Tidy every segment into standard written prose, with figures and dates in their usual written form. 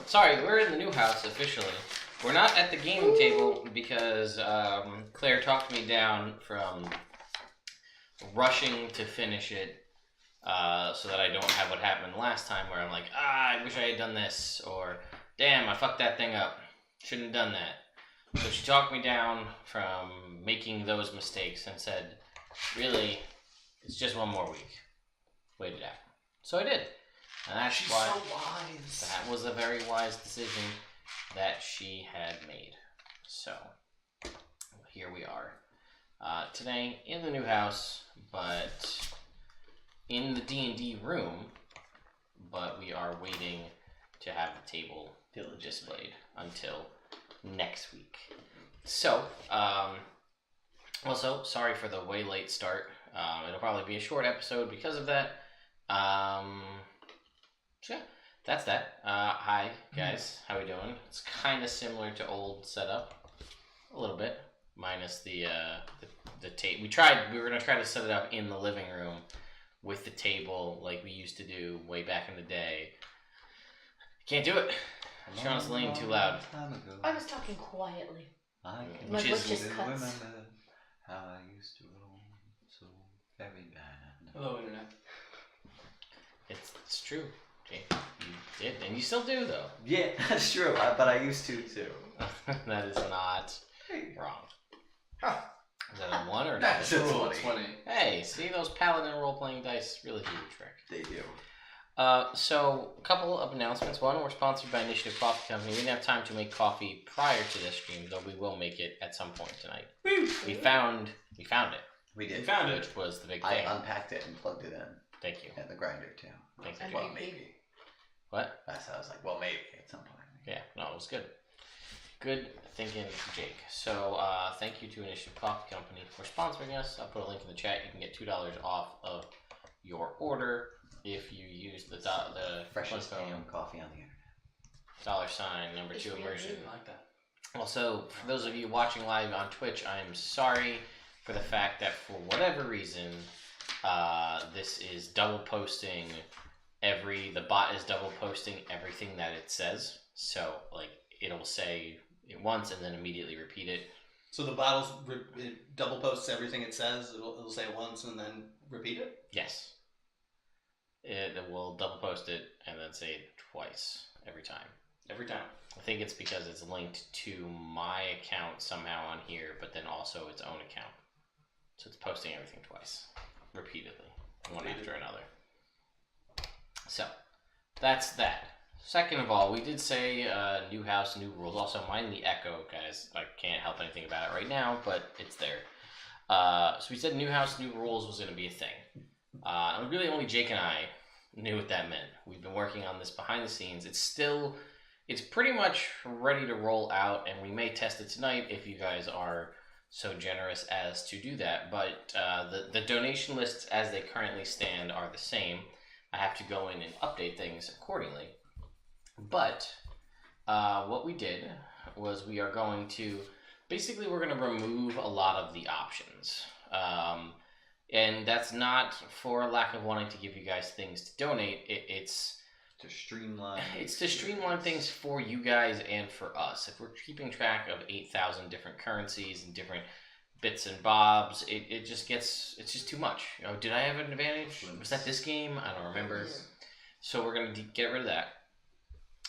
sorry, we're in the new house officially. We're not at the gaming table because Claire talked me down from rushing to finish it so that I don't have what happened last time where I'm like, I wish I had done this, or damn, I fucked that thing up. Shouldn't have done that. So she talked me down from making those mistakes and said, really, it's just one more week. Wait it out. So I did. And that's She's why so wise. that was a very wise decision that she had made. So here we are today in the new house, but in the D&D room. But we are waiting to have the table displayed until next week. So also sorry for the way late start. It'll probably be a short episode because of that. So yeah, that's that. Hi guys, how we doing? It's kind of similar to old setup, a little bit, minus the tape. We were gonna try to set it up in the living room with the table like we used to do way back in the day. Can't do it. Sean's laying too loud. I was talking quietly. I My can voice just cuts. remember how I used to roll so very bad. Hello, Internet. It's true, Jake. You did, and you still do though. Yeah, that's true. But I used to too. That is not wrong. Huh. Is that a 1 or That's not? a 20. 20. Hey, see those paladin role-playing dice really do the trick. They do. So, a couple of announcements. One, we're sponsored by Initiative Coffee Company. We didn't have time to make coffee prior to this stream, though we will make it at some point tonight. We found it. We did. We found it. Which was the big I thing. unpacked it and plugged it in. Thank you. And the grinder too. Thank you. And Well, MVP. maybe. What? That's how I was like, well, maybe at some point. Yeah, no, it was good. Good thinking, Jake. So, thank you to Initiative Coffee Company for sponsoring us. I'll put a link in the chat. You can get $2 off of your order if you use the Freshest code AM coffee on the internet. $2 immersion. I like that. Also, for those of you watching live on Twitch, I am sorry for the fact that for whatever reason, this is double posting the bot is double posting everything that it says. So, like, it'll say it once and then immediately repeat it. So the it double posts everything it says. It'll say it once and then repeat it. Yes. It will double post it and then say it twice every time. Every time. I think it's because it's linked to my account somehow on here, but then also its own account. So it's posting everything twice, repeatedly, one after another. So, that's that. Second of all, we did say new house, new rules. Also, mind the echo, guys. I can't help anything about it right now, but it's there. So we said new house, new rules was going to be a thing. And really only Jake and I knew what that meant. We've been working on this behind the scenes. It's pretty much ready to roll out, and we may test it tonight if you guys are so generous as to do that. But the donation lists as they currently stand are the same. I have to go in and update things accordingly. But what we did was we are going to, basically we're going to remove a lot of the options. And that's not for lack of wanting to give you guys things to donate. It's to streamline. It's to streamline things for you guys and for us. If we're keeping track of 8,000 different currencies and different bits and bobs, it just gets, it's just too much. You know, did I have an advantage? Was that this game? I don't remember. So we're going to get rid of that.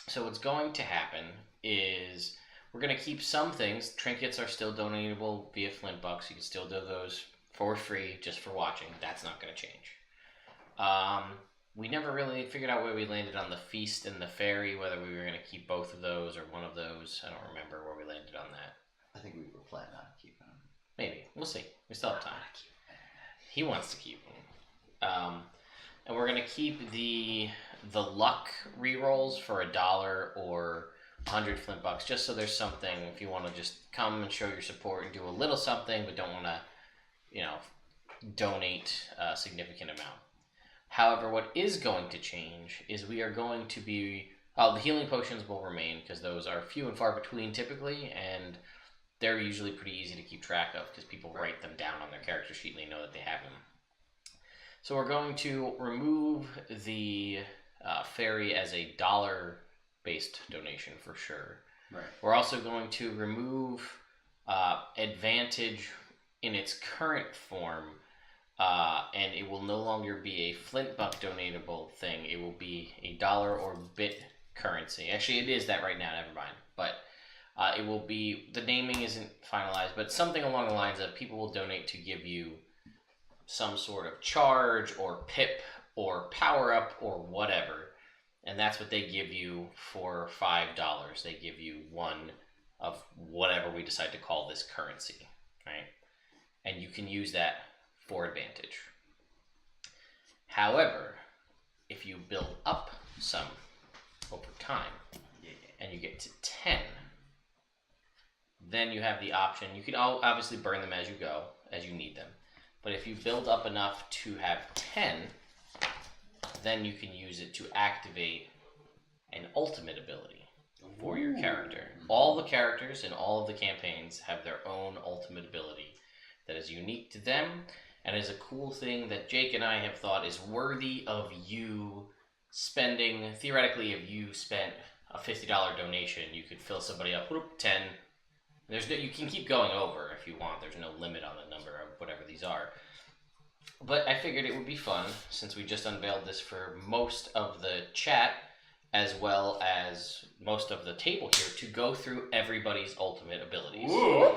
So what's going to happen is we're going to keep some things. Trinkets are still donatable via Flint Bucks. You can still do those for free just for watching. That's not going to change. We never really figured out where we landed on the feast and the ferry, whether we were going to keep both of those or one of those. I don't remember where we landed on that. I think we were planning on keeping them. Maybe. We'll see. We still have time. He wants to keep them. And we're going to keep the luck rerolls for $1 or 100 Flint Bucks, just so there's something if you want to just come and show your support and do a little something, but don't want to, donate a significant amount. However, what is going to change is we are going to be... the healing potions will remain, because those are few and far between typically, and they're usually pretty easy to keep track of, because people write them down on their character sheet and they know that they have them. So we're going to remove the ferry as a $1 based donation for sure. Right. We're also going to remove advantage in its current form, and it will no longer be a flint buck donatable thing. It will be a dollar or bit currency. Actually, it is that right now, never mind. But it will be, the naming isn't finalized, but something along the lines of people will donate to give you some sort of charge or pip or power up or whatever. And that's what they give you for $5. They give you one of whatever we decide to call this currency, right? And you can use that for advantage. However, if you build up some over time and you get to 10, then you have the option. You can obviously burn them as you go, as you need them. But if you build up enough to have 10, then you can use it to activate an ultimate ability for your character. All the characters in all of the campaigns have their own ultimate ability that is unique to them, and is a cool thing that Jake and I have thought is worthy of you spending. Theoretically, if you spent a $50 donation, you could fill somebody up, 10. You can keep going over if you want. There's no limit on the number of whatever these are. But I figured it would be fun, since we just unveiled this for most of the chat, as well as most of the table here, to go through everybody's ultimate abilities. Ooh.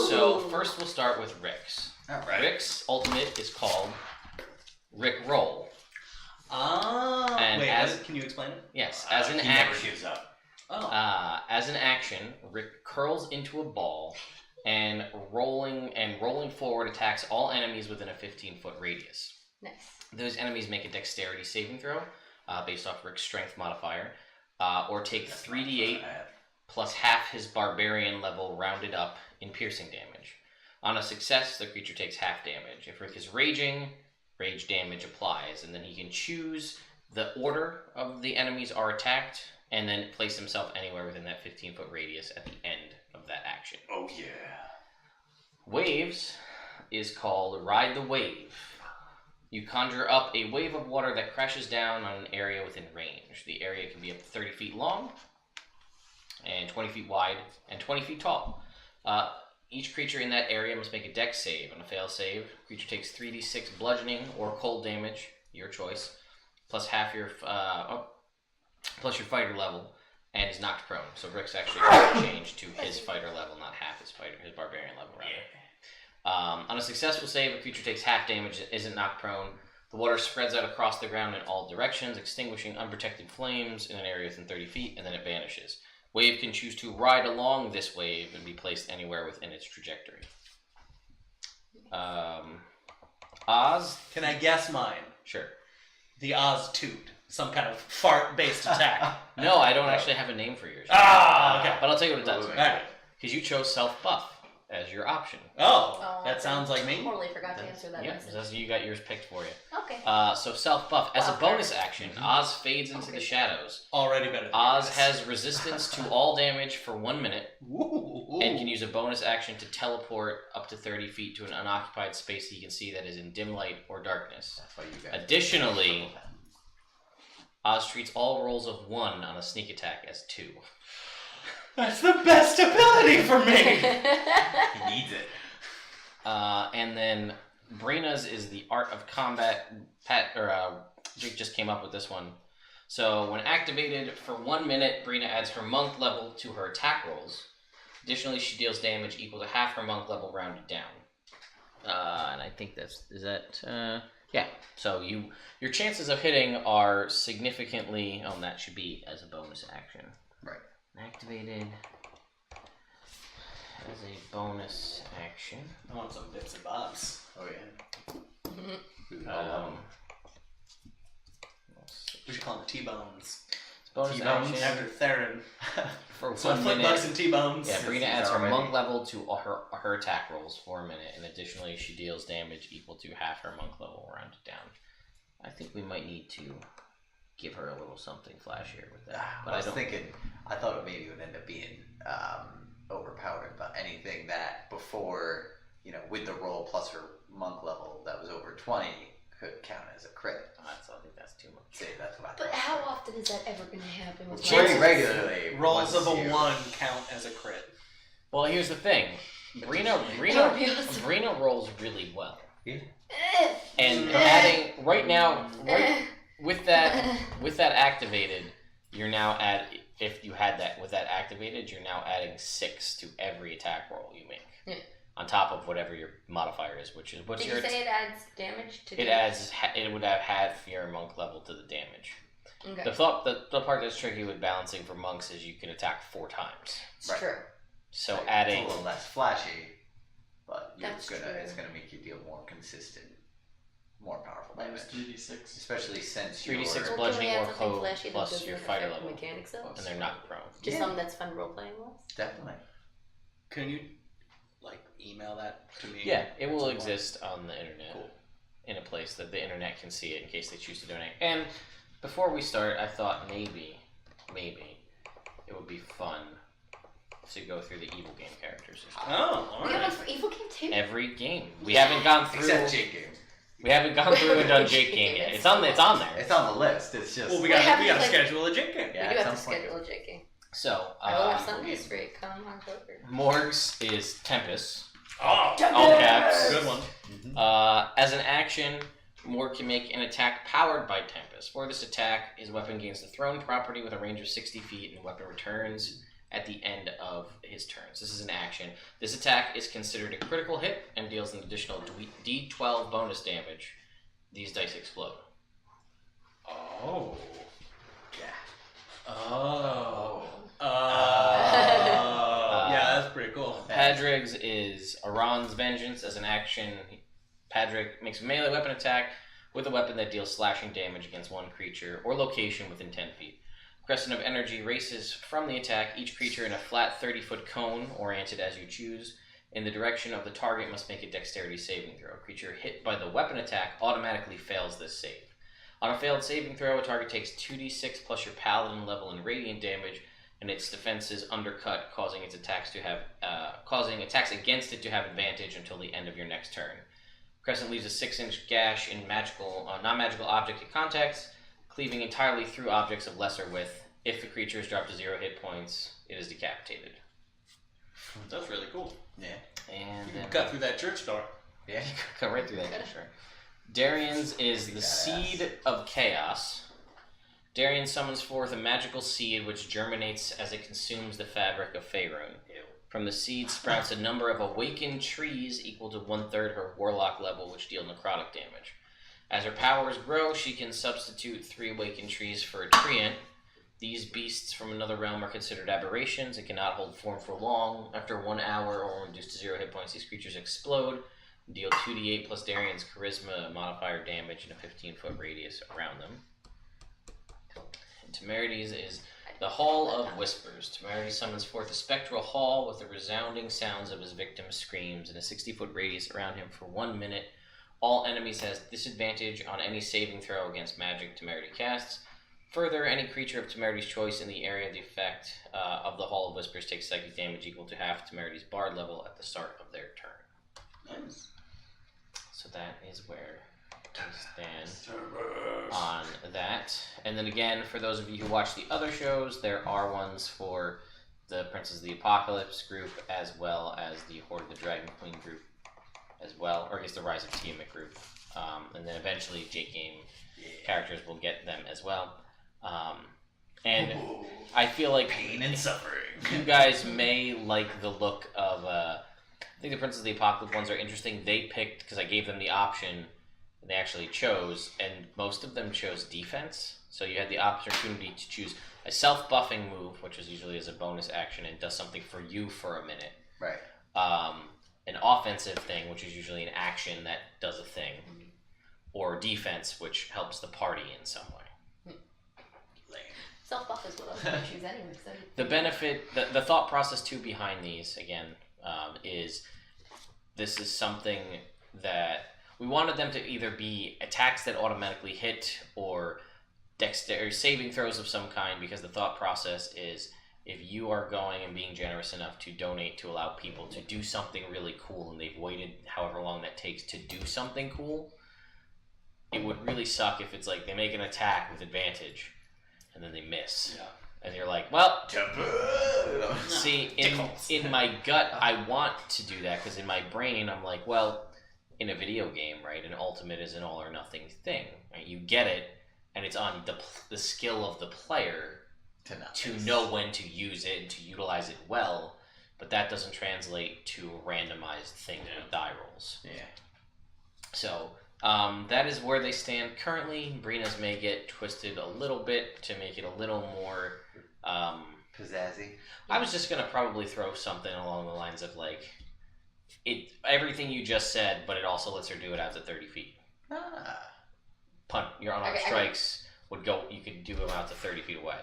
So first we'll start with Rick's. All right. Rick's ultimate is called Rick Roll. And can you explain it? Yes, as an he action. never gives up. As an action, Rick curls into a ball and rolling forward attacks all enemies within a 15-foot radius. Nice. Those enemies make a dexterity saving throw based off Rick's strength modifier, or take 3d8 plus half his barbarian level rounded up in piercing damage. On a success, the creature takes half damage. If Rick is raging, rage damage applies, and then he can choose the order of the enemies are attacked, and then place himself anywhere within that 15-foot radius at the end of that action. Oh yeah. Waves is called Ride the Wave. You conjure up a wave of water that crashes down on an area within range. The area can be up to 30 feet long, and 20 feet wide, and 20 feet tall. Each creature in that area must make a dex save. On a fail save, creature takes 3d6 bludgeoning or cold damage, your choice, plus half your plus your fighter level, and is knocked prone. So Rick's actually going to change to his fighter level, not half his barbarian level, rather. On a successful save, a creature takes half damage and isn't knocked prone. The water spreads out across the ground in all directions, extinguishing unprotected flames in an area within 30 feet, and then it vanishes. Wave can choose to ride along this wave and be placed anywhere within its trajectory. Oz? Can I guess mine? Sure. The Oz Toot. Some kind of fart-based attack. No, I don't actually have a name for yours. Okay. But I'll tell you what it does. Alright. Because you chose self-buff as your option. Oh, that sounds like me. Totally forgot to answer that Yeah, message. so you got yours picked for you. Okay. So self-buff. As a Wow. bonus action, Oz fades into the shadows. Already better than Oz this. has resistance to all damage for 1 minute, Ooh. and can use a bonus action to teleport up to 30 feet to an unoccupied space he can see that is in dim light or darkness. That's why you guys. Additionally, Oz treats all rolls of 1 on a sneak attack as 2. That's the best ability for me! He needs it. And then Brina's is the art of combat. Jake just came up with this one. So when activated for 1 minute, Brina adds her monk level to her attack rolls. Additionally, she deals damage equal to half her monk level rounded down. And I think yeah. So your chances of hitting are significantly. Oh, that should be as a bonus action. Right. Activated as a bonus action. I want some bits and bobs. Oh yeah. We should call them T-bones. Bonus T-bones action after Theron. for So 1 flip minute. bugs and T-bones. Yeah, Brina These adds are her already- monk level to her attack rolls for a minute, and additionally she deals damage equal to half her monk level rounded down. I think we might need to give her a little something flashier with that. But I was don't thinking, I thought it maybe would end up being overpowered, but anything that before, with the roll plus her monk level that was over 20 could count as a crit. I think that's too much. See, that's what I But thought. how often is that ever going to happen? With Very monsters? regularly. Rolls of a once 1 count as a crit. Well, here's the thing. That would be awesome. Brina rolls really well. Yeah. And adding right now, with that activated, you're now if you had that with that activated, you're now adding 6 to every attack roll you make. Yeah. On top of whatever your modifier is, what's Did your you say it adds damage to it damage? it would have had your monk level to the damage. Okay. The part that's tricky with balancing for monks is you can attack 4 times. It's Right. true. So It's adding a little less flashy, but That's true. it's gonna make you deal more consistent, more powerful damage. Minus 3d6. Especially since 3d6 you're... Well, bludgeoning can we or add something clove flashy that plus doesn't your fighter affect level, mechanics though? and they're not prone. Just Yeah. something that's fun role playing with? Definitely. Can you, email that to me? Yeah, it will At some point? exist on the internet Cool. in a place that the internet can see it in case they choose to donate. And before we start, I thought maybe it would be fun to go through the evil game characters. Oh, We got one alright. for Evil Game too? Every game. We haven't gone through. Except Jake game. We haven't gone through and done Jake game yet. It's on there. It's on the list. It's just... Well, we We gotta haven't, schedule a jink game. Yeah, we do at have to some point. schedule a JK. So, I will have Sundays for it come October. Morgs is Tempest. Oh, All caps. good one. As an action, Morg can make an attack powered by Tempest. For this attack, his weapon gains the thrown property with a range of 60 feet, and the weapon returns at the end of his turns. This is an action. This attack is considered a critical hit and deals an additional D12 bonus damage. These dice explode. Oh. Yeah. Oh. Yeah, that's pretty cool. Padrig's is Aran's Vengeance. As an action, Padrig makes a melee weapon attack with a weapon that deals slashing damage against one creature or location within 10 feet. Crescent of Energy races from the attack, each creature in a flat 30-foot cone, oriented as you choose, in the direction of the target must make a dexterity saving throw. A creature hit by the weapon attack automatically fails this save. On a failed saving throw, a target takes 2d6 plus your paladin level and radiant damage, and its defenses undercut, causing attacks against it to have advantage until the end of your next turn. Crescent leaves a 6-inch gash in non-magical object it contacts, cleaving entirely through objects of lesser width. If the creature is dropped to 0 hit points, it is decapitated. That's really cool. Yeah. And You then can cut through that church door. Yeah. cut right through that. Sure. Darian's is the Seed of Chaos. Darian summons forth a magical seed which germinates as it consumes the fabric of Faerun. From the seed sprouts a number of awakened trees equal to 1/3 her warlock level, which deal necrotic damage. As her powers grow, she can substitute 3 awakened trees for a treant. These beasts from another realm are considered aberrations and cannot hold form for long. After 1 hour or reduced to 0 hit points, these creatures explode and deal 2d8 plus Darian's charisma modifier damage in a 15-foot radius around them. And Temerity's is the Hall of Whispers. Temerity summons forth a spectral hall with the resounding sounds of his victim's screams in a 60-foot radius around him for 1 minute. All enemies has disadvantage on any saving throw against magic Temerity casts. Further, any creature of Temerity's choice in the area of the effect of the Hall of Whispers takes psychic damage equal to half Temerity's bard level at the start of their turn. Nice. So that is where we stand on that. And then again, for those of you who watch the other shows, there are ones for the Princess of the Apocalypse group as well as the Horde of the Dragon Queen group as well, or I guess the Rise of Tiamat group. And then eventually Jake Game characters will get them as well. And I feel like Pain and suffering. you guys may like the look of I think the Princess of the Apocalypse ones are interesting. They picked, because I gave them the option, and they actually chose, and most of them chose defense. So you had the opportunity to choose a self-buffing move, which is usually as a bonus action and does something for you for a minute. Right. An offensive thing, which is usually an action that does a thing. Or defense, which helps the party in some way. Self-buff is what I was going to choose anyway. So The benefit, the thought process too behind these, again, is this is something that we wanted them to either be attacks that automatically hit or dexterity saving throws of some kind, because the thought process is if you are going and being generous enough to donate to allow people to do something really cool and they've waited however long that takes to do something cool, it would really suck if it's like they make an attack with advantage, and then they miss. Yeah. And you're like, well, Taboo. see, in my gut, I want to do that because in my brain, I'm like, well, in a video game, right, an ultimate is an all or nothing thing. Right? You get it, and it's on the skill of the player to know when to use it and to utilize it well, but that doesn't translate to a randomized thing with die rolls. Yeah. So that is where they stand currently. Brina's may get twisted a little bit to make it a little more Pizzazzy. I was just gonna probably throw something along the lines of like everything you just said, but it also lets her do it out to 30 feet. Punt your unarmed strikes would go. You could do them out to 30 feet away,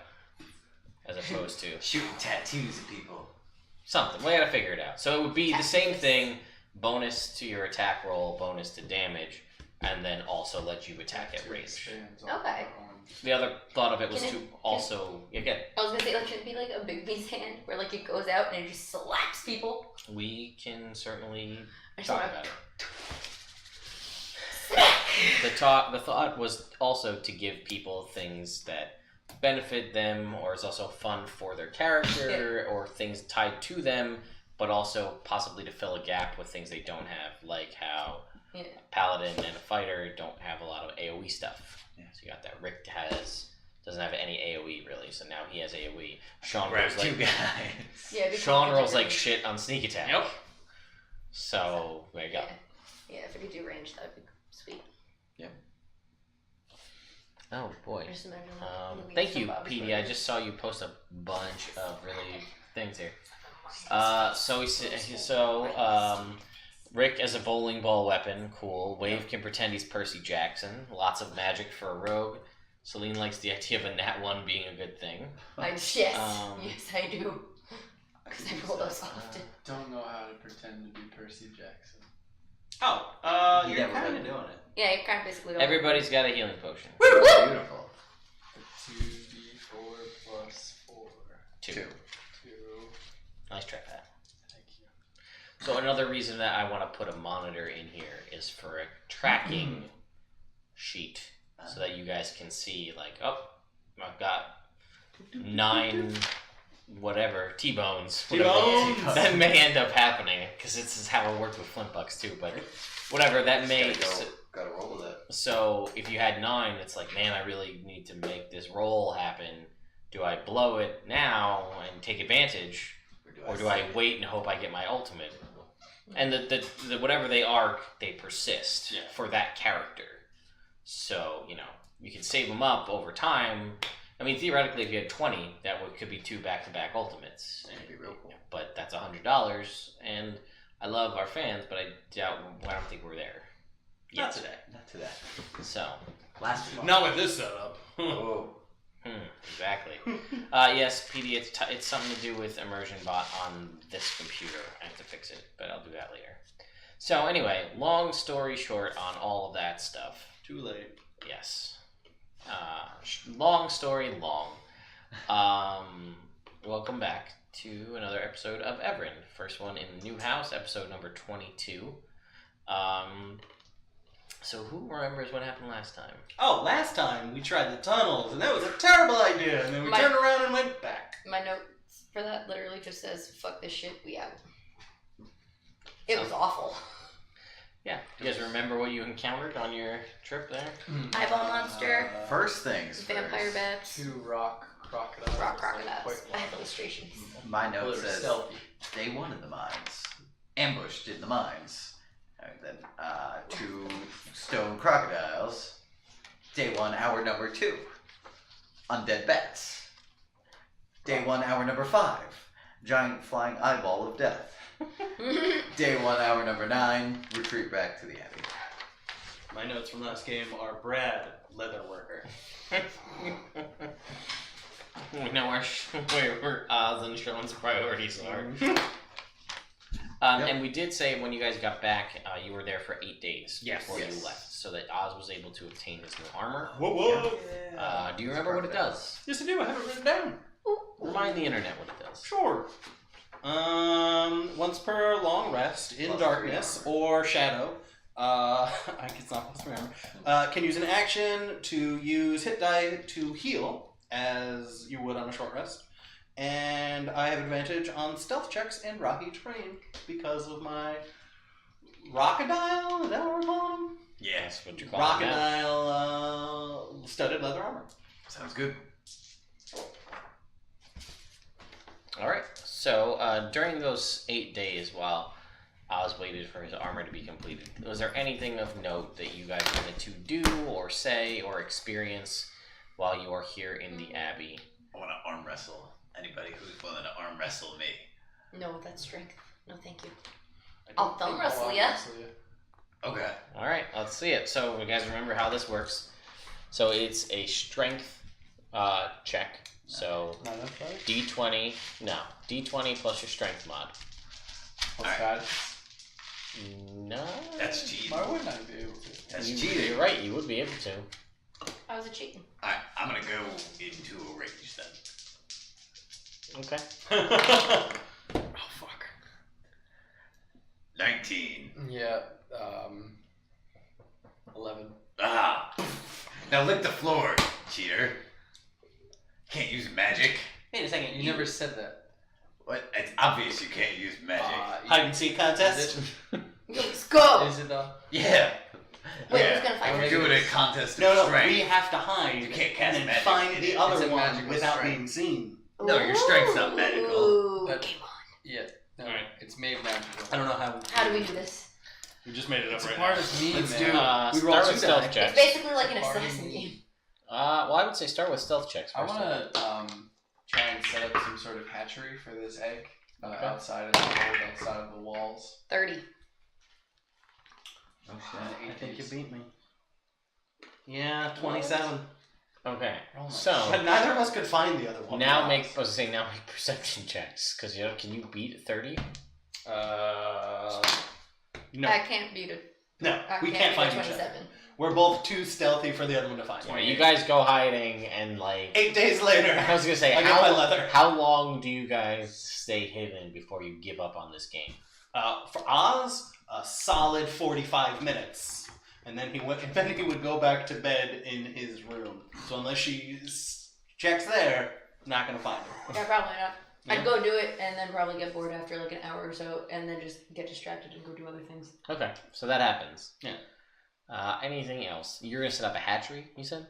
as opposed to shooting tattoos at people. Something. We gotta figure it out. So it would be the same thing. Bonus to your attack roll, bonus to damage, and then also let you attack at range. Okay. The other thought of it was also again. I was gonna say, like, should it be like a big beast hand where like it goes out and it just slaps people? We can certainly I just talk wanna- about it. The thought was also to give people things that benefit them, or is also fun for their character, or things tied to them, but also possibly to fill a gap with things they don't have, like how a paladin and a fighter don't have a lot of AoE stuff. Yeah. So you got that. Rick doesn't have any AoE really, so now he has AoE. Sean Grab rolls two like guys. Yeah, Sean rolls like shit on sneak attack. Yep. So there you go. Yeah, if we could do range, that'd be sweet. Oh boy. I just imagine Thank you, PD. I just saw you post a bunch of really things here. Rick as a bowling ball weapon, cool. Wave can pretend he's Percy Jackson. Lots of magic for a rogue. Celine likes the idea of a nat 1 being a good thing. Yes, I do. Because I roll those often. Don't know how to pretend to be Percy Jackson. You're kind of doing it. Yeah, you kind of basically don't. Everybody's got a healing potion. Beautiful. 2d4 plus 4. 2. 2. Nice try, Pat. Thank you. So another reason that I want to put a monitor in here is for a tracking sheet, so that you guys can see, like, oh, I've got 9 whatever T-bones. T-bones! That may end up happening because this is how it worked with Flint Bucks too. But whatever that may. Gotta roll with it. So if you had 9, it's like, man, I really need to make this roll happen. Do I blow it now and take advantage, or do I wait and hope I get my ultimate? And the whatever they are, they persist for that character. So, you can save them up over time. I mean, theoretically, if you had 20, could be 2 back-to-back ultimates. That'd be real cool. But that's $100, and I love our fans, but I don't think we're there yet. Not today. Not to that. So, Last one. Not with this setup. Oh. exactly. Yes, PD, it's something to do with Immersion Bot on this computer. I have to fix it, but I'll do that later. So anyway, long story short on all of that stuff. Too late. Yes. Long story long. Welcome back to another episode of Evrand. First one in the new house, episode number 22. So who remembers what happened last time? Oh, last time we tried the tunnels, and that was a terrible idea, and then we turned around and went back. My notes for that literally just says, fuck this shit, we out. It was awful. Yeah. You guys remember what you encountered on your trip there? Eyeball monster, First things vampire first. bats, 2 rock crocodiles. rock Quite crocodiles. I have large. illustrations. My Well, note they were says stealthy. day 1 in the mines, ambushed in the mines. And then 2 stone crocodiles. Day 1, hour number 2, undead bats. Day 1, hour number 5, giant flying eyeball of death. Day 1, hour number 9, retreat back to the abbey. My notes from last game are Brad, leatherworker. We know where Oz and Sean's priorities are. And we did say when you guys got back, you were there for 8 days before you left, so that Oz was able to obtain his new armor. Whoa. Do you remember what it does? Yes, I do. I have it written down. Remind the internet what it does. Sure. Once per long rest in Plus darkness or shadow, I guess not supposed to remember. Can use an action to use hit die to heal, as you would on a short rest. And I have advantage on stealth checks and rocky terrain because of my Rockadile? Is that what we're calling them? Yeah. That's what you call it now. Rockadile studded leather armor. Sounds good. Alright, so during those 8 days while Oz waited for his armor to be completed, was there anything of note that you guys wanted to do or say or experience while you are here in the Abbey? I want to arm wrestle anybody who's willing to arm wrestle me. No, that's strength. No, thank you. I'll thumb wrestle ya. Okay. Alright, let's see it. So you guys remember how this works. So it's a strength check. So Not enough, right? D20, no, D20 plus your strength mod. What's Alright. that? No. That's cheating. Why wouldn't I be able to? That's You're cheating. right, you would be able to. I was a cheating. Alright, I'm gonna go into a rage then. Okay. Oh fuck. 19. Yeah, 11. Ah! Now lick the floor, cheater. Can't use magic. Wait a second. You never said that. What? It's obvious you can't use magic. Hide and seek contest? Let's go! Is it though? Yeah. Wait, yeah. who's gonna find We're it? doing a contest of No, strength. we have to hide You can't and cast then magic find in the it. It's other a one magical without strength. being seen. No, your strength's not magical. Ooh, But- game on. Yeah. No, Alright. it's made magical. I don't know how. How do we do this? We just made it It's up a right part now. of me, Let's man. do. We roll start two with stealth die. checks. It's basically like an Pardon assassin me. game. Well, I would say start with stealth checks I first. want to try and set up some sort of hatchery for this egg Okay. outside of the hold, outside of the walls. 30. Oh I think you beat me. Yeah, 27. Okay, Oh my so But neither of us could find the other one. now make perception checks because can you beat 30? No. I can't beat it. No, I we can't beat find a each other. 27. We're both too stealthy for the other one to find. Well, you guys go hiding and 8 days later. I was gonna say I get my leather. how long do you guys stay hidden before you give up on this game? For Oz, a solid 45 minutes, and then he would go back to bed in his room. So unless she checks there, not gonna find her. Yeah, probably not. Yeah. I'd go do it and then probably get bored after like an hour or so and then just get distracted and go do other things. Okay, so that happens. Yeah. Anything else? You're gonna set up a hatchery, you said?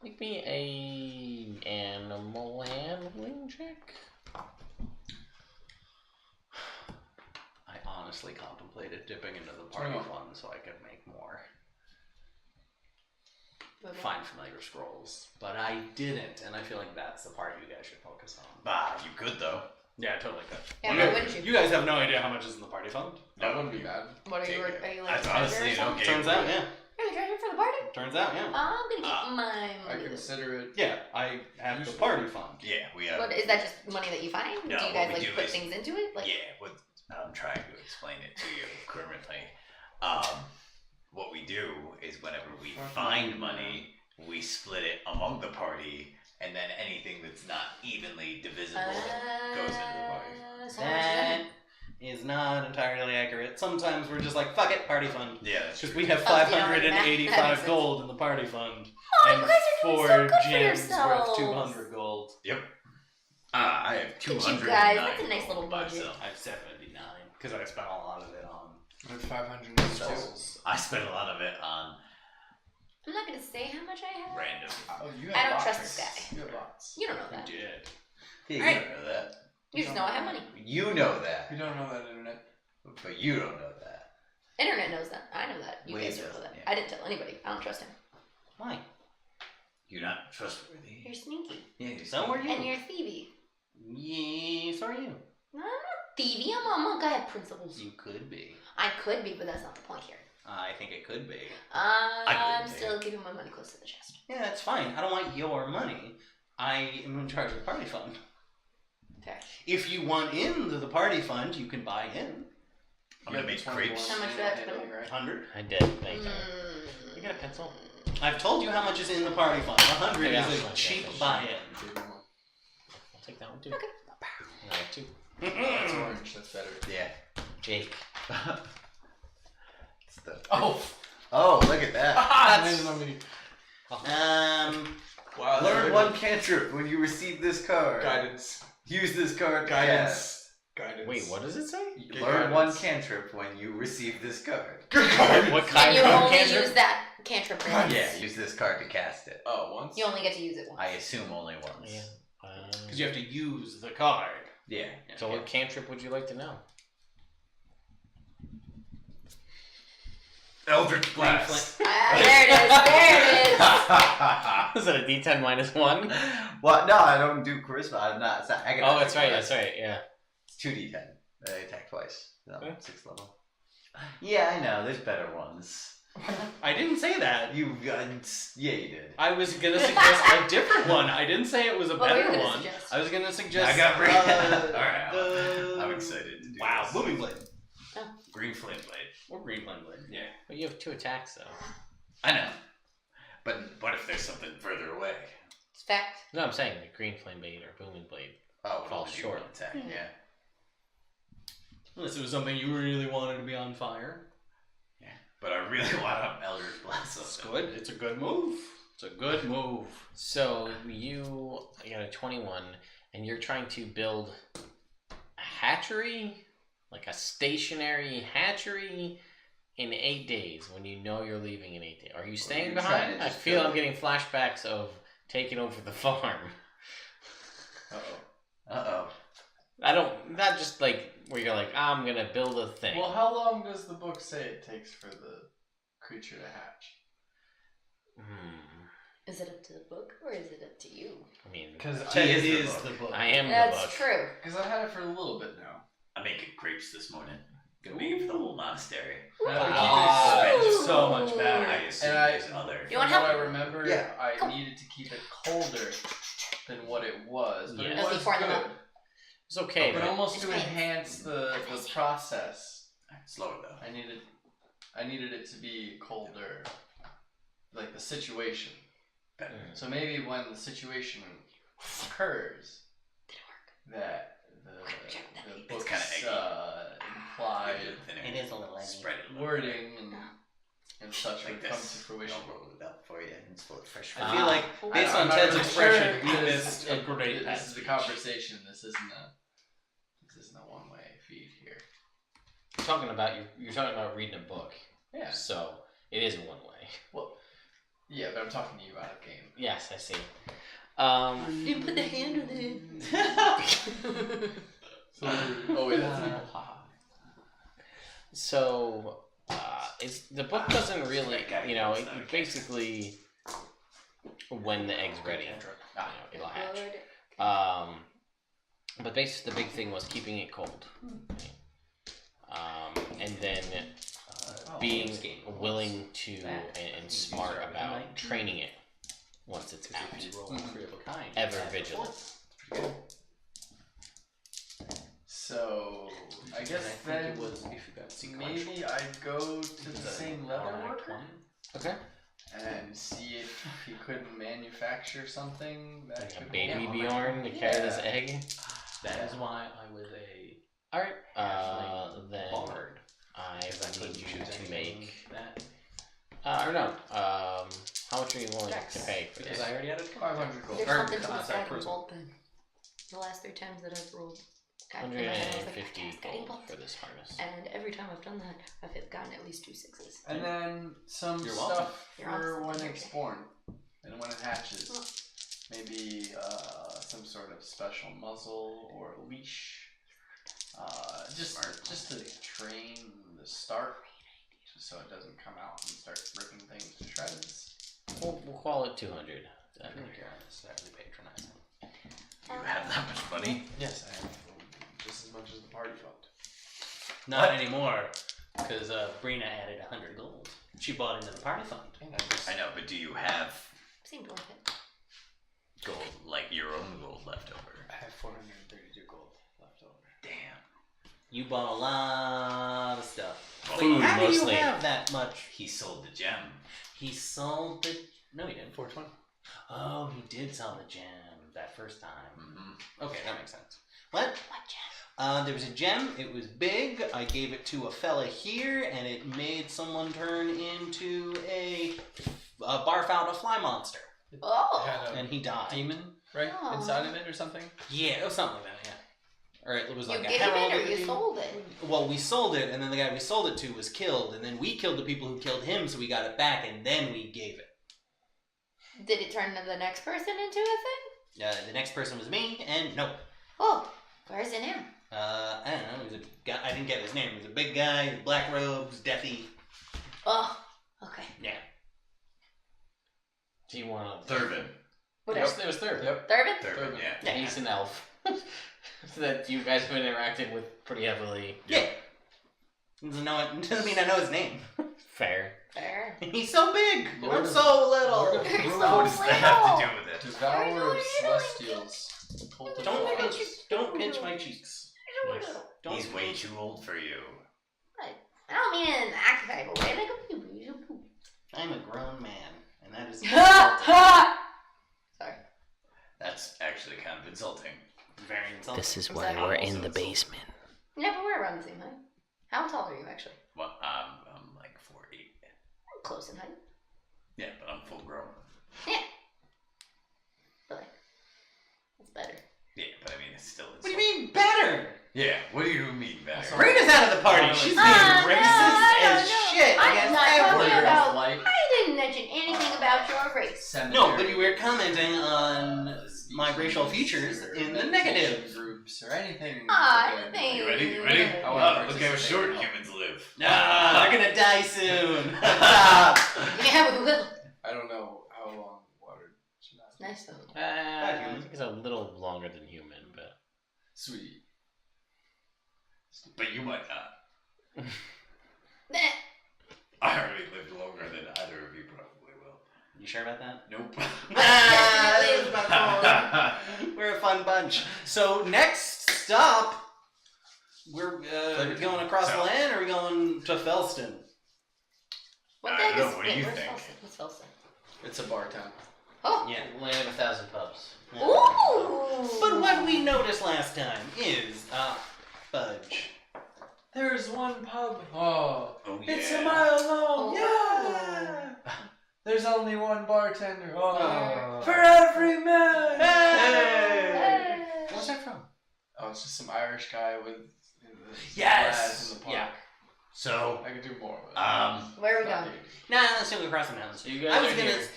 Make me a animal handling check. I honestly contemplated dipping into the party fund so I could make more find familiar scrolls, but I didn't, and I feel like that's the part you guys should focus on. Bah, you could though. Yeah, totally good. Yeah, you, why wouldn't you? You guys have no idea how much is in the party fund. That wouldn't be bad. What are you like That's a honestly treasure or an something? okay. Turns out, yeah. Are you treasure for the party? Turns out, yeah. I'm gonna get my I money. consider it. Yeah, I have the party fund. Yeah, we have. What is that? Just money that you find? No, do you what guys we like do put is- things into it? Like, Yeah, what I'm trying to explain it to you currently. What we do is whenever we find money, we split it among the party, and then anything that's not evenly divisible goes into the party. So how much is that? That is not entirely accurate. Sometimes we're just like, fuck it, party fund. Yeah, that's Because true. we have Oh, yeah, that makes 585 sense. gold in the party fund. Oh, and you guys are doing 4 so good for gems worth yourselves. 200 gold. I have Look at 200. you guys, that's a nice little budget. I have 79. Because I spent a lot of it on With 502. spells. I spent a lot of it on I'm not gonna say how much I have. random. Oh, you I have don't lots. trust this guy. You have lots. You don't know You that. did. Yeah, you Alright. don't know that. You just know I have money. You know that, You don't know that internet. but you don't know that. Internet knows that. I know that. You Wade guys don't know doesn't, that. yeah. I didn't tell anybody. I don't trust him. Why? You're not trustworthy. You're sneaky. Yeah, you're So are you. And you're thievy. Yeah, so are you. No, I'm not thievy. I'm a monk. I have principles. You could be. I could be, but that's not the point here. I think it could be. I'm couldn't be. still keeping my money close to the chest. Yeah, that's fine. I don't want your money. I am in charge of the party fund. Okay. If you want into the party fund, you can buy in. I'm gonna make crepes. How much do I have to put in? Handling, right? 100. I did, thank you. You got a pencil? I've told you how much is in the party fund. 100 Yeah, is a yeah, cheap yeah. buy-in. Give me one. I'll take that one too. Okay. I have two. That's orange. That's better. Yeah. Jake. It's stuff. Oh, Oh, look at that. wow. Learn one cantrip when you receive this card. Guidance. Use this card. to Guidance. cast. Guidance. Wait, what does it say? Get Learn guidance. one cantrip when you receive this card. What And kind you of only cantrip? use that cantrip once. Yeah, use this card to cast it. Oh, once? You only get to use it once. I assume only once. Yeah. Because you have to use the card. Yeah. So what cantrip would you like to know? Eldritch Blast. There it is. There it is. Is it a D10 minus 1? Well, no, I don't do charisma. I'm not. It's not I Oh, that's right. That's right. Yeah. It's 2d10. I attack twice. So, Okay. 6th level. Yeah, I know. There's better ones. I didn't say that. You got. Yeah, you did. I was gonna suggest a different one. I didn't say it was a What were you better gonna one. suggest? I was gonna suggest. I got brain. Alright, I'm excited to do Wow, this. booming blade Green Flame Blade. or green flame blade. Yeah. But you have 2 attacks though. I know. But what if there's something further away? It's fact. No, I'm saying the green flame blade or booming blade. Oh, Fall only do short. one attack. Mhm. Yeah. Unless it was something you really wanted to be on fire. But I really want to Eldritch Blast It's something. good. It's a good move. It's a good move. So you got a 21, and you're trying to build a hatchery, like a stationary hatchery, in 8 days. When you know you're leaving in 8 days, are you staying you're trying behind? to I just feel build I'm getting flashbacks of taking over the farm. Uh-oh. Uh-oh. I don't. Not just like where you're like, I'm gonna build a thing. Well, how long does the book say it takes for the creature to hatch? Is it up to the book or is it up to you? I mean, Because Ted He is the book. I am the That's book. true. I've had it for a little bit now. I'm making grapes this morning. Gonna make it for the whole monastery. Wow. It's so much I better. assume And there's other. You From want what help? I remember, Yeah. I needed to keep it colder than what it was. But Yeah. it Does he was pour them good. up? It's okay, But but almost to It's enhance the process, Slower though. I needed it to be colder. Like the situation. Better. So maybe when the situation occurs, that the It's book's kinda eggy. implied It is a little eggy. Spread it. a little wording and such bit. would Like come to this. fruition. I'll roll it up for you and it's full of fresh. I feel like, Ah. based I'm on not Ted's really expression, sure, we because missed a great This is the passage. conversation. This isn't a one-way feed here. you're talking about reading a book. Yeah. So it is one way. Well, yeah, but I'm talking to you about a game. Yes, I see. You put the hand on it. Oh wait, that's an So it's the book doesn't really, it basically when the egg's ready, it'll hatch. But basically the big thing was keeping it cold, and then being willing to and smart about training it once it's out. Ever vigilant. So I guess then maybe I'd go to the same leather worker Okay. and see if he couldn't manufacture something that Like a could baby hold. Bjorn to carry this Yeah. egg. That is why I was a Alright. Then bard. I would need you to make that. or no. How much are you willing Dex. to pay for Because this? I already had a 500 gold. There's Or, something to the sorry, guiding charisma. bolt then. The last 3 times that I've rolled. in my head, I was like, 150 "Yes, guiding gold bolt." for this harness. And every time I've done that, I've gotten at least 2 6s. And then some You're welcome. stuff You're for awesome. when it's born and when it hatches. Well. Maybe some sort of special muzzle or leash. Just to train the start, just so it doesn't come out and start ripping things to shreds. We'll call it 200. I think you're necessarily patronizing. You have that much money? Yes, I have just as much as the party fund. Not anymore, because Brina added 100 gold. She bought into the party fund. And I know, but do you have Seemed worth it. gold, like your own gold left over? I have 432 gold left over. Damn. You bought a lot of stuff. Food, How mostly. do you have that much? He sold the gem. He sold the... No, he didn't. 420. Oh, he did sell the gem that first time. Mm-hmm. Okay, that makes sense. What? What gem? There was a gem. It was big. it. I gave it to a fella here, and it made someone turn into a barf out a fly monster, Oh. Had a and he died. demon right Oh. inside of it or something. Yeah, it was something like that. Yeah, or it was You like a gave herald it or of the you demon. sold it? Well, we sold it, and then the guy we sold it to was killed, and then we killed the people who killed him, so we got it back, and then we gave it. Did it turn the next person into a thing? The next person was me, and no. Oh, where's it now? I don't know. He was a guy. I didn't get his name. He was a big guy, black robes, deathy. Oh, okay. Yeah. Do you want to? Thurvin. What It else? was third. Yep. Thurman? Thurvin, yeah. Yeah, he's an elf. That you guys have been interacting with pretty heavily. Yeah. Doesn't mean I know his name. Fair. Fair. He's so big. Lord I'm of- so little. Lord of You're Ruin. so What does that have to do with it? Devourer of Celestials. Don't pinch my cheeks. Don't He's way pinch. too old for you. I don't mean it in an active type of way. Like a poo. I'm a grown man, and that is Sorry. That's actually kind of insulting. very insulting. This is I'm why sorry. we're in the basement. Yeah, but we're around the same height. How tall are you actually? Well, I'm like 4'8". I'm close in height. Yeah, but I'm full grown. Yeah. But like, that's better. Yeah, but I mean, it's still What do insulting. you mean better? Yeah, what do you mean better? Rita's out of the party. She's being racist as shit I'm against not talking everyone. about. Light. I didn't mention anything about your race. Cemetery. No, but you were commenting on my racial features in the negative. Groups or anything. Anything. You ready? You ready? I wanna Oh, look how short participate. humans live. They're gonna die soon. Yeah, we will. I don't know how long water should last. Nice though. I think it's a little longer than human, but Sweet. But you might not. Meh. I already lived longer than either of you probably will. You sure about that? Nope. This is about fun. We're a fun bunch. So next stop, we're going across the land, or are we going to Felliston? What I the heck don't is know, what do you where's think? Felsen? What's Felsen? It's a bar town. Oh. Yeah. land of 1,000 pubs. Ooh. But what we noticed last time is fudge. There's one pub. Oh. Oh, yeah. It's a mile long. Oh. Yeah. There's only one bartender. Oh. Oh. For every man. Hey! What's that from? Oh, it's just some Irish guy with Yes! lads in the park. Yeah. So, I could do more. But Where are we not going? needed. Nah, let's go across the mountains. So you guys are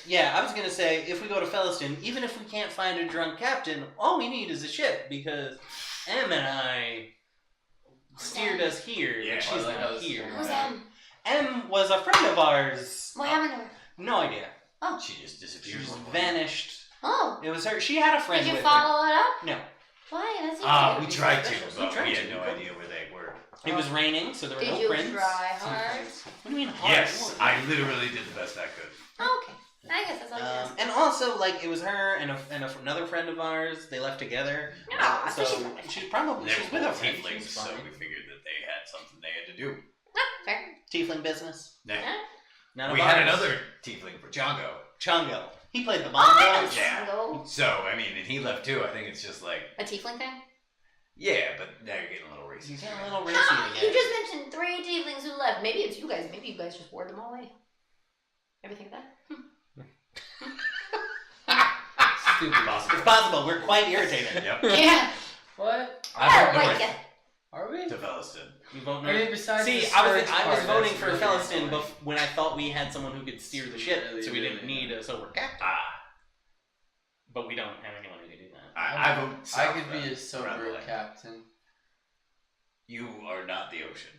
here. I was gonna say, if we go to Felliston, even if we can't find a drunk captain, all we need is a ship, because Em and I steered us here, Yeah, but she's I like not how this- here. Who's Em? Em was a friend of ours. What happened to her? No idea. she just She disappeared. just one morning. vanished. Oh. It was her. She had a friend Did you with follow it up? her. No. Why? That's We easy. tried to, We but tried we to. had no idea where they were. It was raining, so there were Did no you prints. try hard? What do you mean hard? Yes, I literally did the best I could. Oh, okay. I guess that's all you asked. And also, like, it was her and another friend of ours. They left together. Ah, so so she's- she's probably They she's were with her both friend. tieflings, She's so fine. we figured that they had something they had to do. Fair. Tiefling business. Nah. None of We had ours. another tiefling for Django. Chongo. He played the Oh, I know bongos. Yeah. Tango. So, I mean, and he left too. I think it's just like, A tiefling thing? yeah, but now you're getting a little racist. He's getting a little Ah, racy you again. just mentioned 3 tieflings who left. Maybe it's you guys. Maybe you guys just wore them all away. Ever think of that? Stupid. It's possible. We're quite irritated. Yep. Yeah. What? I vote like north it. Are we? to Felliston. You vote I mean, North. besides See, the I was storage part, voting that's for really Felliston annoying. when I thought we had someone who could steer the ship, Really, so we didn't really need a sober captain. Ah, But we don't have anyone who could do that. I vote I south could be then, a sober around the lake. captain. You are not the ocean.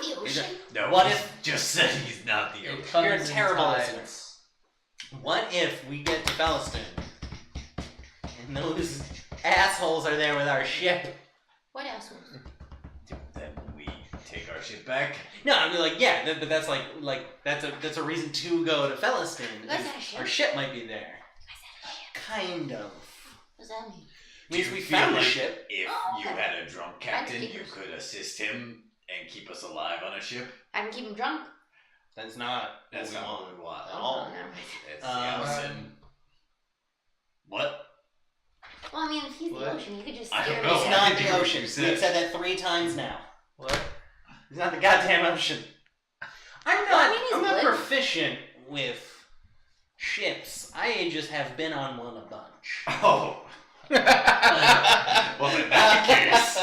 He's the ocean. No, What he if- just said he's not the It ocean? comes You're a in terrible tides. listener. What if we get to Felliston and those assholes are there with our ship? What else? Then we take our shit back. No, I mean like yeah, but that's like that's a reason to go to Felliston. You guys had a ship? Our ship might be there. Kind of. What does that mean? Means Do we you feel found the like ship. If Oh, you okay. had a drunk captain, you keepers. could assist him and keep us alive on a ship. I can keep him drunk. That's not That's what we not want. what we want at Oh, all. never mind. It's the opposite. What? Well, I mean, if he's What? the ocean, you could just I steer don't me. know. He's I not think the you know what ocean. you We've said. said that 3 times now. What? He's not the goddamn ocean. I'm Well, I mean, he's I'm not good. proficient with ships. I just have been on one a bunch. Oh. Well, in that case,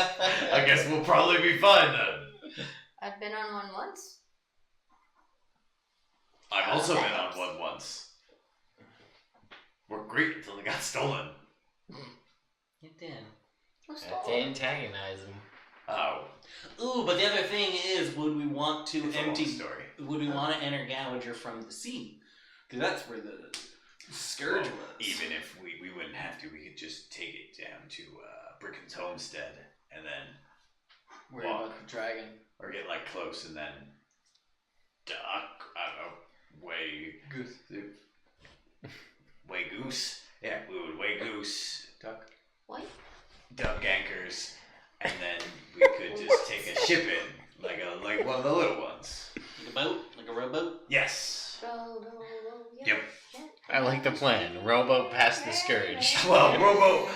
I guess we'll probably be fine then. I've been on one once. I've also been on one once. We're great until they got stolen. You did. What's That's that? antagonize him. Oh. Ooh, but the other thing is, would we want to It's a long empty? story. Would we want to enter Gallinger from the sea? Because that's where the scourge Well, was. even if we wouldn't have to, we could just take it down to Bricken's homestead and then Worry about the dragon. or get like close and then duck. I don't know. Way goose. Yeah, we would way goose, Duck. What? duck anchors, and then we could just take a ship in, like one of the little ones. Like a boat, like a rowboat. Yes. Row, yeah. Yep. I like the plan. Rowboat past the scourge. Well, rowboat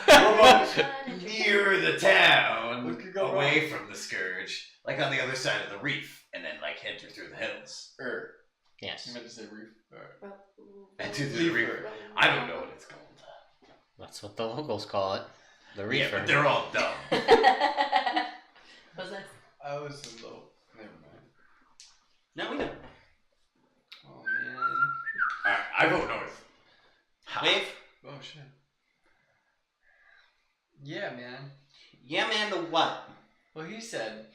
near the town, What could go away from the scourge, like on the other side of the reef, and then like enter through the hills. Yes. You meant to say reef. Alright. Enter through the reef. I don't know what it's called. That's what the locals call it. The Yeah, reefer. but they're all dumb. What's that? I was so low. Never mind. No, we know. Oh man. Alright, I vote north. Wave. Oh shit. Yeah, man. Yeah, man. The what? Well, he said.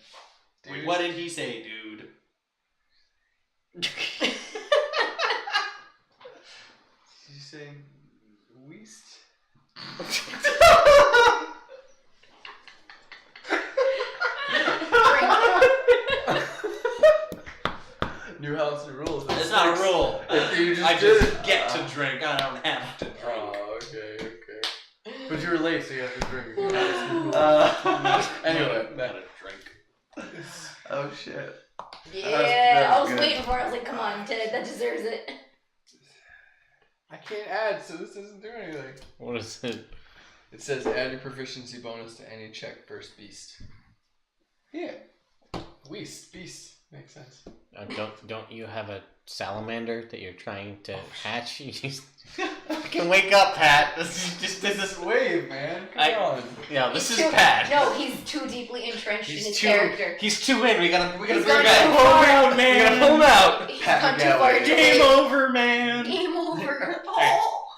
Dude. What did he say, dude? Did you say Weast? New house and rules. It's not a rule. You just I did just it. get to drink. I don't have to drink. Oh, okay. But you were late, so you have to drink. Anyway, Not a drink. Oh shit. Yeah, I was good. waiting for it. I was like, come on, Ted, that deserves it. I can't add, so this doesn't do anything. What is it? It says add your proficiency bonus to any check first beast. Yeah. Beast. Makes sense. Don't you have a salamander that you're trying to hatch? You just fucking wake up, Pat. This is Wave, man. Come on. Yeah, this He's is too- Pat. No, he's too deeply entrenched in He's his too. character. He's too in. We gotta He's bring him gone back. too Pull him far. out, man. We gotta pull him out. He's Pat gone too McGalloway. far. into Game it. over, man. Game over.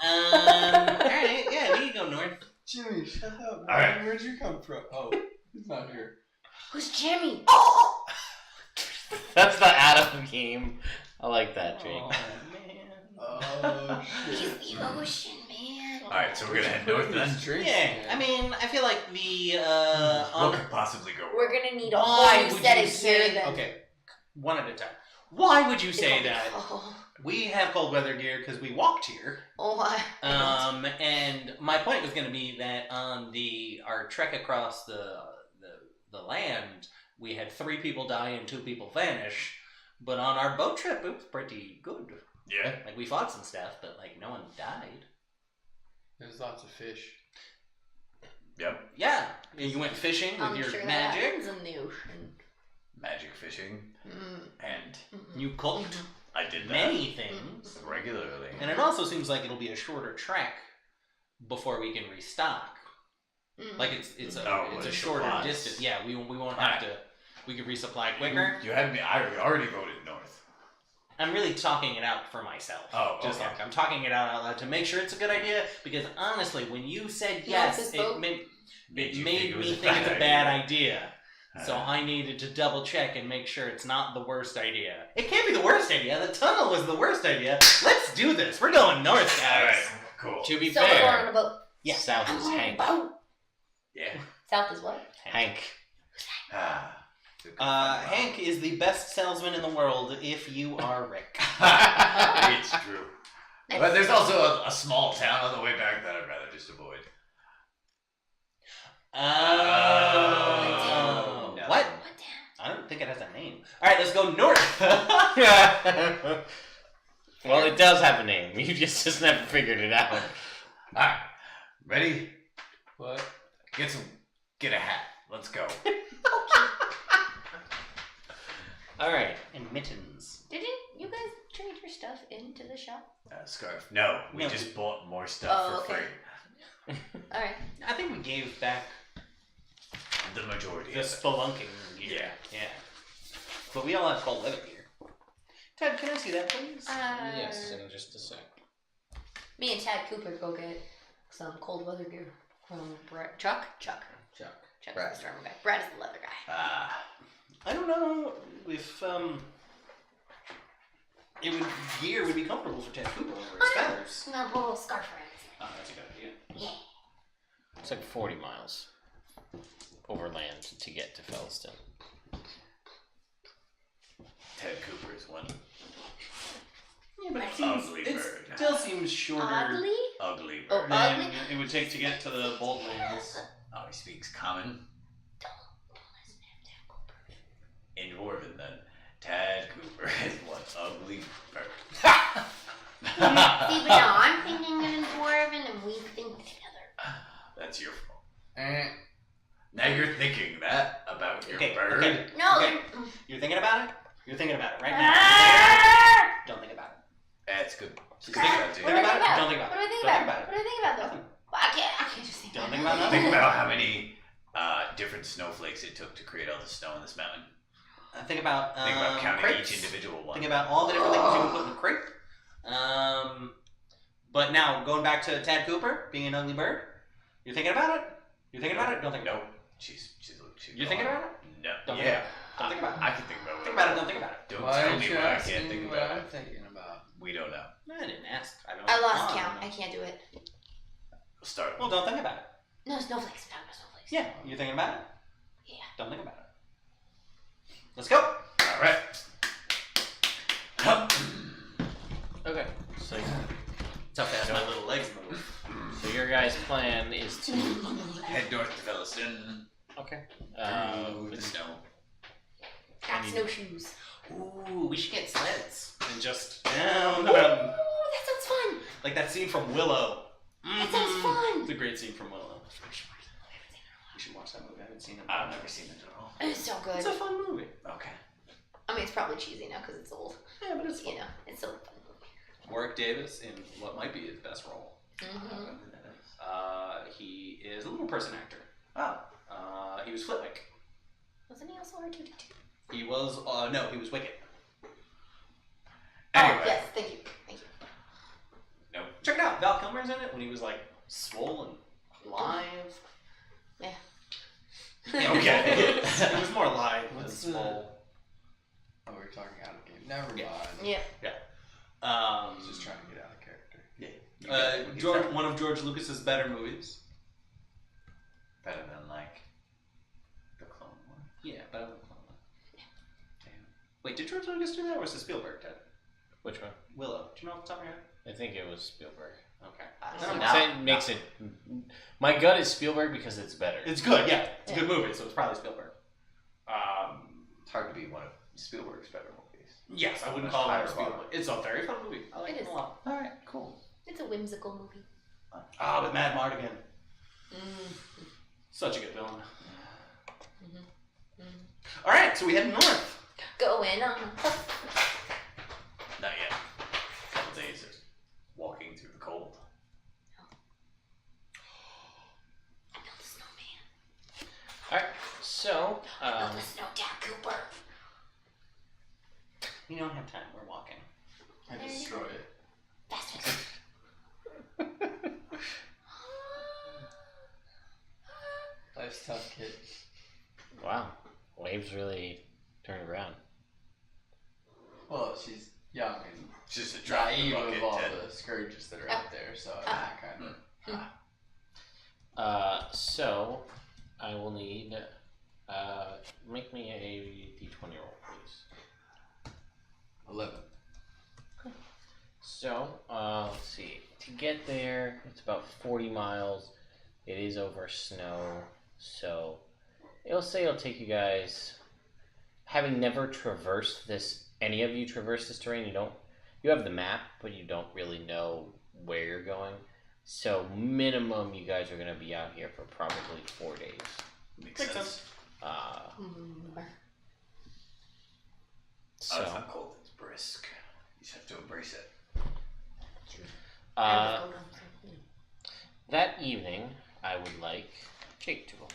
Alright, yeah, we can go north. Jimmy, shut up. All right. Where'd you come from? Oh, he's not here. Who's Jimmy? That's the Adam game. I like that, Jake. Oh, He's shit. the ocean, man. Alright, so we're gonna head north then? Yeah, I mean, I feel like the What could possibly go wrong? We're gonna need a why whole would set you of say? gear then. Okay, one at a time. Why would you say It's gonna that? be cold. We have cold weather gear because we walked here. Oh my. And my point was going to be that on our trek across the land, we had 3 people die and 2 people vanish. But on our boat trip, it was pretty good. Yeah. Like we fought some stuff, but like no one died. There's lots of fish. Yep. Yeah, you went fishing with I'm your sure that magic. happens in the ocean. Magic fishing. And You cooked I did that many things, regularly. and it also seems like it'll be a shorter trek before we can restock. Like it's a with shorter supplies. distance. Yeah, we won't have to. We can resupply quicker. You had me. I already voted north. I'm really talking it out for myself. Oh, just okay. like I'm talking it out loud to make sure it's a good idea. Because honestly, when you said He wants yes, his vote. it made you me was think it's a bad idea. So Uh, I needed to double check and make sure it's not the worst idea. It can't be the worst idea. The tunnel was the worst idea. Let's do this. We're going north, guys. Alright, cool. To be So we're going on fair, a boat. Yeah. South I'm is on a Hank. boat. Yeah. South is what? Hank. Hank is the best salesman in the world if you are Rick. It's true. But there's also a small town on the way back that I'd rather just avoid. Oh. No. What? What I don't think it has a name. Alright, let's go north. Well, it does have a name. You just never figured it out. Alright. Ready? What? Get a hat. Let's go. All right. And mittens. Didn't you guys trade your stuff into the shop? Scarf. No, we No. just bought more stuff for okay. free. All right. I think we gave back The majority. the of it. spelunking gear. Yeah. But we all have cold weather gear. Ted, can I see that, please? Yes, in just a sec. Me and Tad Cooper go get some cold weather gear from Chuck. Chuck's Brad. the storm guy. Brad is the leather guy. I don't know if gear would be comfortable for Ted Cooper over his feathers. No, a little scarf around his neck. Oh, that's a good idea. Yeah. It's like 40 miles overland to get to Felliston. Ted Cooper is one Yeah, but ugly it bird. still seems shorter Oddly? Ugly Oh, bird. than Ugly? it would take to get to the Boldlands. Oh, he speaks common. In Dwarven, then. Tad Cooper is one ugly bird. See, but no, I'm thinking in Dwarven and we think together. That's your fault. Now you're thinking that about your Okay, bird. okay. No, Okay. you're- You're thinking about it? You're thinking about it right now. Ah! Don't think about it. That's good. Just Crap. Think What do Think I about think it. about? Don't think about What do I it. think Don't about? think about it. What do I think about though? Nothing. Well, I can't just think Don't about think it. about nothing. Think about how many different snowflakes it took to create all the snow in this mountain. Think about Think about counting crepes. each individual one. Think about all the different things you can put in a crepe. But now going back to Tad Cooper being an ugly bird, you're thinking about it. You're thinking about it. Don't think about No. it. She's You're thinking about it. No. Don't think yeah. about it. Don't think about it. I can think about it. Think about it. Don't think about it. Don't Why tell aren't me you what I asking can't think what about. I'm thinking about? We don't know. I didn't ask. I lost Oh, count. no. I can't do it. We'll start. Well, don't think about it. No, snowflakes. I'm talking about snowflakes. Yeah, you're thinking about it. Yeah. Don't think about it. Let's go. All right. Okay. So, That's how fast my little legs move. so your guys' plan is to Head north to Felliston. okay. Through the snow. Got snowshoes. Ooh, we should get sleds and just down the mountain. Ooh, that sounds fun. Like that scene from Willow. That sounds fun. It's a great scene from Willow. You should watch that movie. I haven't seen it. I've never seen it at all. It's so good. It's a fun movie. Okay. I mean, it's probably cheesy now because it's old. Yeah, but it's fun. You know, it's still a fun movie. Warwick Davis in what might be his best role. Mm-hmm. He is a little person actor. Oh. He was Flitwick. Wasn't he also R2D2? He was no, he was Wicket. Anyway. Oh, yes, thank you. Thank you. Nope. Check it out. Val Kilmer's in it when he was like swole and live. Yeah. Okay. It was more live than What's the- swole. Oh, we're talking out of game. Never Yeah. mind. Yeah. I was just trying to get out of character. One of George Lucas's better movies. Better than like the Clone War. Yeah, but I don't know. Wait, did George Lucas do that, or was it Spielberg, Ted? Which one? Willow. Do you know off the top of your head? I think it was Spielberg. Okay. So It makes it. My gut is Spielberg because it's better. It's good, yeah. It's a good movie, so it's probably Spielberg. It's hard to be one of Spielberg's better movies. Yes, I wouldn't Much call it higher a Spielberg. It's a very fun movie. I like It it is. a lot. All right, cool. It's a whimsical movie. With Mad Mardigan. Mm. Such a good villain. Mm-hmm. All right, so we head north. Going on. Not yet. A couple days of walking through the cold. I built a snowman. All right. So, I built a snow Dad Cooper. We don't have time. We're walking. I destroyed it. Fast. Life's tough, kid. wow, waves really turned around. Well, she's young and It's just a drop in the naive bucket. of all Ted. the scourges that are out there, so I kind of. So I will need. Make me a d20 roll, please. 11. So, let's see. To get there, it's about 40 miles. It is over snow, so it'll take you guys, having never traversed this, any of you traverse this terrain, you have the map, but you don't really know where you're going. So minimum, you guys are gonna be out here for probably 4 days. Makes sense. So It's not cold, it's brisk. You just have to embrace it. that evening, I would like Jake to roll me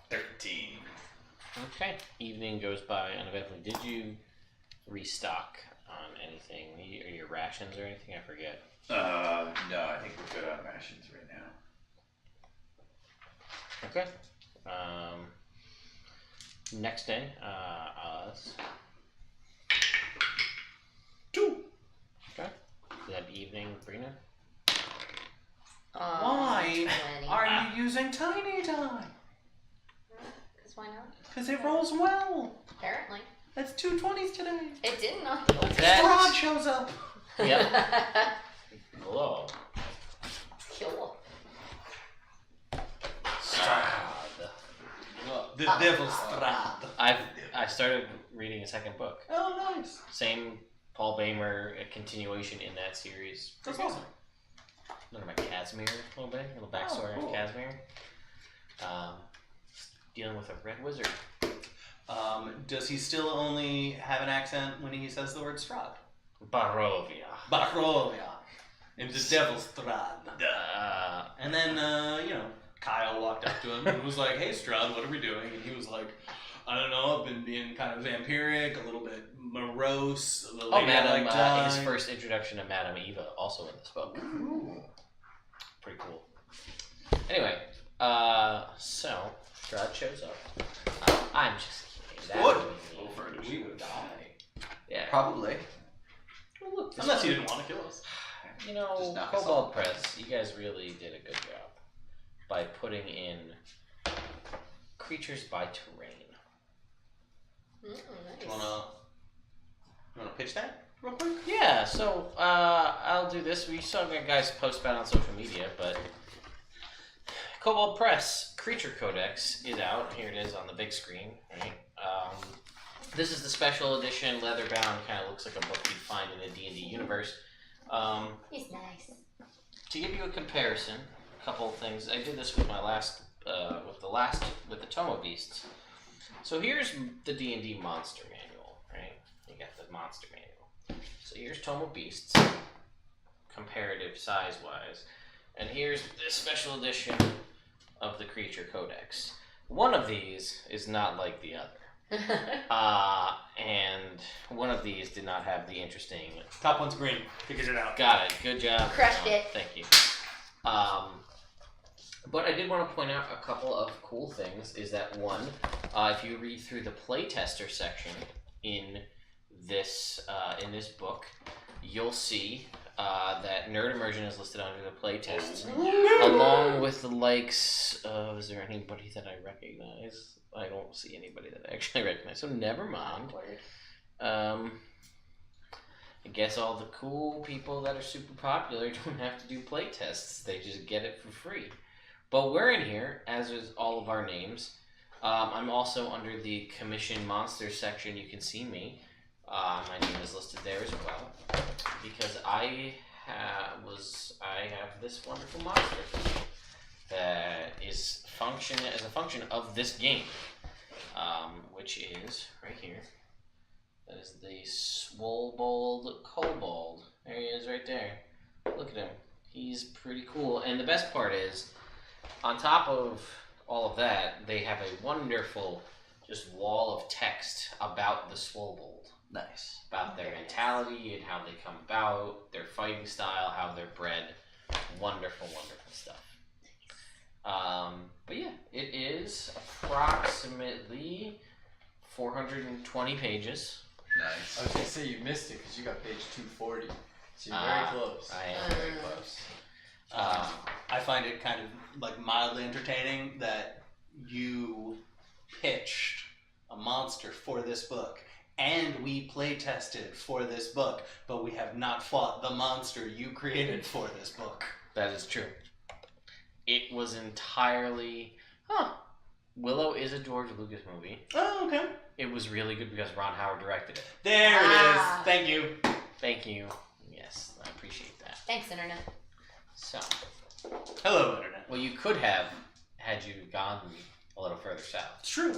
13. Okay. Evening goes by uneventfully. Did you restock on anything? Your rations or anything? I forget. No, I think we're good on rations right now. Okay. Next day, us. 2. Okay. That evening, Brina. Why 20. are you using Tiny Time? Because why not? Because it rolls well. Apparently. That's 2 20s today. It did not. Evrand shows up. Yep. Hello. Kill. The Devil's Strad. I started reading a second book. Oh, nice. Same Paul Bamer, a continuation in that series. That's awesome. Learn about Casimir a little bit, a little backstory cool. on Casimir. Dealing with a red wizard. Does he still only have an accent when he says the word Strad? Barovia. Barovia. It's the Devil's Strad. And then, Kyle walked up to him and was like, "Hey, Strad, what are we doing?" And he was like, "I don't know, I've been being kind of vampiric, a little bit morose. The lady Madam, I like his first introduction to Madam Eva, also in this book. Ooh. Pretty cool. Anyway, so Strahd shows up. I'm just kidding. That Good. would mean We would die. Yeah. Probably. Well, look, this Unless one- you didn't want to kill us. You know, Just knock us Cobalt off. Press, you guys really did a good job by putting in creatures by terrain. Nice. You wanna pitch that real quick? Yeah, so I'll do this. We saw you guys post about it on social media, but Cobalt Press Creature Codex is out. Here it is on the big screen. Right? This is the special edition, leather bound. Kind of looks like a book you'd find in the D&D universe. He's nice. To give you a comparison, a couple of things. I did this with my last, with the Tomo Beasts. So here's the D&D monster manual, right? You got the monster manual. So here's Tomo Beasts, comparative size-wise, and here's the special edition of the Creature Codex. One of these is not like the other. And one of these did not have the interesting. Top one's green. Figured it out. Got it. Good job. Crushed it. Thank you. But I did want to point out a couple of cool things. Is that one, if you read through the playtester section in this book, you'll see that Nerd Immersion is listed under the playtests, along with the likes of. Is there anybody that I recognize? I don't see anybody that I actually recognize, so never mind. I guess all the cool people that are super popular don't have to do playtests. They just get it for free. But we're in here, as is all of our names. I'm also under the Commission Monsters section. You can see me. My name is listed there as well, because I have this wonderful monster that is as a function of this game, which is right here. That is the Swollbold Kobold. There he is, right there. Look at him. He's pretty cool. And the best part is, on top of all of that, they have a wonderful just wall of text about the Swollbold. Nice. About their mentality and how they come about, their fighting style, how they're bred. Wonderful, wonderful stuff. But yeah, it is approximately 420 pages. I was gonna say you missed it because you got page 240. So you're very close. I am very close. I find it kind of like mildly entertaining that you pitched a monster for this book, and we play tested for this book, but we have not fought the monster you created for this book. That is true. It was entirely... Willow is a George Lucas movie. Oh, okay. It was really good because Ron Howard directed it. There it is. Thank you. Thank you. Yes, I appreciate appreciate that. Thanks, Internet. So, Hello, Internet. well, you could have had you gone a little further south, It's true.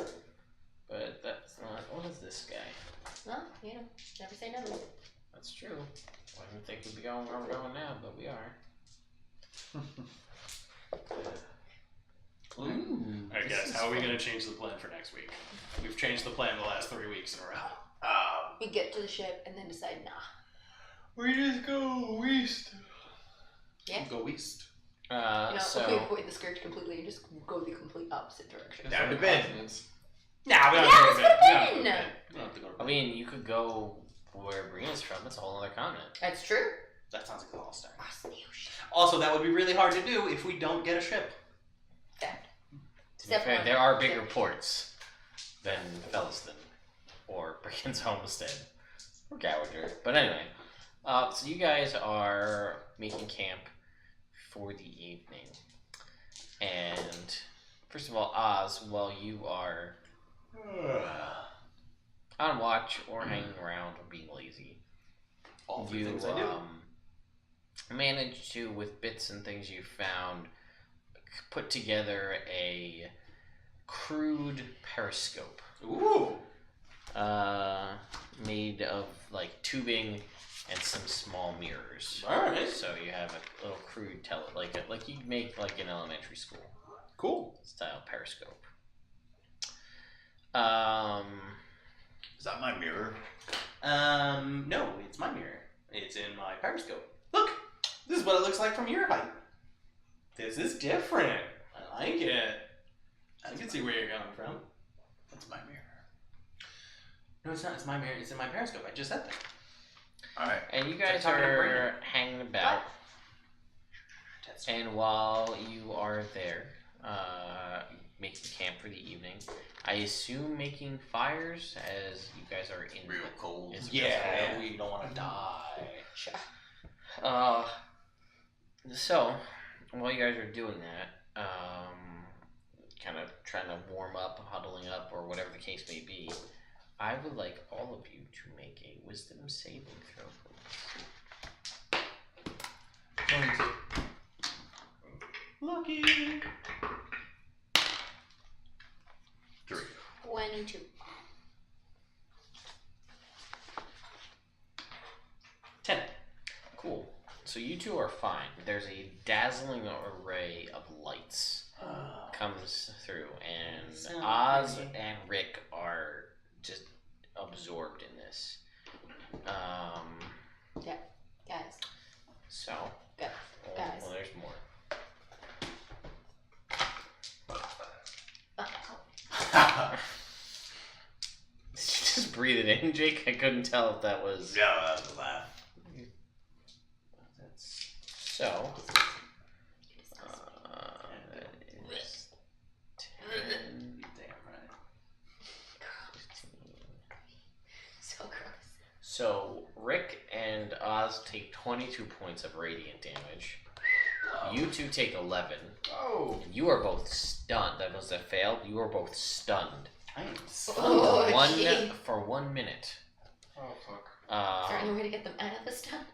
but that's not. What is this guy? Well, you know, never say never. That's true. I didn't think we'd be going where we're going now, but we are. Ooh. Alright, guys, how are we going to change the plan for next week? We've changed the plan the last 3 weeks in a row. We get to the ship and then decide, nah. We just go east. Yeah. Go east. You know, So if we avoid the scourge completely and just go the complete opposite direction. Down to bed. Nah, we don't Yeah, have to go to that's bed. what I We mean. don't have to go to I bed. mean, you could go where Brina's from. It's a whole other continent. That's true. That sounds exhausting. Across the ocean. Also, that would be really hard to do if we don't get a ship. Fact. To be fair, Definitely. there are bigger ports than Felliston or Brigand's Homestead or Gallinger. But anyway, so you guys are making camp for the evening. And first of all, Oz, while you are on watch or hanging around or being lazy, All three you things I do. managed to, with bits and things you found, put together a crude periscope Ooh. made of like tubing and some small mirrors. Alright. So you have a little crude like you'd make like in elementary school Cool. style periscope. Is that my mirror? No, it's my mirror. It's in my periscope. Look! This is what it looks like from your height. This is different. I like it. I can see where you're coming from. That's my mirror. No, it's not. It's my mirror. It's in my periscope. I just said that. Alright. And you guys talking to are Brandon. hanging about. And while you are there, making camp for the evening, I assume making fires as you guys are in Real cold. It's Yeah, we don't want to die. So while you guys are doing that, kind of trying to warm up, huddling up, or whatever the case may be, I would like all of you to make a wisdom saving throw, please. 22. Lucky. 3. 22. 10. Cool. So you two are fine. There's a dazzling array of lights comes through, and So Oz pretty. and Rick are just absorbed in this. Guys. So, Guys. Guys. well, there's more. Did you just breathe it in, Jake? I couldn't tell if that was. Yeah, that was a laugh. That's so. That is 10, Damn right. 15. So gross. So Rick and Oz take 22 points of radiant damage. You two take 11. Oh. You are both stunned. That was a failed. You are both stunned. I am Oh, gee. for 1 minute. Oh, fuck. Is there any way to get them out of this time?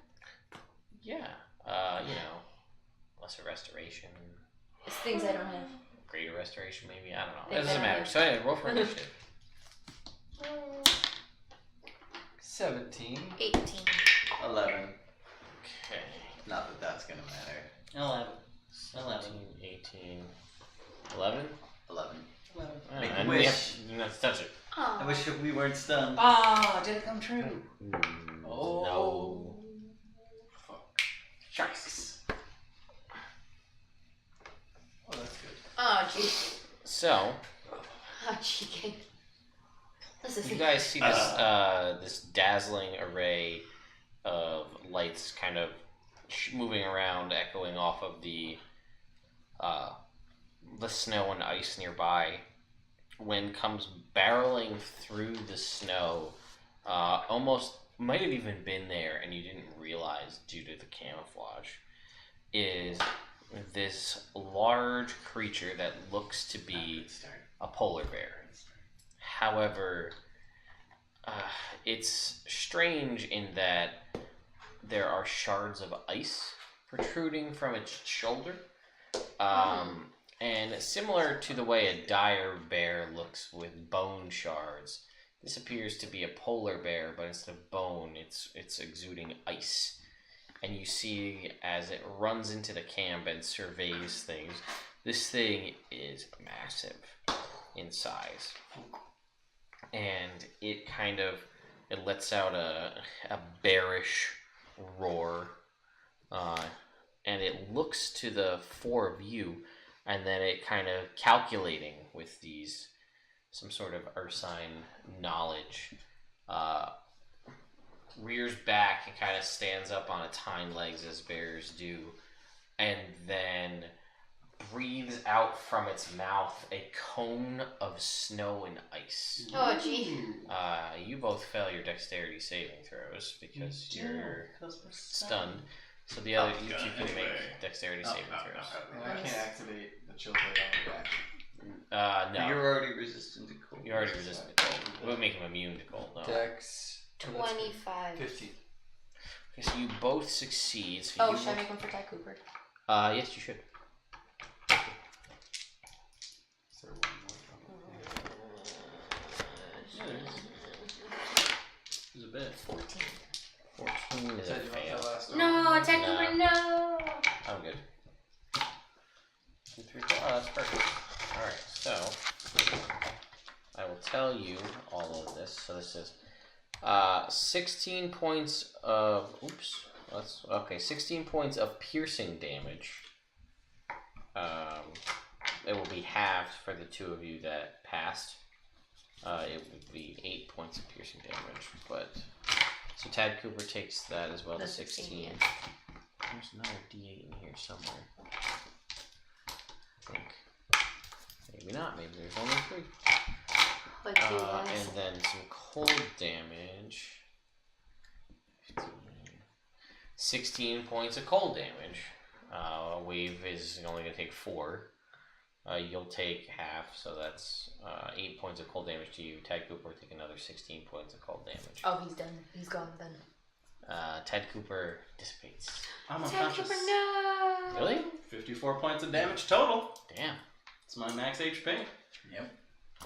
Yeah. Lesser restoration, It's things I don't have. greater restoration, maybe. I don't know. They It doesn't better matter. have- So anyway, roll for initiative. 17. 18. 11. Okay. Not that that's gonna matter. 11. 17, 18, 11. 11. Make a And wish. we have to touch it. Aw. I wish we weren't stunned. Ah, did it come true? No. Fuck. Shucks. Oh, that's good. Oh, gee. So Oh, gee. This is you guys see this this dazzling array of lights kind of moving around, echoing off of the snow and ice nearby. When comes barreling through the snow, almost might have even been there and you didn't realize due to the camouflage, is this large creature that looks to be a polar bear. However, it's strange in that there are shards of ice protruding from its shoulder. And similar to the way a dire bear looks with bone shards, this appears to be a polar bear, but instead of bone, it's exuding ice. And you see as it runs into the camp and surveys things, this thing is massive in size. And it lets out a bearish roar. And it looks to the four of you, and then it kind of calculating with some sort of ursine knowledge, rears back and kind of stands up on its hind legs as bears do, and then breathes out from its mouth a cone of snow and ice. Oh, gee. You both fail your dexterity saving throws because you're stunned. So the other, you two can make dexterity saving throws. And I can't activate the chill blade on the back. No. You're already resistant to cold. You're already resistant to cold. It would make him immune to cold, though. Dex 25. 15. Okay, so you both succeed. So Oh, you should I make one for Ty Cooper? Yes, you should. There's a bit. 14. 14 is a Said you want fail. that last one? No, Ty No. Cooper, no! I'm good. 2, 3, 4. Oh, that's perfect. Alright, so I will tell you all of this. So this is 16 points of 16 points of piercing damage. It will be halved for the two of you that passed. It would be 8 points of piercing damage, but so Tad Cooper takes that as well. The 16. Yeah. There's another D8 in here somewhere. I think. Maybe not. Maybe there's only 3. Like two lines. And then some cold damage. 15. 16 points of cold damage. Wave is only going to take 4. You'll take half, so that's 8 points of cold damage to you. Ted Cooper will take another 16 points of cold damage. Oh, he's done. He's gone then. Ted Cooper dissipates. I'm Ted unconscious. Cooper, no! Really? 54 points of damage total. Damn. It's my max HP. Yep.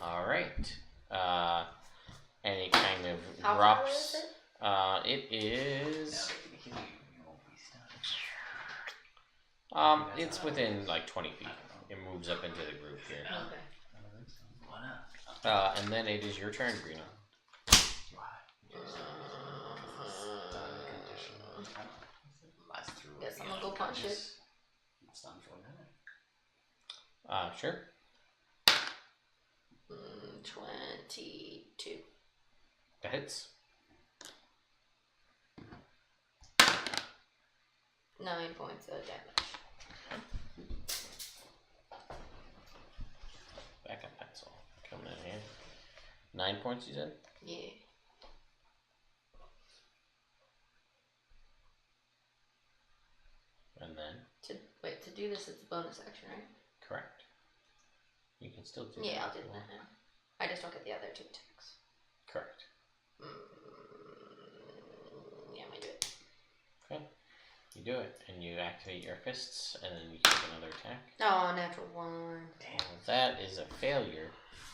Alright. And it kind of How drops. far away is it? It is. Now they can hit you won't be stunned. It's within like 20 feet. It moves up into the group here. Okay. Why not? And then it is your turn, Greener. Guess I'm gonna go punch it. It's done for a minute. Sure. 22. That hits. 9 points of damage. Backup pencil. Coming in here. 9 points, you said? Yeah. And then? To do this, it's a bonus action, right? Correct. You can still do that. Yeah, I'll do that now. I just don't get the other 2 attacks. Correct. Yeah, I'm gonna do it. Okay. You do it, and you activate your fists, and then you take another attack. Oh, natural 1. Damn, that is a failure.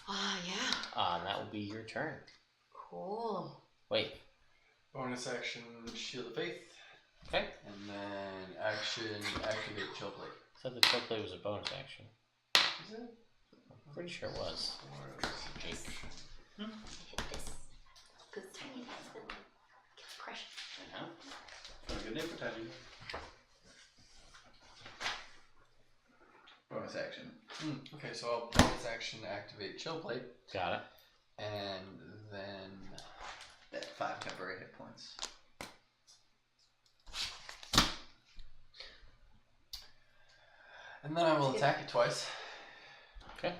Ah, yeah. And that will be your turn. Cool. Wait. Bonus action, Shield of Faith. Okay. And then action, activate Chill Blade. I thought the chill play was a bonus action. Is it? I'm pretty sure it was. Jake. Hit this. Because Tiny has been like, get pressure. Yeah. Got a good name for Teddy. Bonus action. Okay, so I'll bonus action activate Chill Blade. Got it. And then That 5 temporary hit points. I will attack it twice. Okay.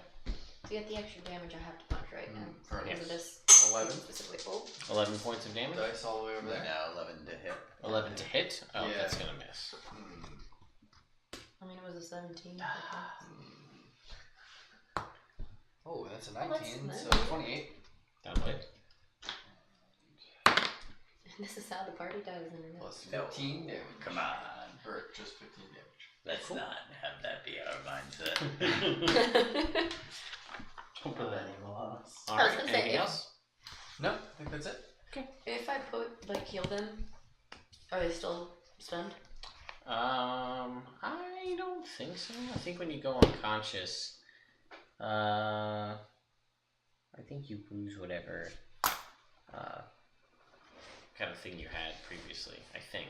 To get the extra damage, I have to punch right now. For Because of yes. this 11 specifically. Oh. 11 points of damage. dice all the way over there. Now 11 to hit. 11 to hit. Oh, Yeah. that's gonna miss. I mean, it was a 17. Oh, that's a that's 19, nice. so 28. That'll hit. This is how the party does, isn't it? Plus No. 15 damage. Come on. Or just 15 damage. Let's not have that be our mindset. Don't put that evil on us. I was Alright, gonna say, anything if- else? No, I think that's it. If I heal them, are they still stunned? I don't think so. I think when you go unconscious, I think you lose whatever kind of thing you had previously. I think.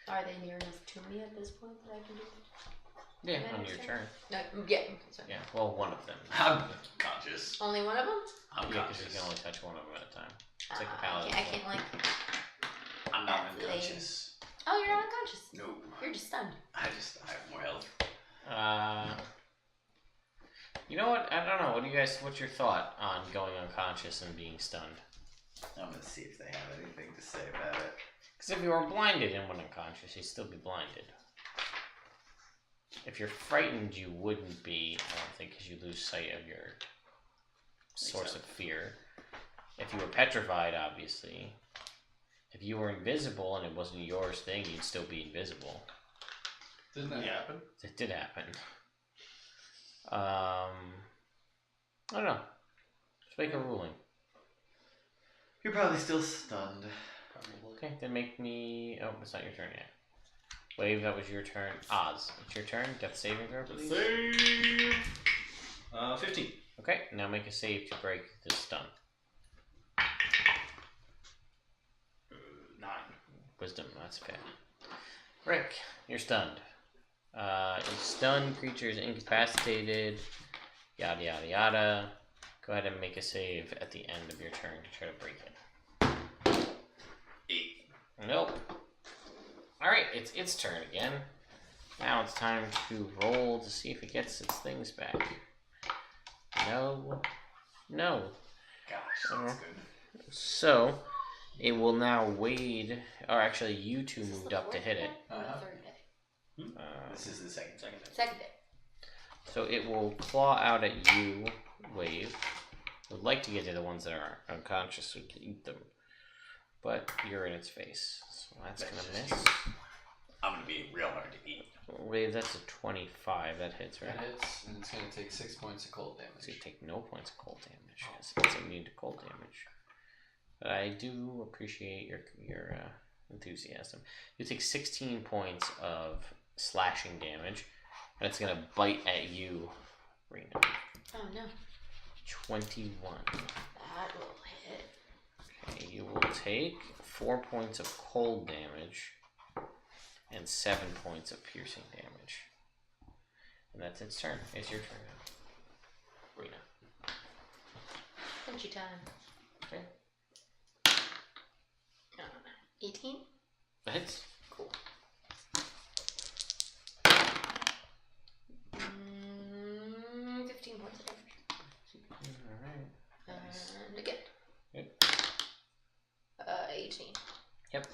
Are they near enough to me at this point that I can do it? Yeah, That on makes your sense. turn. No, yeah. Sorry. Yeah, well, one of them. I'm conscious. Only one of them? I'm Yeah, because you conscious. can only touch one of them at a time. It's like a I paladin. can't like. I'm not That's lame. unconscious. Oh, you're not unconscious. No. You're just stunned. I have more health. You know what? I don't know. What's your thought on going unconscious and being stunned? I'm gonna see if they have anything to say about it. Because if you were blinded and went unconscious, you'd still be blinded. If you're frightened, you wouldn't be, I don't think, because you lose sight of your source of fear. If you were petrified, obviously. If you were invisible and it wasn't yours thing, you'd still be invisible. Didn't that happen? It did happen. I don't know. Just make a ruling. You're probably still stunned. Okay, then make me... Oh, it's not your turn yet. Wave, that was your turn. Oz, it's your turn. Death saving throw, please. Save. 15. Okay, now make a save to break this stun. 9. Wisdom, that's fair. Rick, you're stunned. A stunned creature is incapacitated. Yada yada yada. Go ahead and make a save at the end of your turn to try to break it. 8. Nope. Alright, it's its turn again. Now it's time to roll to see if it gets its things back. No. No. Gosh, that's good. So, it will now wade, or actually you two Is this moved the up to fourth hit day it. or the Uh-huh. third day? This is the second day. Second day. So it will claw out at you, Wave. Would like to get to the ones that are unconscious so we can eat them. But you're in its face. So that's That's gonna just miss. I'm gonna be real hard to eat. Wave, that's a 25. That hits, right? That hits, and it's going to take 6 points of cold So you damage. take no points of cold damage because it's immune to cold damage. But I do appreciate your enthusiasm. You take 16 points of slashing damage, and it's gonna bite at you, Rena. Oh no. 21. That will hit. Okay, you will take 4 points of cold damage and 7 points of piercing damage. And that's its turn. It's your turn now. Rena. Punchy time. Okay. 18? That hits. Cool. 15 points of damage. Alright. And again. Yep. 18. Yep.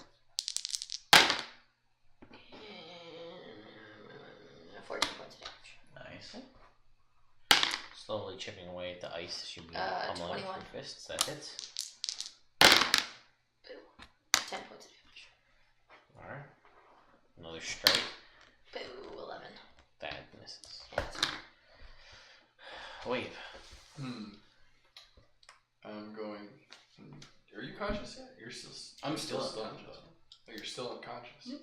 And 14 points of damage. Nice. Slowly chipping away at the ice as you be 21. pummeling with your fists. That hits. Boo. 10 points of damage. Alright. Another strike. Boo. 11. That misses. Yeah, that's fine. Wave. I'm going. Are you conscious yet? You're still. I'm still stunned. unconscious. Oh, you're still unconscious.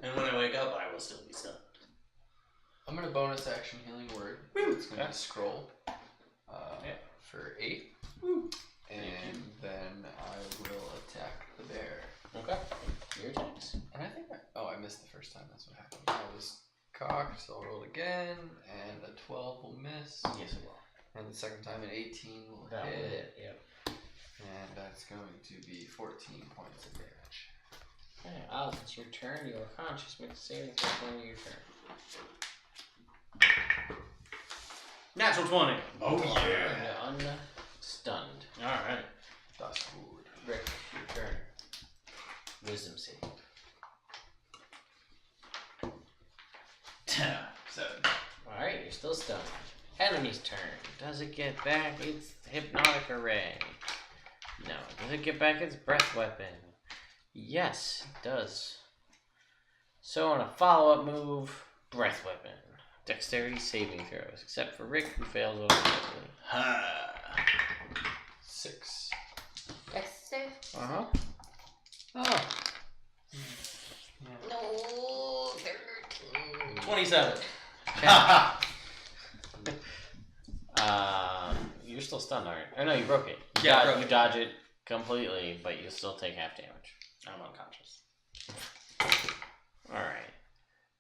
And when I wake up, I will still be stunned. I'm gonna bonus action healing word. It's gonna Okay. be scroll. Yeah. For 8. And then I will attack the bear. Okay. Your attacks. And I think I missed the first time. That's what happened. I was cocked, so I'll roll again, and a 12 will miss. Yes, it will. And the second time, an 18 will That will hit. hit. Yep. And that's going to be 14 points of damage. Okay, Oz, it's your turn. You are conscious. Make a saving throw at the end of your turn. Natural 20. Oh yeah. Unstunned. Alright. That's good. Rick, your turn. Wisdom save. 7. Alright, you're still stunned. Enemy's turn. Does it get back its hypnotic array? No. Does it get back its breath weapon? Yes, it does. So on a follow-up move, breath weapon. Dexterity saving throws, except for Rick, who fails automatically. Ha. 6. Dex save? Uh-huh. Oh. No, 13. 27. You're still stunned, aren't you? Oh no, you broke it. Yeah, I broke You it. dodge it completely, but you still take half damage. I'm unconscious. Alright.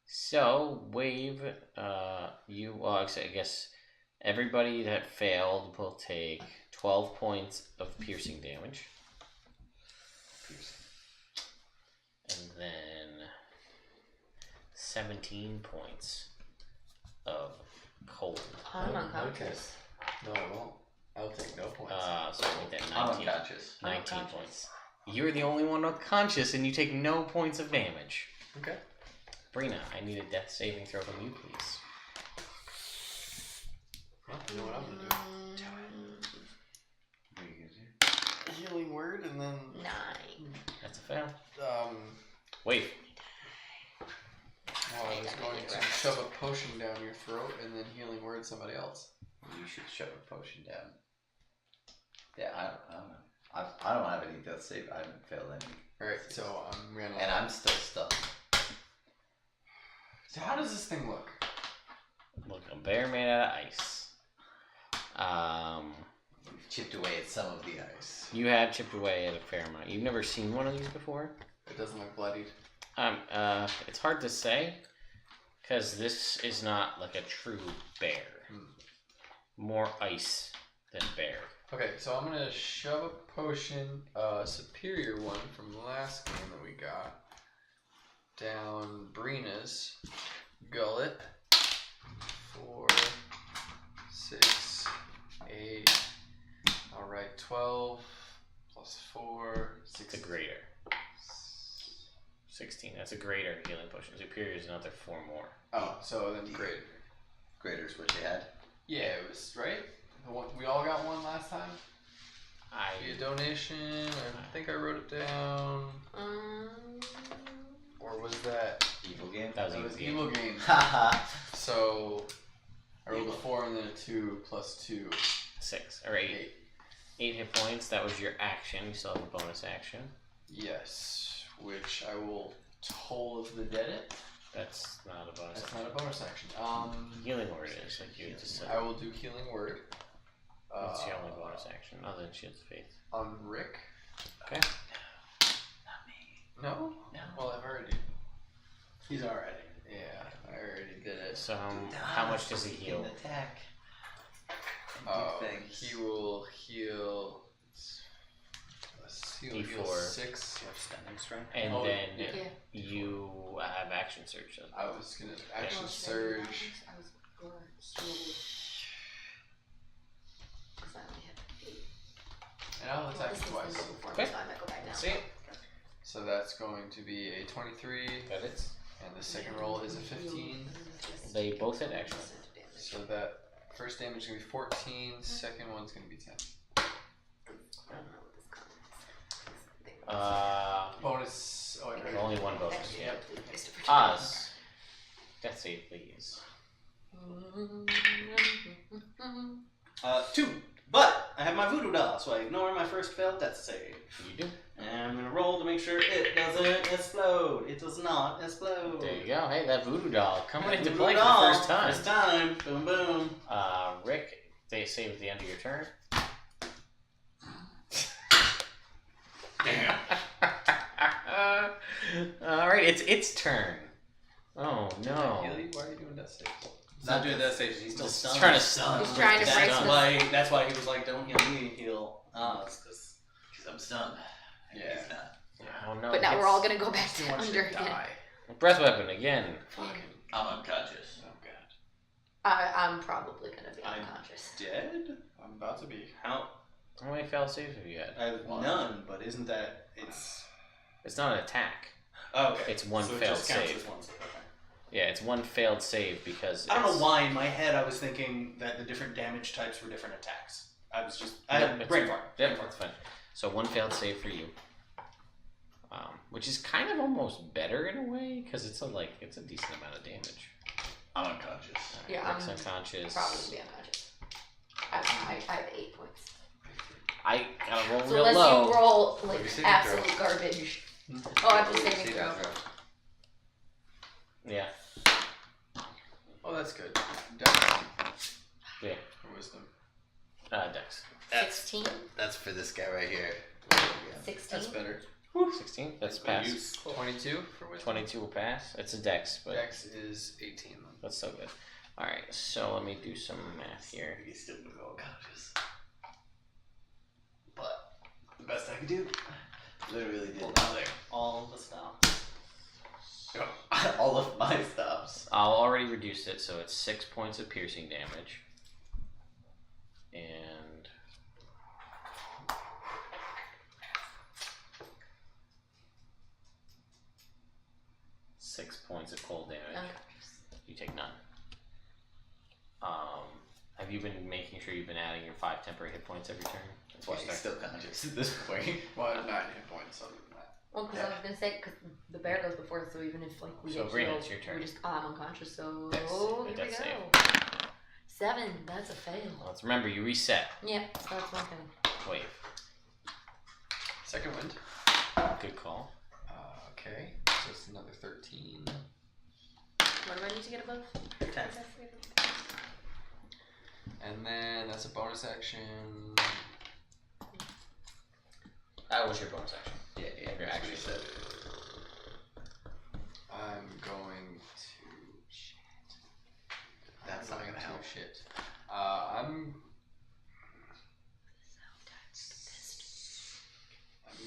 So, Wave, I guess everybody that failed will take 12 points of piercing damage. And then 17 points of cold. I'm unconscious. No, I won't. I'll take no points. So I make that I'm 19. unconscious. 19 Unconscious. points. You're the only one unconscious and you take no points of damage. Okay. Brina, I need a death saving throw from you, please. Well, you know what I'm gonna do? What are you gonna do? Healing word and then 9. That's a fail. Wave. I was going to shove a potion down your throat and then healing word somebody else. You should shove a potion down. Yeah, I don't know. I don't have any death save. I haven't failed any. Alright, so I'm gonna. And I'm still stunned. So how does this thing look? Look, a bear made out of ice. We've chipped away at some of the ice. You have chipped away at a fair amount. You've never seen one of these before? It doesn't look bloodied. It's hard to say, because this is not like a true bear. More ice than bear. Okay, so I'm gonna shove a potion, superior one from the last game that we got, down Brina's gullet. 4, 6, 8. Alright, 12 plus 4, It's 16. a greater. 16. That's a greater healing potion. Superior is another 4 more. Oh, so then great. Grader's what you had. Yeah, it was right. The one we all got one last time. Via donation. I think I wrote it down. Or was that? Evil game. That was Evil game. Haha. So I rolled a 4 and then a 2 plus 2. 6 or 8. 8 hit points. That was your action. You still have a bonus action. Yes, which I will Toll of the Dead it. That's not a bonus That's action. not a bonus action. Healing word is like you just said. I will do Healing Word. That's your only bonus action, other than Shields of Faith. On Rick. Okay. Not me. No? No. Well, I've already. He's already. Yeah, I already did it. So how much does he heal? An attack. He will heal. He will heal D4. 6. Do you have stunning strength? And Oh, then Yeah. you have action surge. I was gonna action surge. And I'll attack twice. Okay. See it? So that's going to be a 23, Got it. and the second roll is a 15. They both hit action. So that first damage is going to be 14, second one's going to be 10. Bonus. Oh, I already- Only one bonus. Yep. Oz. Death save, please. 2. But I have my voodoo doll, so I ignore my first failed death save. You do. And I'm gonna roll to make sure it doesn't explode. It does not explode. There you go. Hey, that voodoo doll coming into Voodoo play for doll, the first time. First time. Boom, boom. Rick, they save at the end of your turn. Damn. Alright, it's its turn. Oh no. Heal you? Why are you doing death saves? He's not doing death saves. He's still Just stunned. trying to stun. He's trying to break That's the- why. That's why he was like, "Don't heal me, heal Oz." Because I'm stunned. And Yeah. he's not. Oh no. But now it's- we're all gonna go back He to wants under you to again. die. Breath weapon again. Fucking. I'm unconscious. Oh god. I'm probably gonna be I'm unconscious. Dead? I'm about to be. How? How many fail saves have you had? I have One. none. But isn't that it's? It's not an attack. Oh, okay. It's one so it failed just counts save. as one save. Okay. Yeah, it's one failed save because I don't it's- know why in my head I was thinking that the different damage types were different attacks. I was just I Yep, had it's- brain fart. Yep, that's fine. So one failed save for you. which is kind of almost better in a way because it's a decent amount of damage. I'm unconscious. Yeah, Rick's unconscious. Probably unconscious. I have 8 points. I gotta roll So real unless low. you roll like Maybe saving absolute throw. garbage. Oh, I have to saving throw. Yeah. Oh, that's good. Dex Yeah. or wisdom. Dex. 16? That's for this guy right here. 16? That's better. 16. That's pass. 22 for wisdom. 22 will pass. It's a Dex, but Dex is 18 then. that's so good. All right. So let me do some math here. He's still gonna go unconscious. But the best I could do, literally did nothing. All the stuff. All of my stops. I'll already reduce it, so it's 6 points of piercing damage. And 6 points of cold damage. Okay. You take none. Have you been making sure you've been adding your 5 temporary hit points every turn? That's why he's still conscious at this point. Well, I have 9 hit points other than that. Well, because I was gonna say, because the bear goes before, so even if like we So, get Brina, killed, it's your turn. we just I'm unconscious. So Dex. here we Dex go. save. 7. That's a fail. Let's remember, you reset. Yeah, so that's one thing. Wait. Second wind. Good call. Okay, so it's another 13. What do I need to get above? 10. And then that's a bonus action. That was your bonus action. Yeah, Your action. reset. I'm going to. Shit. That's not gonna help. Shit. I'm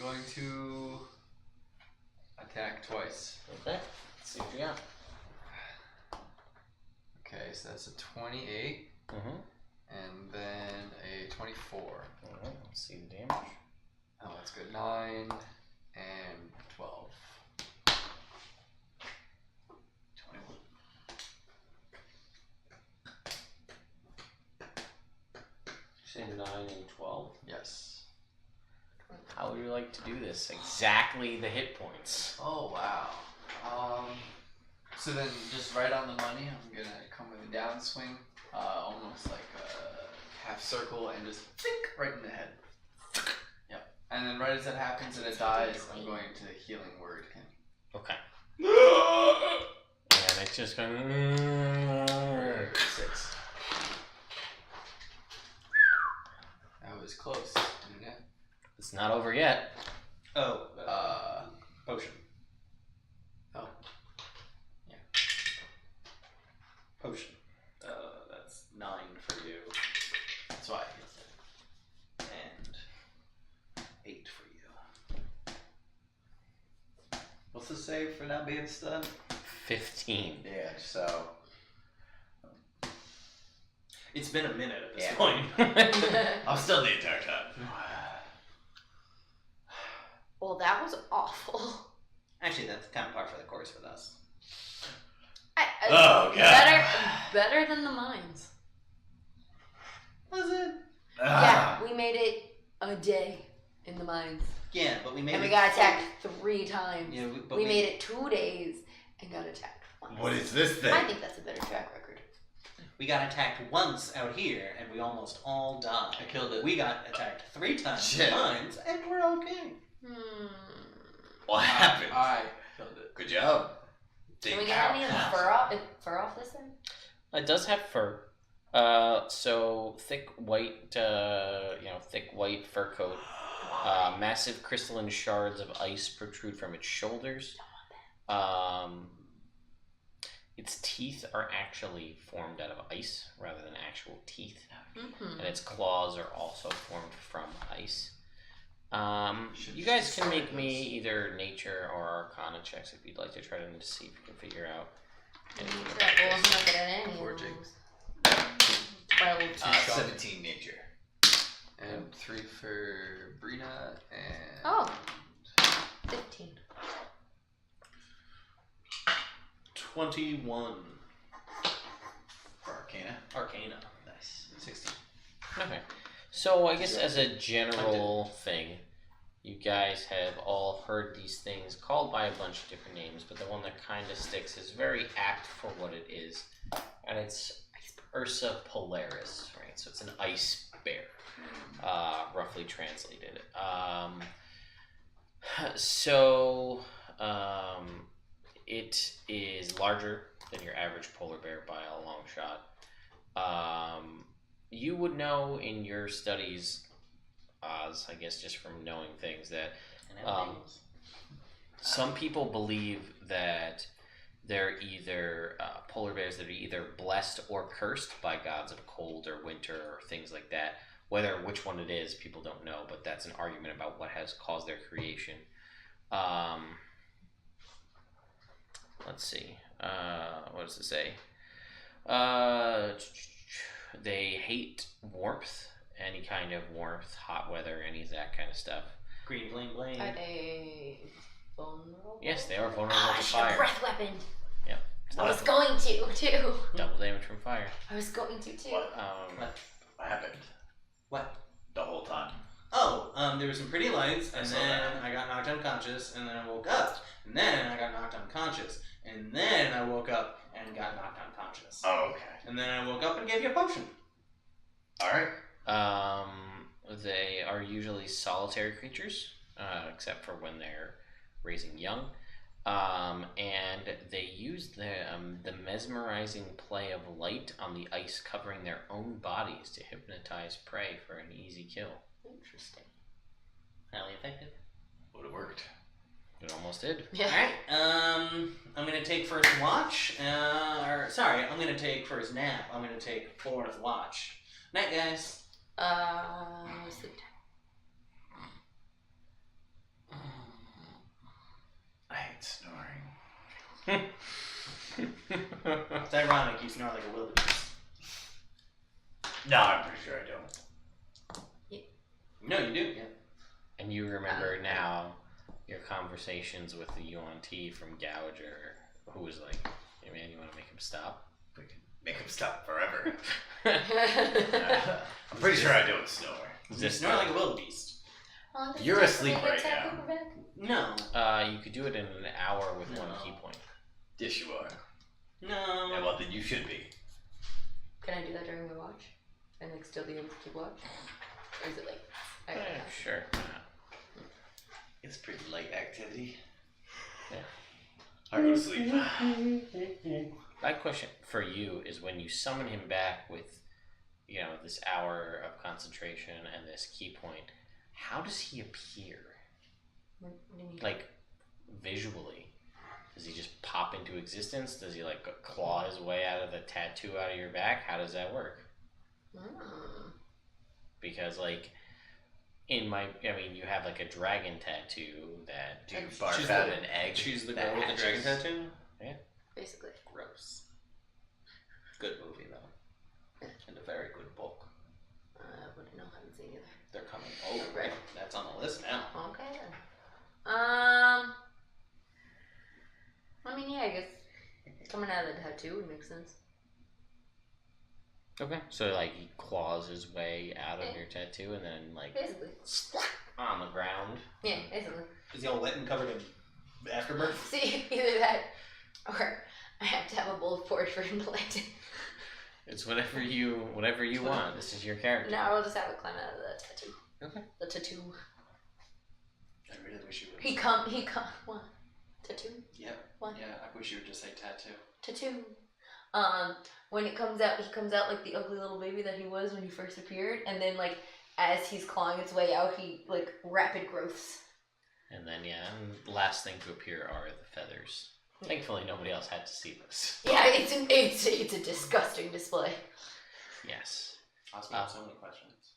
going to attack twice. Okay. Let's see what you got. Okay, so that's a 28 Mm-hmm. and then a 24. Alright, let's see the damage. Oh, that's good. 9 and 12. 21. Say 9 and 12. Yes. How would you like to do this? Exactly the hit points. Oh wow. So then, just right on the money, I'm gonna come with a downswing, almost like a half circle, and just think right in the head. Yep. And then right as that happens and it dies, I'm going to healing word him. Okay. And it's just going. 6. That was close. Didn't it? It's not over yet. Oh, potion. Oh. Potion. That's 9 for you. That's why I healed it. And 8 for you. What's the save for not being stunned? 15. Yeah, so. It's been a minute at this Yeah. point. I'm still the entire time. Well, that was awful. Actually, that's kind of par for the course with us. Oh, God. Better than the mines. Was it? Yeah, we made it a day in the mines, Yeah, but we made and it. we got attacked 3 times. Yeah, we made it 2 days and got attacked once. What is this thing? I think that's a better track record. We got attacked once out here, and we almost all died. I killed it. We got attacked 3 times Shit. in mines, and we're okay. What happened? I killed it. Good job. Can we get any of the fur off this thing? It does have fur. So thick white, thick white fur coat. Massive crystalline shards of ice protrude from its shoulders. Its teeth are actually formed out of ice rather than actual teeth, Mm-hmm. and its claws are also formed from ice. You guys can make me either nature or arcana checks if you'd like to try to see if you can figure out. anything about Well, I'm this. not good at any Poor of Jake. those. 12. 17 nature. And 3 for Brina and. Oh. 15. 21 For Arcana. Arcana. Nice. 16. Okay. So I guess as a general thing, you guys have all heard these things called by a bunch of different names, but the one that kind of sticks is very apt for what it is, and it's Ursa polaris, right? So it's an ice bear, roughly translated. It is larger than your average polar bear by a long shot. You would know in your studies, Oz, I guess just from knowing things, that some people believe that they're either polar bears that are either blessed or cursed by gods of cold or winter or things like that. Which one it is, people don't know, but that's an argument about what has caused their creation. Let's see. What does it say? They hate warmth, any kind of warmth, hot weather, any of that kind of stuff. Green blame blame. Are they vulnerable? Yes, they are vulnerable I to should have fire. breath weapon. Yep. I was going to, too. Double damage from fire. I was going to, too. What happened? What? The whole time. Oh, there were some pretty lights, I and saw then that. I got knocked unconscious, and then I woke up, and then I got knocked unconscious, and then I woke up and got knocked unconscious. Oh, okay. And then I woke up and gave you a potion. Alright. They are usually solitary creatures, except for when they're raising young. And they use the mesmerizing play of light on the ice covering their own bodies to hypnotize prey for an easy kill. Interesting. Highly effective. Would have worked. It almost did. Yeah. Alright, I'm gonna take first watch, I'm gonna take first nap. I'm gonna take fourth watch. Night, guys. Sleep time. I hate snoring. It's ironic you snore like a wildebeest. No, I'm pretty sure I don't. No, you do, yeah. And you remember now your conversations with the UNT from Gallinger, who was like, "Hey man, you want to make him stop?" We can make him stop forever. I'm pretty sure I don't snore. You snore like a wildebeest. You're asleep right now. No. You could do it in an hour with one key point. Yes, you are. No. And well, then you should be. Can I do that during my watch? And like still be able to keep watch? Or is it like Sure. It's pretty light activity. Yeah. I go to sleep. My question for you is, when you summon him back with, this hour of concentration and this key point, how does he appear? What do you mean? Like, visually? Does he just pop into existence? Does he, like, claw his way out of the tattoo out of your back? How does that work? Because, like, you have, like, a dragon tattoo that... Do you barf out an egg? She's the that girl with the dragon hatches? tattoo? Yeah. Basically. Gross. Good movie, though. And a very good book. Wouldn't know. Haven't seen either. They're coming. Oh, Right. That's on the list now. Okay then. I mean, yeah, I guess coming out of the tattoo would make sense. Okay. So, like, he claws his way out of your tattoo and then, like, Basically. on the ground. Yeah, basically. Is he all wet and covered in afterbirth? See, either that or I have to have a bowl of porridge for him to like. It's whatever you want. This is your character. No, I'll just have it climb out of the tattoo. Okay. The tattoo. I really wish you would. He what? Tattoo? Yeah. What? Yeah, I wish you would just say tattoo. Tattoo. When it comes out, he comes out like the ugly little baby that he was when he first appeared, and then like as he's clawing its way out, he like rapid growths. And then and last thing to appear are the feathers. Thankfully, nobody else had to see this. Yeah, it's a disgusting display. Yes. I was making so many questions.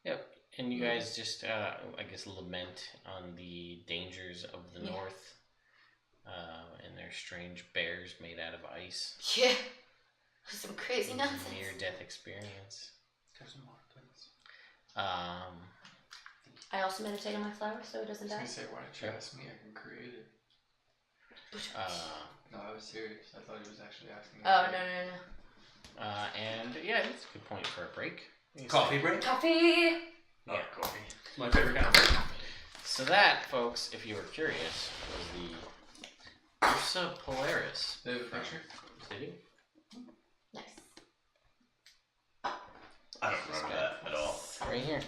Yep. And you guys just, I guess, lament on the dangers of the north, and their strange bears made out of ice. Yeah. Some crazy nonsense. Near-death experience. There's some more, please. I also meditate on my flower so it doesn't I die. was gonna say, why did you ask me? I can create it. No, I was serious. I thought he was actually asking. Oh, no. And yeah, that's a good point for a break. Coffee break? Coffee! Oh, coffee. My favorite kind of break. So that, folks, if you were curious, was the Ursa Polaris. The picture? City. Nice. I don't remember that at all. Right here.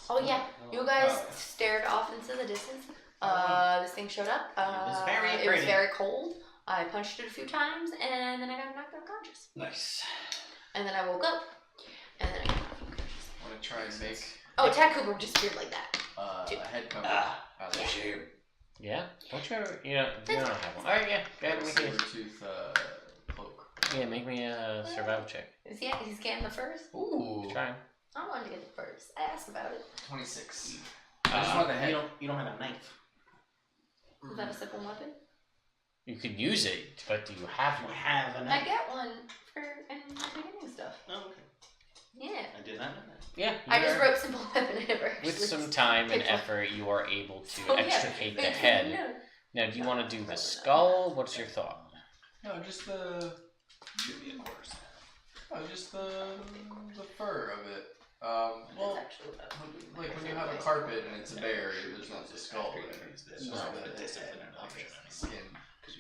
Oh yeah, you guys stared off into the distance. This thing showed up. It was it was very cold. I punched it a few times, and then I got knocked unconscious. Nice. And then I woke up, and then I got knocked unconscious. I want to try and make Oh, Tad Cooper disappeared like that. a head cover. That's a shame. Yeah? Don't you ever... You don't have one. Alright, yeah. Go ahead and make me Sabertooth cloak. yeah, make me a survival check. He's getting the first? Ooh. Trying. I wanted to get the first. I asked about it. 26. I just want the head. You don't have a knife. Is that a simple weapon? You could use it, but do you have You one? have a I knife. get one for in my beginning stuff. Oh, okay. Yeah. I did not know that. Yeah. I you just are- wrote simple weapon. I never actually. With some time and picked one. effort, you are able to Oh, yeah. extricate the Thanks for head. note. Now, do you want to do the skull? What's your thought? No, just the. Should be a horse. Oh, just the fur of it. Well, It's actually about like when you have a carpet and it's a bear, there's not the skull there. It's just No, the but this is head, an like option. skin.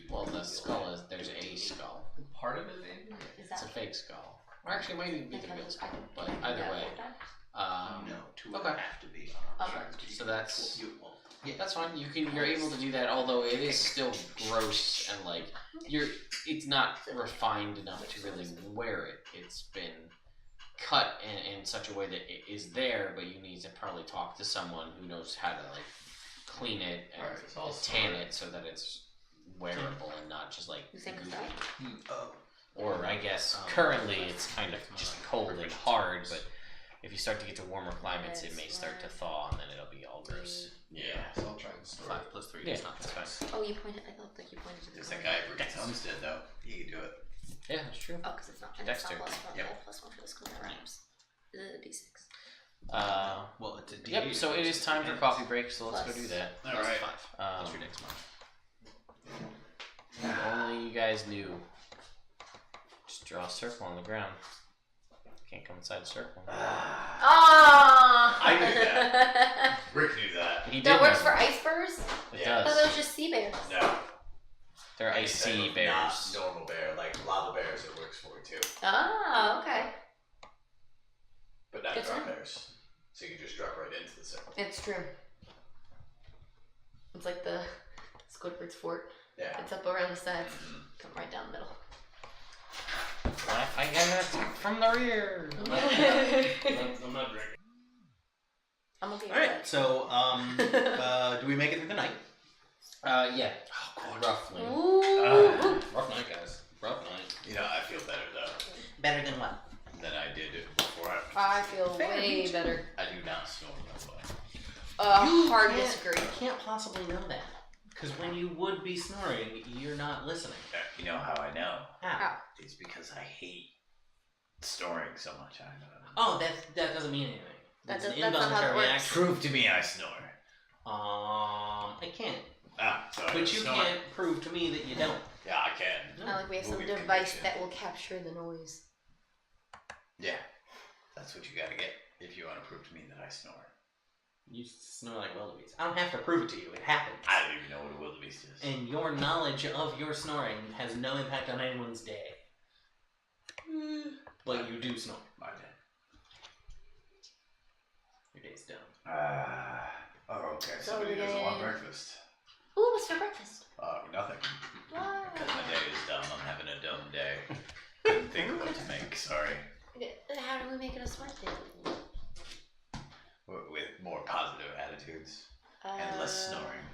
Well, the skull is... There's a skull. Part of it, maybe? Is It's that a fake skull. Or actually, it might even be the real skull. But Yeah, either way. No, two okay. would have to be. So that's... You won't. Yeah, that's fine. You're able to do that, although it is still gross and like it's not refined enough to really wear it. It's been cut in such a way that it is there, but you need to probably talk to someone who knows how to like clean it and Alright, so I'll tan store it so that it's wearable and not just like You think goofy. so? Oh. Or I guess currently it's kind of just cold and hard, but if you start to get to warmer climates, it may start to thaw and then it'll be all gross. Yeah, so I'll try and store 5 it. plus 3 Yeah, is not that's fine. Oh, you pointed. I thought like you pointed to the. There's that corner. guy Bruce Homestead though. He can do it. Yeah, that's true. Oh, because it's not. And it's Dexter. not +1. Yep. Yeah, +1 for the school rounds. D6. Well, it's a D8. Yep, so it is time for coffee break, so let's go do that. Plus Alright. 5. Um, Plus your next month. If only you guys knew. Just draw a circle on the ground. Can't come inside the circle. Ah! I knew that. Rick knew that. He did That works know for that. ice bears? It Yeah. I thought that does. was just sea bears. No. They're ice sea Not bears. normal bear, like lava bears it works for too. Ah, okay. But not Good to drop know. bears. So you can just drop right into the circle. It's true. It's like the Squidward's fort. Yeah. It's up around the sides. Come right down the middle. I get an attack from the rear. I'm not drinking. I'm okay with Alright, so, do we make it through the night? Yeah. Roughly. that. Ooh. Rough night, guys. Rough night. You know, I feel better though Better than what? than I did before. I feel Fair, me way too. better. I do not snore that way. Hard can't- disagree. You can't possibly know that. Because when you would be snoring, you're not listening. You know how I know? How? It's because I hate snoring so much. I know. Oh, that doesn't mean anything. That's It's an not how it involuntary works. action. Prove to me I snore. I can't. So But you snore. can't prove to me that you don't. Yeah, I can. Not like we have some Movie device conviction. that will capture the noise. Yeah, that's what you gotta get if you want to prove to me that I snore. You snore like wildebeest. I don't have to prove it to you. It happens. I don't even know what a wildebeest is. And your knowledge of your snoring has no impact on anyone's day. But you do snore. My bad. Your day's done. Oh, okay. So Somebody doesn't want today- breakfast. Ooh, what's for breakfast? Nothing. What? Because my day is dumb. I'm having a dumb day. Couldn't think of what to make. Sorry. How do we make it a smart day? With more positive attitudes and less snoring.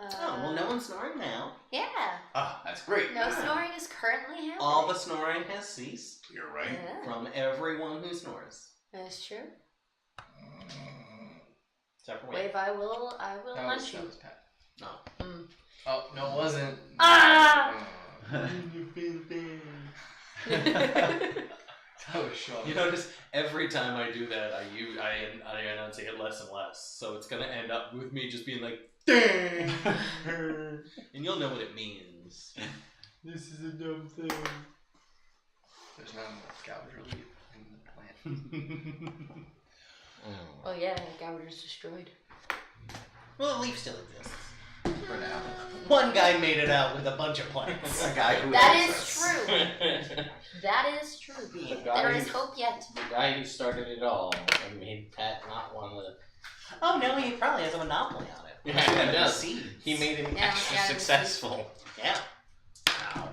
Oh, well, no one's snoring now. Yeah. Oh, that's great. No snoring is currently happening. All the snoring has ceased You're right. Yeah, from everyone who snores. that's true. Except for Wave, I will That was, lunch that you. was Pat. No. Mm. Oh, no, it wasn't. Ah! That was Sean. You notice every time I do that, I enunciate less and less. So it's gonna end up with me just being like, dang! And you'll know what it means. This is a dumb thing. There's not enough scavenger leaf in the plant. Oh yeah, Gouger's destroyed. Well, the leaf still exists. For now. One guy made it out with a bunch of plants. A guy who That hates is us. true. That is true. The guy There is who- hope yet. The guy who started it all and made Pat not one of the. Oh, now he probably has a monopoly on it. Yeah, he The does. seeds. He made him Yeah, extra yeah, successful. Yeah. Wow.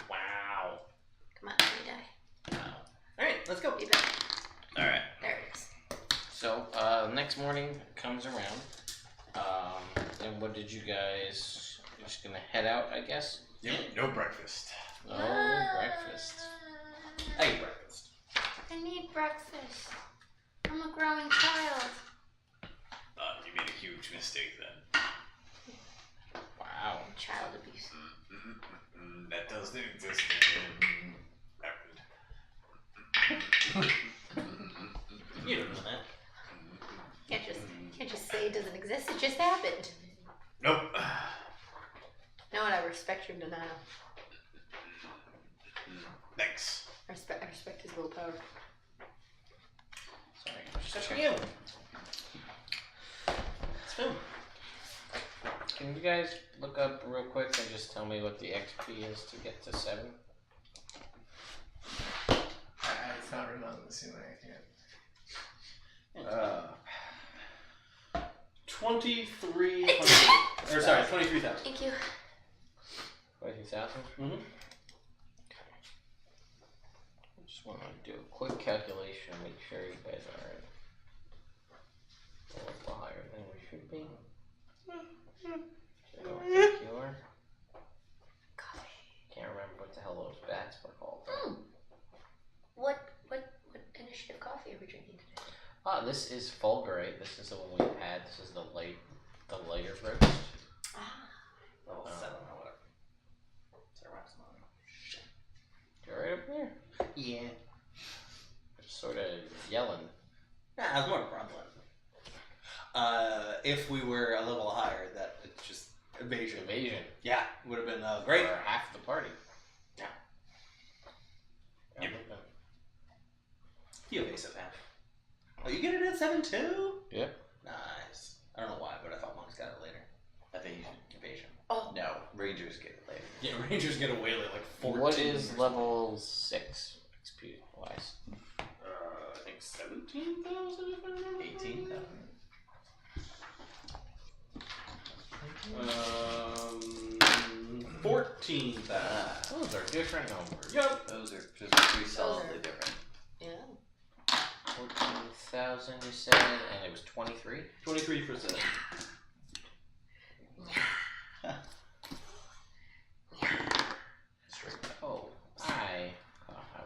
Wow. Come on, let me die. Wow. All right, let's go. Be back. Alright. There it is. So, next morning comes around. And what did you guys? You're just gonna head out, I guess? Yep, no breakfast. No breakfast. I ate breakfast. I need breakfast. I'm a growing child. You made a huge mistake then. Wow. Child abuse. That doesn't exist in You don't know that. Can't just say it doesn't exist. It just happened. Nope. No, and I respect your denial. Thanks. I respect his willpower. Sorry. Just for you. Spoon. Can you guys look up real quick and just tell me what the XP is to get to 7? It's not written on the ceiling. I can't. 23. Or sorry, 23,000. Thank you. 20,000? Mm-hmm. I just want to do a quick calculation, make sure you guys are a little higher than we should be. I don't think you are. Coffee. Can't remember what the hell those bats were called. What initiative coffee are we drinking today? This is Fulgurite. This is the one we've had. This is the lighter roast. Level 7 or whatever. Sorry, what's the name? Shit. You're right up there. Yeah. Just sort of yelling. Nah, I was more Bronzland. If we were a level higher, that it's just evasion. Evasion. Yeah, would have been great. For half the party. Yeah. Yep. You evasive half. Oh, you get it at 7 too? Yep. Nice. I don't know why, but I thought monks got it later. Evasion. Oh, No, Rangers get it later. Yeah, Rangers get away like 14. What is level 6 XP wise? I think 17,000 if I remember. 18,000. 14,000. Those are different numbers. Yep. Those are just pretty solidly different. yeah. 14,000 you said, and it was 23? 23%. Oh, I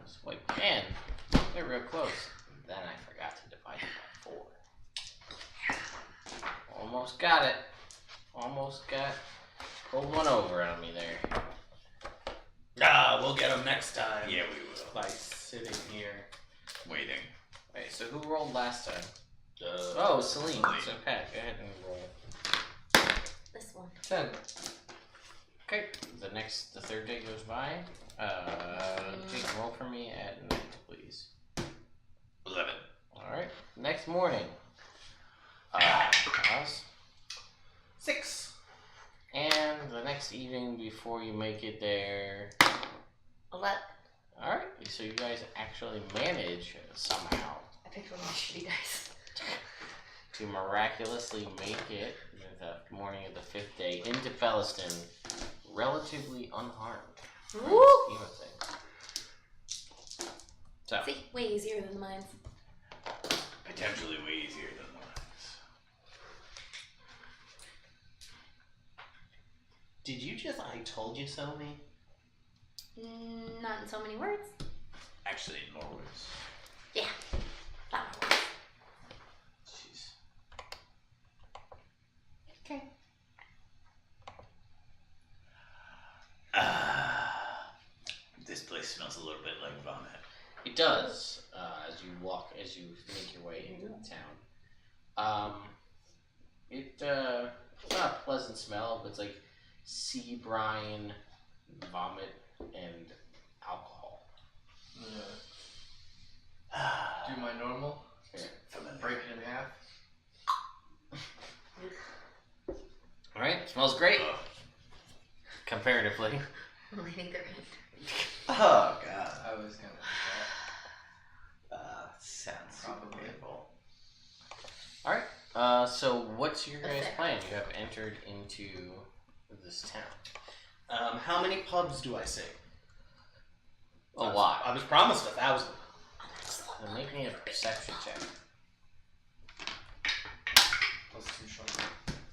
was like, man, they're real close. Then I forgot to divide it by 4. Almost got it. Pulled one over on me there. Ah, we'll get them next time. Yeah, we will. By sitting here. Waiting. Wait, so who rolled last time? Uh, Oh, Celine. Celine. So Pat, go ahead and roll. This one. 10. Okay. The third day goes by. Jake, roll for me at night, please. 11. Alright. Next morning. Us. 6. And the next evening before you make it there. 11. Alright. So you guys actually manage somehow I picked one of my shitty dice. to miraculously make it the morning of the 5th day into Felliston relatively unharmed. Woo! Scheme of things. So, See, way easier than mine. Potentially way easier than the lines. Did you just I told you so me? Not in so many words. Actually, in more words. Yeah. Not in words. jeez. Okay. This place smells a little bit like vomit. It does, as you make your way into the town. It's not a pleasant smell, but it's like sea brine, vomit, and alcohol. Do my normal. Here. Familiar. Break it in half. Smells great. Ugh. Comparatively. I think they're good. Oh god. I was gonna do Sounds Probably. painful. Alright. So what's your guys' Effect. plan? You have entered into this town. How many pubs do I see? A lot. I was promised 1,000. Then make me a perception check. Plus 2 short.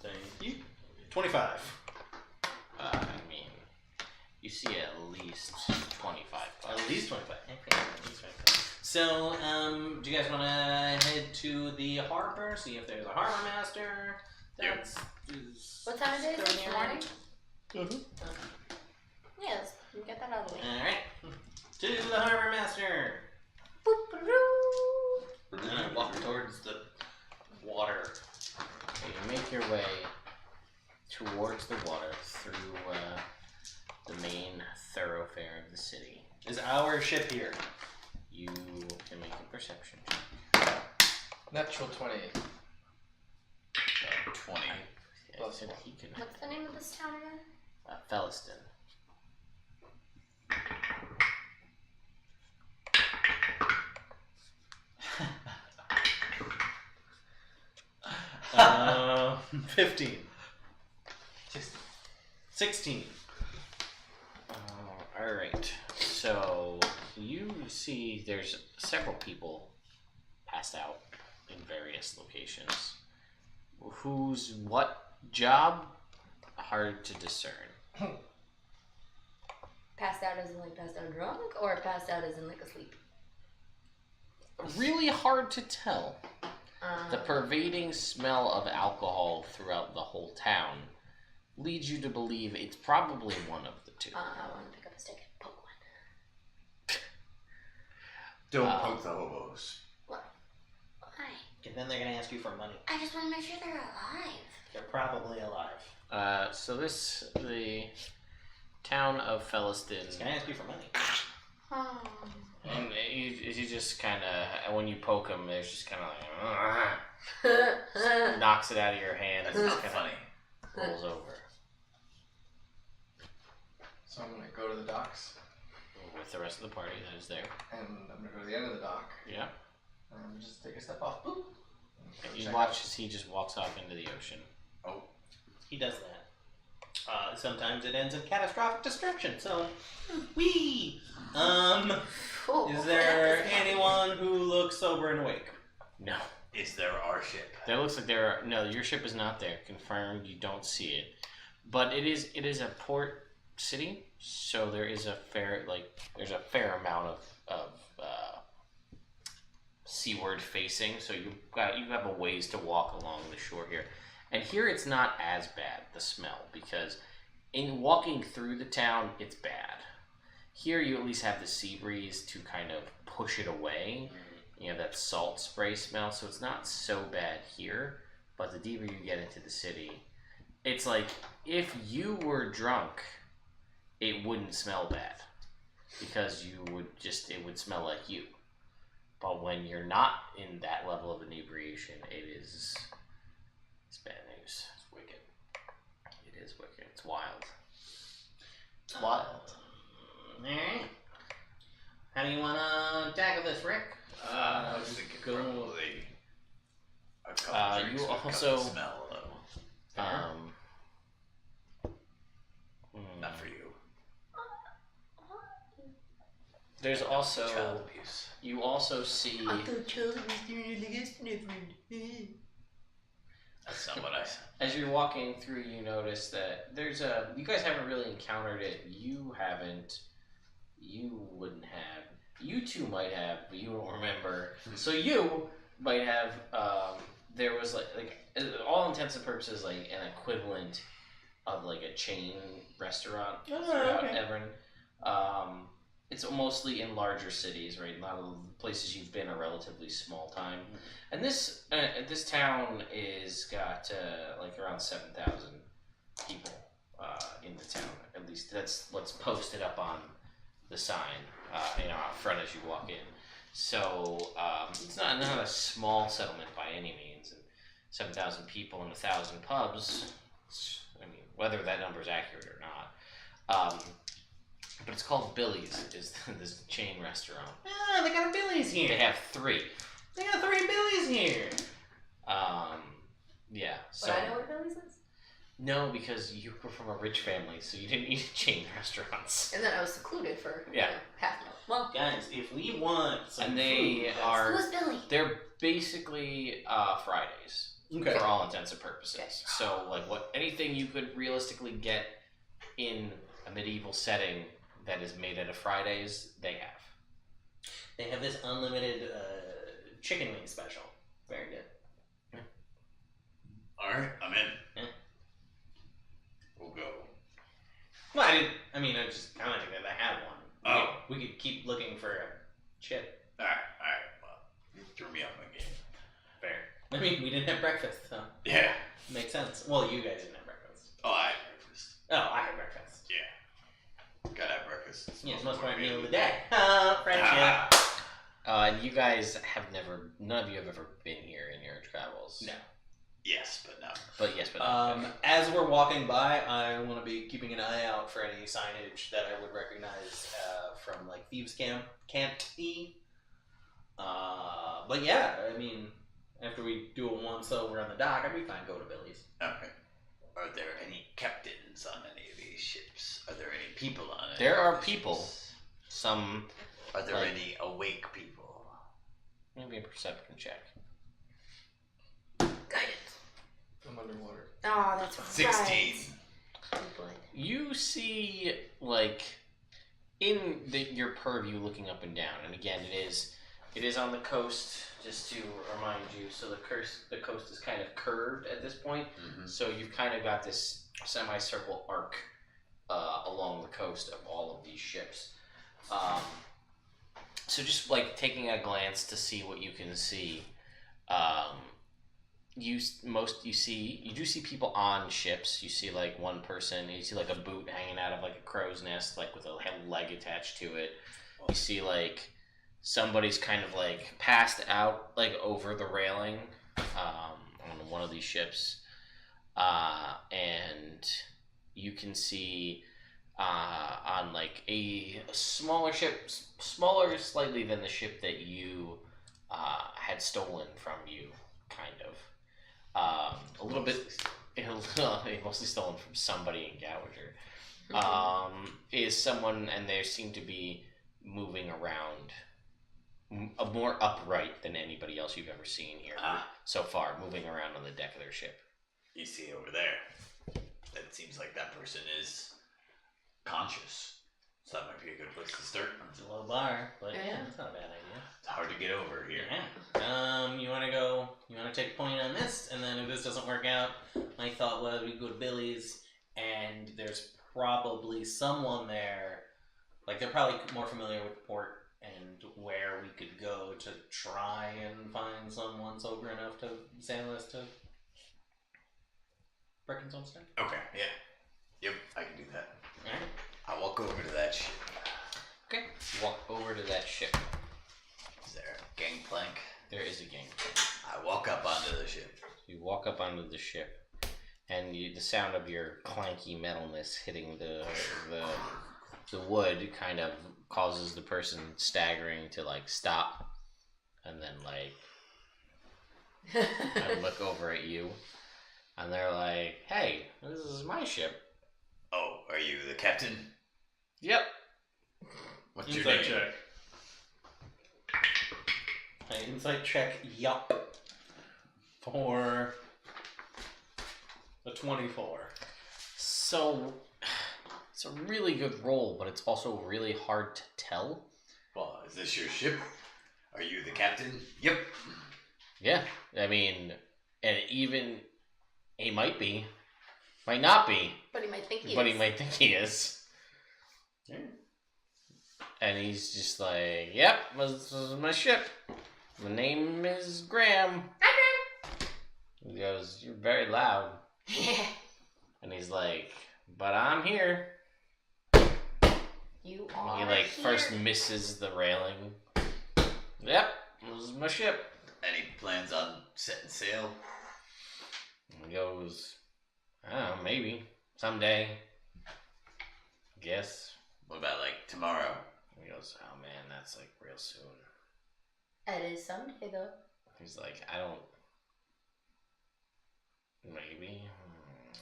Thank you. 25. I mean, you see at least 25 pubs. At least 25. Okay, at least 25. So, do you guys want to head to the harbor, see if there's a harbor master? That's. What time is it? Is it in the morning? Mm-hmm. Yes, we get that out of the way. Alright. To the harbor master! Boop-a-doo. And then I walk towards the water. Okay, you make your way towards the water through the main thoroughfare of the city. Is our ship here? You can make a perception check. Natural 20. 20. Yeah, I said he can. What's the name of this town again? Felliston. Uh, 15. 16. Alright. So you see there's several people passed out in various locations. Whose what job? Hard to discern. Passed out as in like passed out drunk, or passed out as in like asleep? Really hard to tell. The Um, pervading smell of alcohol throughout the whole town leads you to believe it's probably one of the two. I want to pick up a stick and poke one. Don't poke the hobos. What? Why? And then they're going to ask you for money. I just want to make sure they're alive. They're probably alive. The town of Felliston, He's going to ask you for money. Oh. and you just kind of, when you poke him, there's just kind of like, knocks it out of your hand and That's just not kind funny. of rolls over So I'm gonna go to the docks, with the rest of the party that is there. and I'm gonna go to the end of the dock, Yeah. and just take a step off. Boop. And you Check watch as he just walks off into the ocean. He does that. Sometimes it ends in catastrophic destruction, so. Whee! Is there anyone who looks sober and awake? No. Is there our ship? That looks like there are, no, your ship is not there. Confirmed, you don't see it. But it is a port city, so there is a fair, there's a fair amount of seaward facing, so you have a ways to walk along the shore here. And here it's not as bad, the smell, because in walking through the town, it's bad. Here you at least have the sea breeze to kind of push it away. You know, that salt spray smell, so it's not so bad here. But the deeper you get into the city, it's like if you were drunk, it wouldn't smell bad because it would smell like you. But when you're not in that level of inebriation, it's bad news. It's wicked. It is wicked. It's wild. It's wild. Alright. How do you want to tackle this, Rick? I was thinking go- probably a couple drinks you would cut also- the smell, though. Not for you. There's also Child abuse. you also see thought Charlie was doing it against Evrand. That's not what I said. as you're walking through, you notice that you guys haven't really encountered it. You haven't. You wouldn't have. You two might have, but you don't remember. So you might have. There was like all intents and purposes like an equivalent of like a chain restaurant throughout okay. Evrand. It's mostly in larger cities, right? A lot of the places you've been are relatively small time, and this town is got like around 7,000 people in the town. At least that's what's posted up on the sign, out front as you walk in. So it's not a small settlement by any means. And 7,000 people and 1,000 pubs. whether that number is accurate or not. But it's called Billy's. Is this chain restaurant? Ah, they got a Billy's here. They have 3. They got 3 Billy's here. Yeah. So But I know where Billy's is. no, because you were from a rich family, so you didn't eat at chain restaurants. And then I was secluded for Yeah. half an hour. Well, Guys, if we want some And they food, are- who's Billy? They're basically Fridays okay. for all intents and purposes. Okay. So like anything you could realistically get in a medieval setting that is made out of Fridays, they have. They have this unlimited chicken wing special. Very good. Alright, I'm in. Yeah. We'll go. Well, I was just commenting that I have one. Oh. We could keep looking for a chip. Alright. Well, you threw me off my game. Fair. I mean, we didn't have breakfast, so Yeah. makes sense. Well, you guys didn't have breakfast. Oh, I had breakfast. Oh, I had breakfast. Yeah. Gotta have breakfast. It's Yeah, it's the most important meal of the day. day. Friendship. And you guys have none of you have ever been here in your travels. No. Yes, but no. But yes, but As we're walking by, I want to be keeping an eye out for any signage that I would recognize from like Thieves' Camp, Can't-y. But yeah, I mean, after we do a once over on the dock, I'd be fine. Go to Billy's. Okay. Are there any captains on any of these ships? Are there any people on it? there are people. Some Are there like- any awake people? maybe a perception check. Guidance. I'm underwater. Oh, that's right. 16. Oh, boy. You see, like, in your purview, looking up and down, and again, it is on the coast. Just to remind you, so the coast is kind of curved at this point. Mm-hmm. So you've kind of got this semicircle arc along the coast of all of these ships. So just like taking a glance to see what you can see, you do see people on ships. You see like one person. You see like a boot hanging out of like a crow's nest, like with a leg attached to it. You see like somebody's kind of like passed out like over the railing on one of these ships, and you can see on like a smaller ship, smaller slightly than the ship that you had stolen from you, kind of. A little bit, mostly stolen from somebody in Gallinger. Is someone, and they seem to be moving around more upright than anybody else you've ever seen here so far, moving around on the deck of their ship. You see over there. That seems like that person is conscious. So that might be a good place to start. It's a low bar, but yeah, Yeah. it's not a bad idea. It's hard to get over here. Yeah. You want to take a point on this, and then if this doesn't work out, my thought was we go to Billy's, and there's probably someone there, like they're probably more familiar with the port and where we could go to try and find someone sober enough to sail us to Bricken's homestead. Okay, yeah. Yep, I can do that. Alright. I'll walk over to that ship. Okay. Walk over to that ship. Is there a gangplank? There is a gangplank. I walk up onto the ship. You walk up onto the ship, and the sound of your clanky metalness hitting the wood kind of causes the person staggering to like stop, and then like I look over at you, and they're like, "Hey, this is my ship." Oh, are you the captain? Yep. What's your Insight name? check. Insight check, yup. For a 24. So it's a really good roll, but it's also really hard to tell. Well, is this your ship? Are you the captain? Yep. Yeah, I mean, and even he might be, might not be, But he might think he but is. he might think he is. Yeah. And he's just like, "Yep, this is my ship. My name is Graham." He goes, "You're very loud." And he's like, "But I'm here." You And are he like here. first misses the railing. "Yep, this is my ship." Any plans on setting sail? And he goes, "I don't know, maybe Someday. Guess. What about like tomorrow? He goes, oh man, that's like real soon. It is someday though. He's like, I don't. Maybe.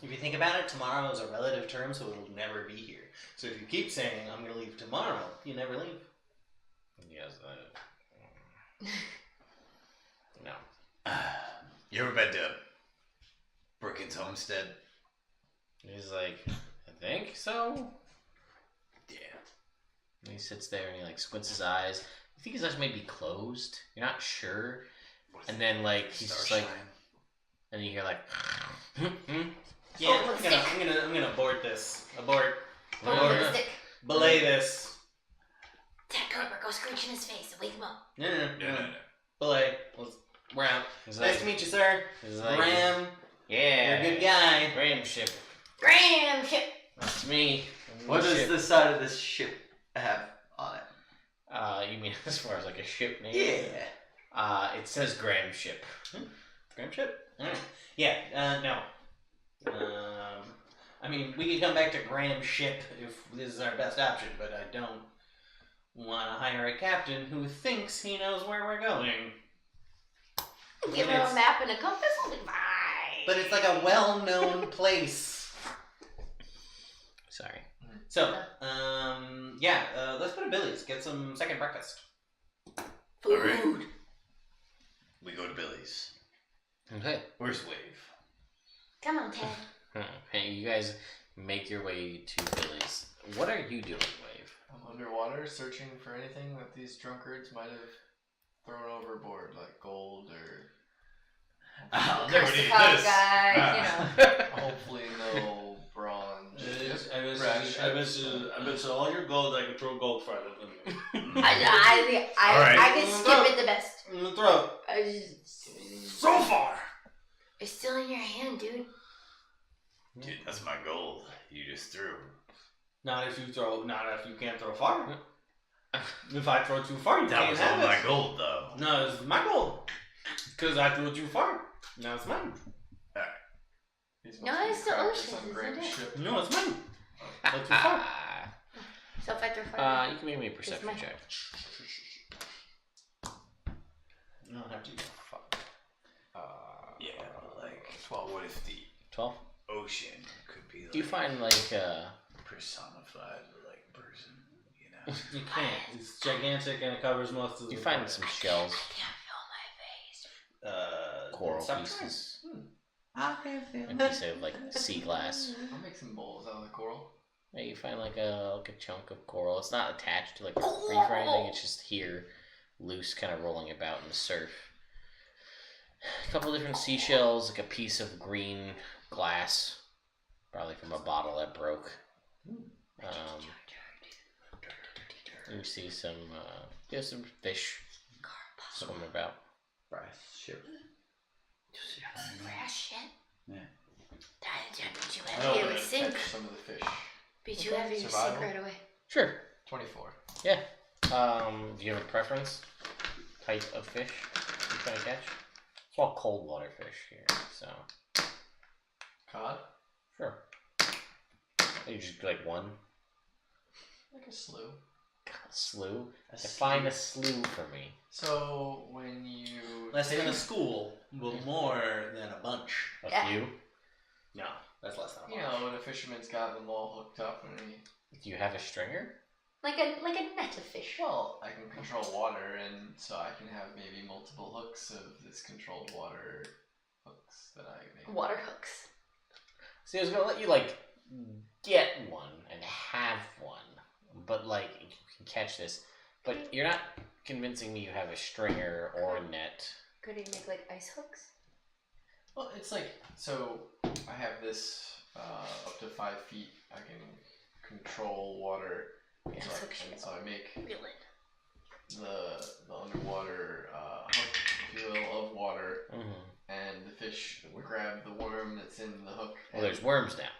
If you think about it, tomorrow is a relative term, so it'll never be here. So if you keep saying, I'm going to leave tomorrow, you never leave. He goes, no. You ever been to Brooklyn's homestead? He's like, I think so. Yeah. And he sits there and he like squints his eyes. You think his eyes may be closed? You're not sure. And then like he's just like, and you hear like, Yeah, Oh, I'm gonna abort this. Abort. Oh, with a stick. Belay this. Dad, Cobra, go screech in his face and wake him up. No. Belay. We're out. he's Nice like, to meet you, sir. he's like, Ram. yeah, You're a good guy. Graham ship. Graham ship. That's me. What does Ship. the side of this ship have on it? You mean as far as like a ship name? Yeah. It says Graham ship. Graham ship? Alright. Yeah, no. I mean, we could come back to Graham ship if this is our best option, but I don't want to hire a captain who thinks he knows where we're going. Give him a map and a compass. We'll be fine. But it's like a well-known place. Sorry. So, let's go to Billy's. Get some second breakfast. Food. Alright. We go to Billy's. Okay. Where's Wave? Come on, Ted. Hey, you guys make your way to Billy's. What are you doing, Wave? I'm underwater searching for anything that these drunkards might have thrown overboard, like gold or I'll never Curse the need cop this. guy, you know. hopefully no bronze. I bet you all your gold I can throw gold farther than you. Alright. I can skip it the best. In the throat. So far! It's still in your hand, dude. Dude, that's my gold. You just threw. Not if you can't throw far. If I throw too far, you That can't was all have my it. gold, though. No, it's my gold. Because I threw it too far. Now it's mine. These No, must be it's the crackers ocean, on isn't Graham's it? ship. No, it's mine. That's too far. So if I throw fire. You can make me a perception mine. check. You don't have to use fuck. Yeah, but like, 12. What if the 12? ocean could be like Do you find like personified like person, you know? You can't. It's gigantic and it covers most of the you find planet. some shells, I can't feel my face. coral stop pieces, trying. and a piece of like sea glass. I'll make some bowls out of the coral. Yeah, you find like a chunk of coral. It's not attached to like a reef or anything. It's just here, loose, kind of rolling about in the surf. A couple different seashells, like a piece of green glass, probably from a bottle that broke. You see some fish swimming about. Brass ship. Brass shit. Yeah. Did you I have know, it but would I sink? catch some of the fish. Did you have it sink Survival. right away? Sure. 24. Yeah. Do you have a preference? Type of fish you're trying to catch? It's all cold water fish here, so Cod? sure. You just like one Like a slew. slew. Define a slew for me. So when you Less take than a school, but more than a bunch. A Yeah. few. No, that's less than a you bunch. know, when a fisherman's got them all hooked up and he Do you have a stringer? Like a net of fish. well, I can control water and so I can have maybe multiple hooks of this controlled water hooks that I make. Water hooks. See, I was gonna let you like get one and have one, but like you can catch this, but you're not convincing me you have a stringer or a net. Could he make like ice hooks? Well, it's like, so I have this up to 5 feet. I can control water. Yeah. So and so I make Reel it. the underwater hook, if you will, of water, and the fish grab the worm that's in the hook. Well, there's worms now.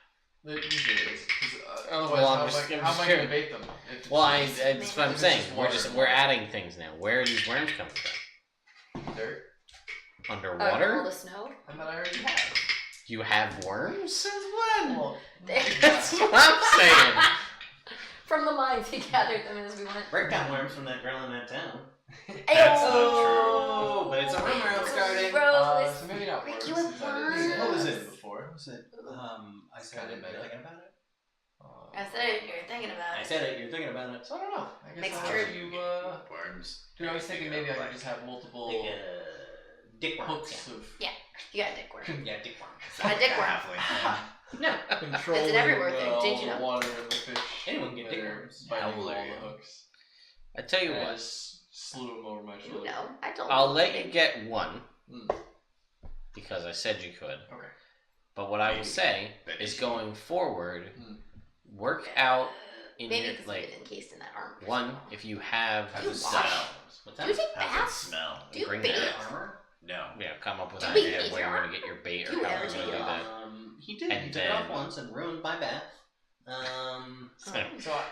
There usually is. 'Cause, Oh, otherwise, well, I'm how just- am I'm I just going to curious. bait them? If Well, it's that's what I'm It's saying. just We're water. we're adding things now. Where are these worms coming from? dirt, All Underwater? the snow. and that I already have. You have worms? Since when? Well, That's what I'm saying. From the mines, he gathered them as we went. Break down worms from that girl in that town. That's not Oh, but it's a rumor I'm starting. Gross. so maybe not Rick, worms, you since I didn't have say What was it it? before. What was it? I said Kinda it. You're meta. thinking about it? I said it, you're thinking about I it. said it. You're thinking about it. So I don't know. I guess Makes I'll true. have you, Worms. dude, I was thinking maybe I could just have multiple Like dick worms. hooks of You got a dick worm. Yeah, dick worms. A dick worm. Halfling. No. controlling It's an everywhere thing, did you know? the water and the fish. Anyone can get dick that are worms. biting How all old are the you? hooks. I tell you And I what, just slew them over my You shoulder. know, I told I'll you. let you get one Mm. because I said you could. Okay. But what I will Maybe. say Maybe. is going forward, Hmm. work out in Maybe your because like it's encased in that armor. one if you have How's You it wash. smell? What's Do you that? take How's it baths? smell? Do you Bring bathe? that. Armor? No. Yeah, come up with Do an we idea of take where your you're arm? gonna get your bait Do or you how ever you're gonna take do your that. He did. And He took it off then- once and ruined my bath. So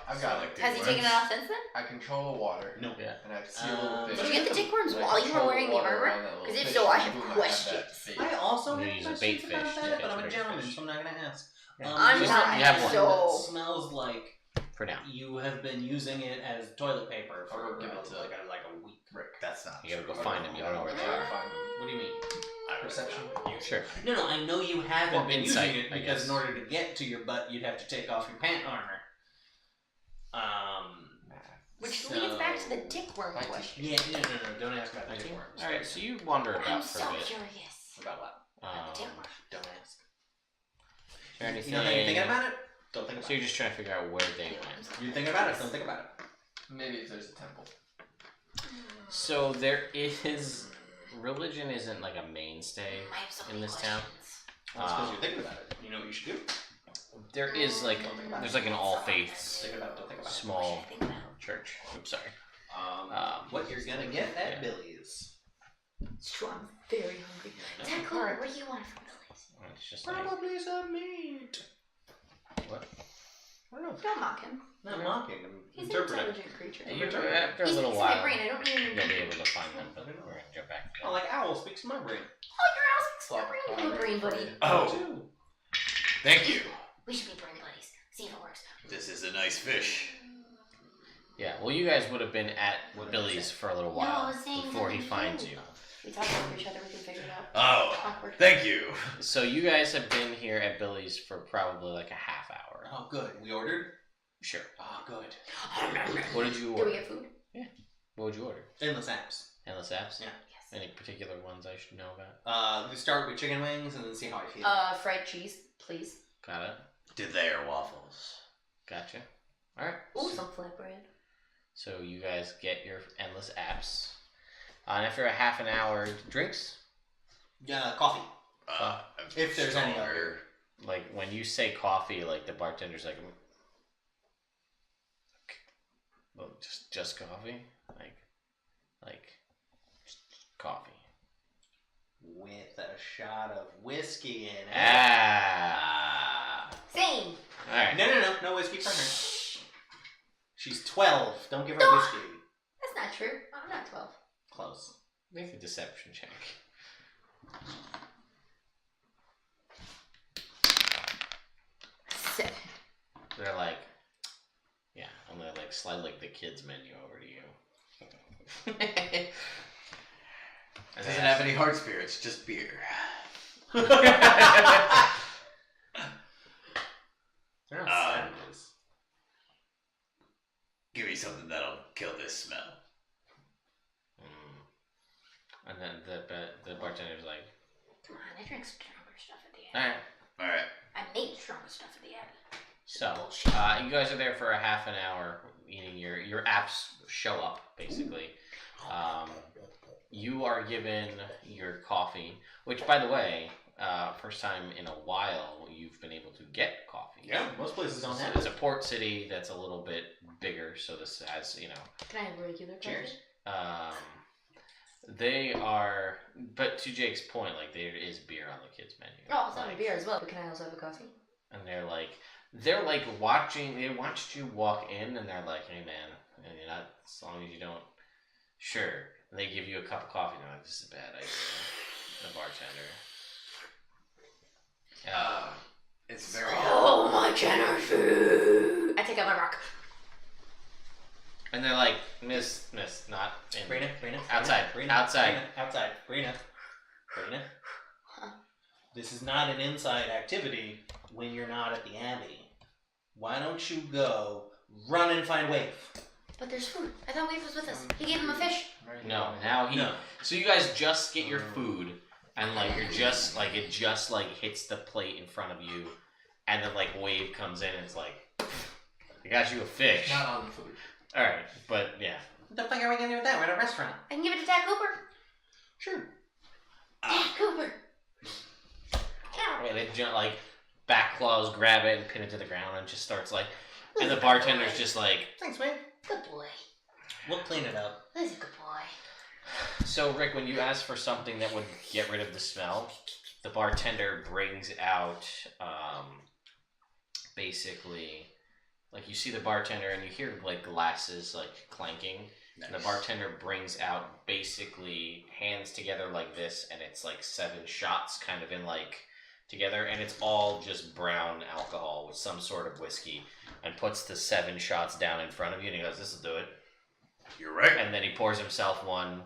I've got like Has he taken it off since then? I control the water. No. Yeah. And I have sea little fish. Did you get the dick worms And I while you were control wearing the water armor? around that little 'Cause if fish, so, I and have boom, questions. that bait. I also You have use a bait questions about fish to that, catch but a I'm a big gentleman, fish. so I'm not gonna ask. I'm just- not. you have one. So It smells like For now. you have been using it as toilet paper for Or give it to- like a week. Rick. That's not You gotta true. go find him. You don't know where they Try to are. find them. What do you mean? I would Perception? use Sure. it. No, I know you haven't Well, been insight, using it I because guess. in order to get to your butt, you'd have to take off your pant armor. which leads back to the So- dick worm question. Yeah, no, don't ask about the dick worms. All right, so you wander I'm about for so a bit. curious. About what? About the dick worm. Don't ask. Is there anything? You know, thinking about it? Don't think about So you're just trying to figure out where they Dick went. worms. it. You're thinking about it? Don't think about it. Maybe if there's a temple. So there is religion isn't like a mainstay I have so in many this town. questions. That's because you're thinking about it. You know what you should do? There is like there's like an all faiths Think about it. Don't think about it. small What should I think about? church. Oops, sorry. What you're gonna get at yeah. Billy's? It's true, I'm very hungry. Taco, what do you want from Billy's? It's just like Probably some meat. what? I don't know. Don't mock him. Not mocking. I'm He's an interpreting. intelligent creature. You, after a He's little fixing my while, brain. I don't need him. you'll be able to find them, but we're gonna jump back to Oh, that. like owl speaks my brain. Oh, your house fixes my brain. You have a brain buddy. Oh, Too. thank you. We should be brain buddies. See if it works. This is a nice fish. Yeah, well, you guys would have been at Billy's for a little No, I while was saying before he that finds you. you. We talk over each other. We can figure it out. Oh, Awkward. thank you. So you guys have been here at Billy's for probably like a half hour. Oh, good. We ordered? Sure. Oh, good. What did you Do order? we get food? What would you order? Endless apps. Endless apps? Yeah. Yes. Any particular ones I should know about? We start with chicken wings and then see how I feel. Fried cheese, please. Got it. Did they are waffles? Gotcha. Alright. Ooh, some flatbread. So you guys get your endless apps. And after a half an hour, drinks? Yeah, coffee. If there's any stronger. Like when you say coffee, like the bartender's like, well, just coffee, like coffee. With a shot of whiskey in it. Ah. Same. All right. No whiskey for her. She's 12. Don't give her No. whiskey. That's not true. I'm not 12. Close. Make a deception check. Sick. They're like, yeah, I'm gonna like slide like the kids menu over to you. It doesn't have any hard spirits, just beer. They're not savages. Give me something that'll kill this smell. And then the bartender's like, Come on, I drink stronger stuff at the all Abbey. right. Alright. I made stronger stuff at the Abbey. So, Bullshit. you guys are there for a half an hour eating your apps show up, basically. You are given your coffee, which, by the way, first time in a while you've been able to get coffee. Yeah, most places don't So have it's it. a port city that's a little bit bigger, so this has, you know, Can I have regular coffee? Cheers. they are, but to Jake's point, like there is beer on the kids menu. Oh, it's not Like, a beer as well, but can I also have a coffee? and they're like watching. They watched you walk in, and they're like, "Hey, man, and you're not as long as you don't." Sure, and they give you a cup of coffee. And they're like, "This is a bad idea." The bartender. It's very. Oh, my energy! I take out my rock. And they're like, Miss, not in. Brina, Outside. Outside. outside. Brina. Huh? This is not an inside activity when you're not at the Abbey. Why don't you go run and find Wave? But there's food. I thought Wave was with us. He gave him a fish. No, now he. No. So you guys just get your food, and like you're just like it just like hits the plate in front of you, and then like Wave comes in and it's like, I got you a fish. Not on the food. All right, but yeah. What the fuck are we gonna do with that? We're at a restaurant. I can give it to Dad Cooper. Sure. Dad Cooper. Okay, they like back claws, grab it and pin it to the ground, and just starts like, and the bartender's just like, Thanks, Wave. Good boy. We'll clean it up. That's a good boy. So Rick, when you ask for something that would get rid of the smell, the bartender brings out basically, like you see the bartender and you hear like glasses like clanking. Nice. And the bartender brings out basically hands together like this, and it's like 7 shots kind of in like together, and it's all just brown alcohol with some sort of whiskey, and puts the 7 shots down in front of you, and he goes, "This will do it." You're right. And then he pours himself one,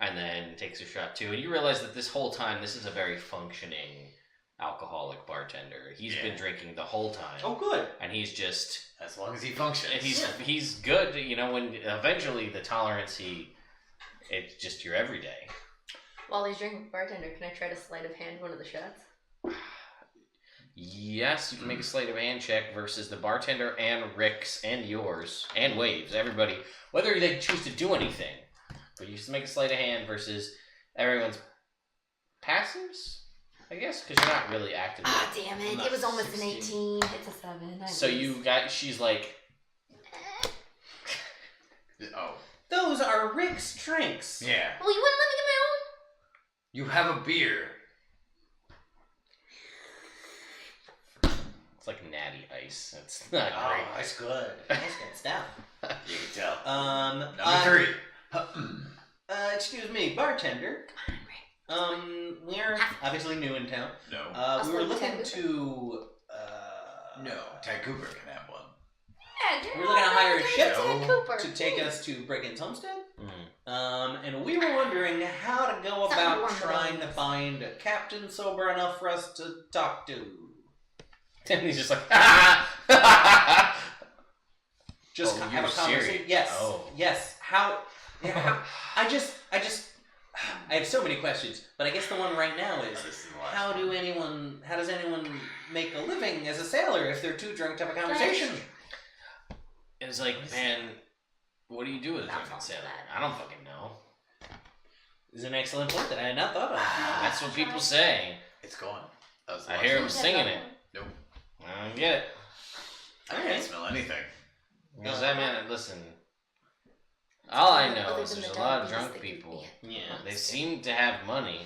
and then takes a shot too. And you realize that this whole time, this is a very functioning alcoholic bartender. He's been drinking the whole time. Oh, good. And he's just, As long as he functions. and he's good. You know, when eventually the tolerance, it's just your everyday. While he's drinking, bartender, can I try to sleight of hand one of the shots? Yes, you can make a sleight of hand check versus the bartender and Rick's and yours and Waves, everybody, whether they choose to do anything. But you just make a sleight of hand versus everyone's passives, I guess, because you're not really active. Ah, damn it. Not It was almost 16. an 18. It's a 7. So she's like, Oh. Those are Rick's drinks. Yeah. Well, you wouldn't let me get my own? You have a beer. it's like natty ice. It's not Oh, great. that's good. That's good stuff. You can tell. Number 3. Excuse me, bartender. We're obviously new in town. No. We were I'll looking send to. No. Tad Cooper can have one. Yeah, We're looking to hire a ship Dad Cooper. to take us to Brigand's homestead. Mhm. And we were wondering how to go Something about along the trying to lines. find a captain sober enough for us to talk to. And he's just like, Just Oh, have you're a conversation. serious? Yes. Oh. Yes. How? I just. I have so many questions, but I guess the one right now is: This is the last how one. does anyone make a living as a sailor if they're too drunk to have a conversation? And it's like, man, what do you do with a Not drunken false sailor? for I don't fucking know. This is an excellent point that I had not thought of. That's what people say. It's going. That was the I last hear one. him singing it. Nope. I don't get it. I can't smell anything. Because that man, listen. All I know Other is than there's the a lot of diabetes drunk that people. Yeah, They seem to have money,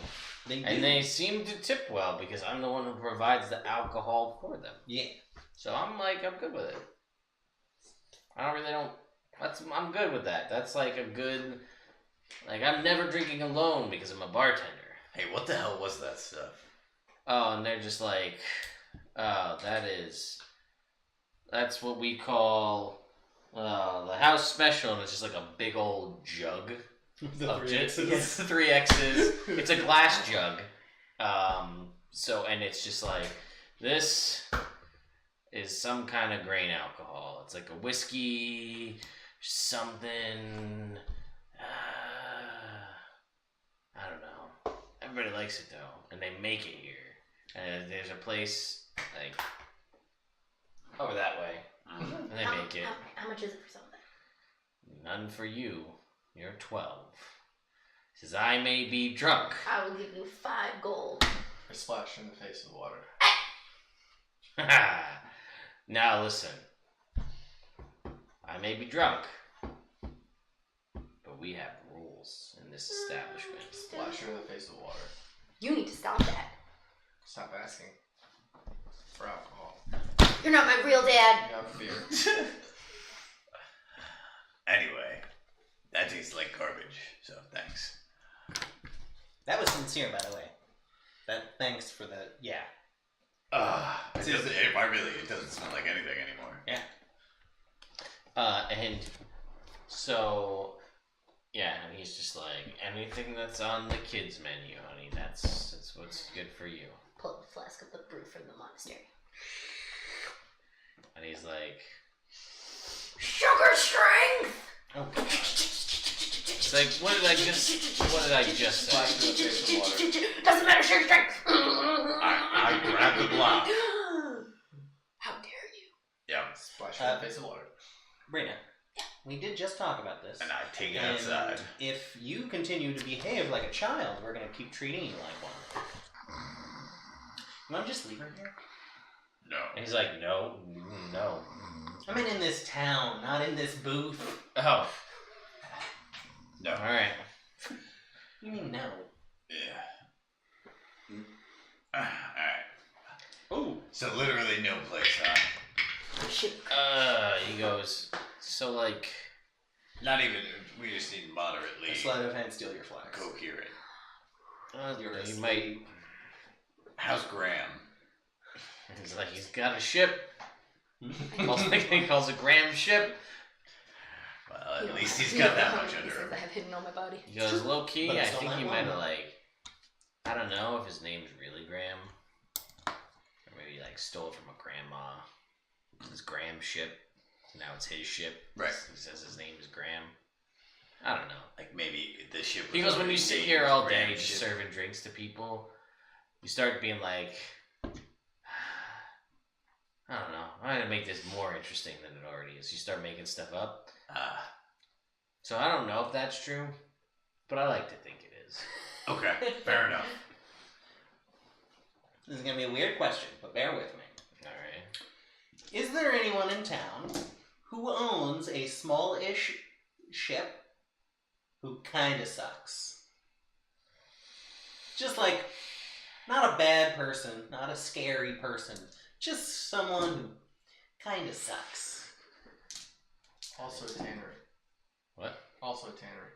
they do. and they seem to tip well because I'm the one who provides the alcohol for them. Yeah. So I'm good with it. I'm good with that. That's like a good, like I'm never drinking alone because I'm a bartender. Hey, what the hell was that stuff? Oh, and they're just like, oh, that's what we call the house special, and it's just like a big old jug The of 3 gin. X's. It's 3 X's. It's a glass jug. And it's just like, this is some kind of grain alcohol. It's like a whiskey, something. I don't know. Everybody likes it though, and they make it here. And there's a place like over that way, and they make it. How much is it for something? None for you. You're 12. Says I may be drunk. I will give you 5 gold. I splash in the face of the water. Now listen. I may be drunk, but we have rules in this establishment. Splash her in the face of the water. You need to stop that. Stop asking for alcohol. You're not my real dad. You have beer. Anyway, that tastes like garbage, so thanks. That was sincere, by the way. Thanks for the It doesn't smell like anything anymore. Yeah. And so, yeah, and he's just like, anything that's on the kids menu, honey, that's what's good for you. Pull the flask of the brew from the monastery. And he's like, Sugar strength! Oh. it's like, what did I just say? Splash in the face of water. Doesn't matter, sugar strength! I grab the block. How dare you? Yep. Splash in the face of water. Brina, we did just talk about this. And I take it And outside. if you continue to behave like a child, we're going to keep treating you like one. You want to just leave her here? No. And he's like, no. I mean, in this town, not in this booth. Oh, No. alright. You mean no? Yeah. Alright. Ooh. So literally no place, huh? He goes, so like, Not even, we just need moderately A sleight of hand, steal your flags. coherent. You're you asleep. might. How's Graham? He's like, he's got a ship. He calls a Graham ship. Well, at least he's got that much under him. I have hidden on my body. He goes, low key, But I it's still think he not might one. have like, I don't know if his name's really Graham, or maybe like stole it from a grandma. It's Graham's ship. Now it's his ship. Right. He says his name is Graham. I don't know. Like maybe the ship was He goes, when already you sit named here all day Graham's just ship. serving drinks to people, you start being like, I don't know, I'm gonna make this more interesting than it already is. You start making stuff up. So I don't know if that's true, but I like to think it is. Okay, fair enough. This is going to be a weird question, but bear with me. Alright. Is there anyone in town who owns a small-ish ship who kind of sucks? Just like, not a bad person, not a scary person, just someone who kind of sucks. Also tannery. What? Also tannery.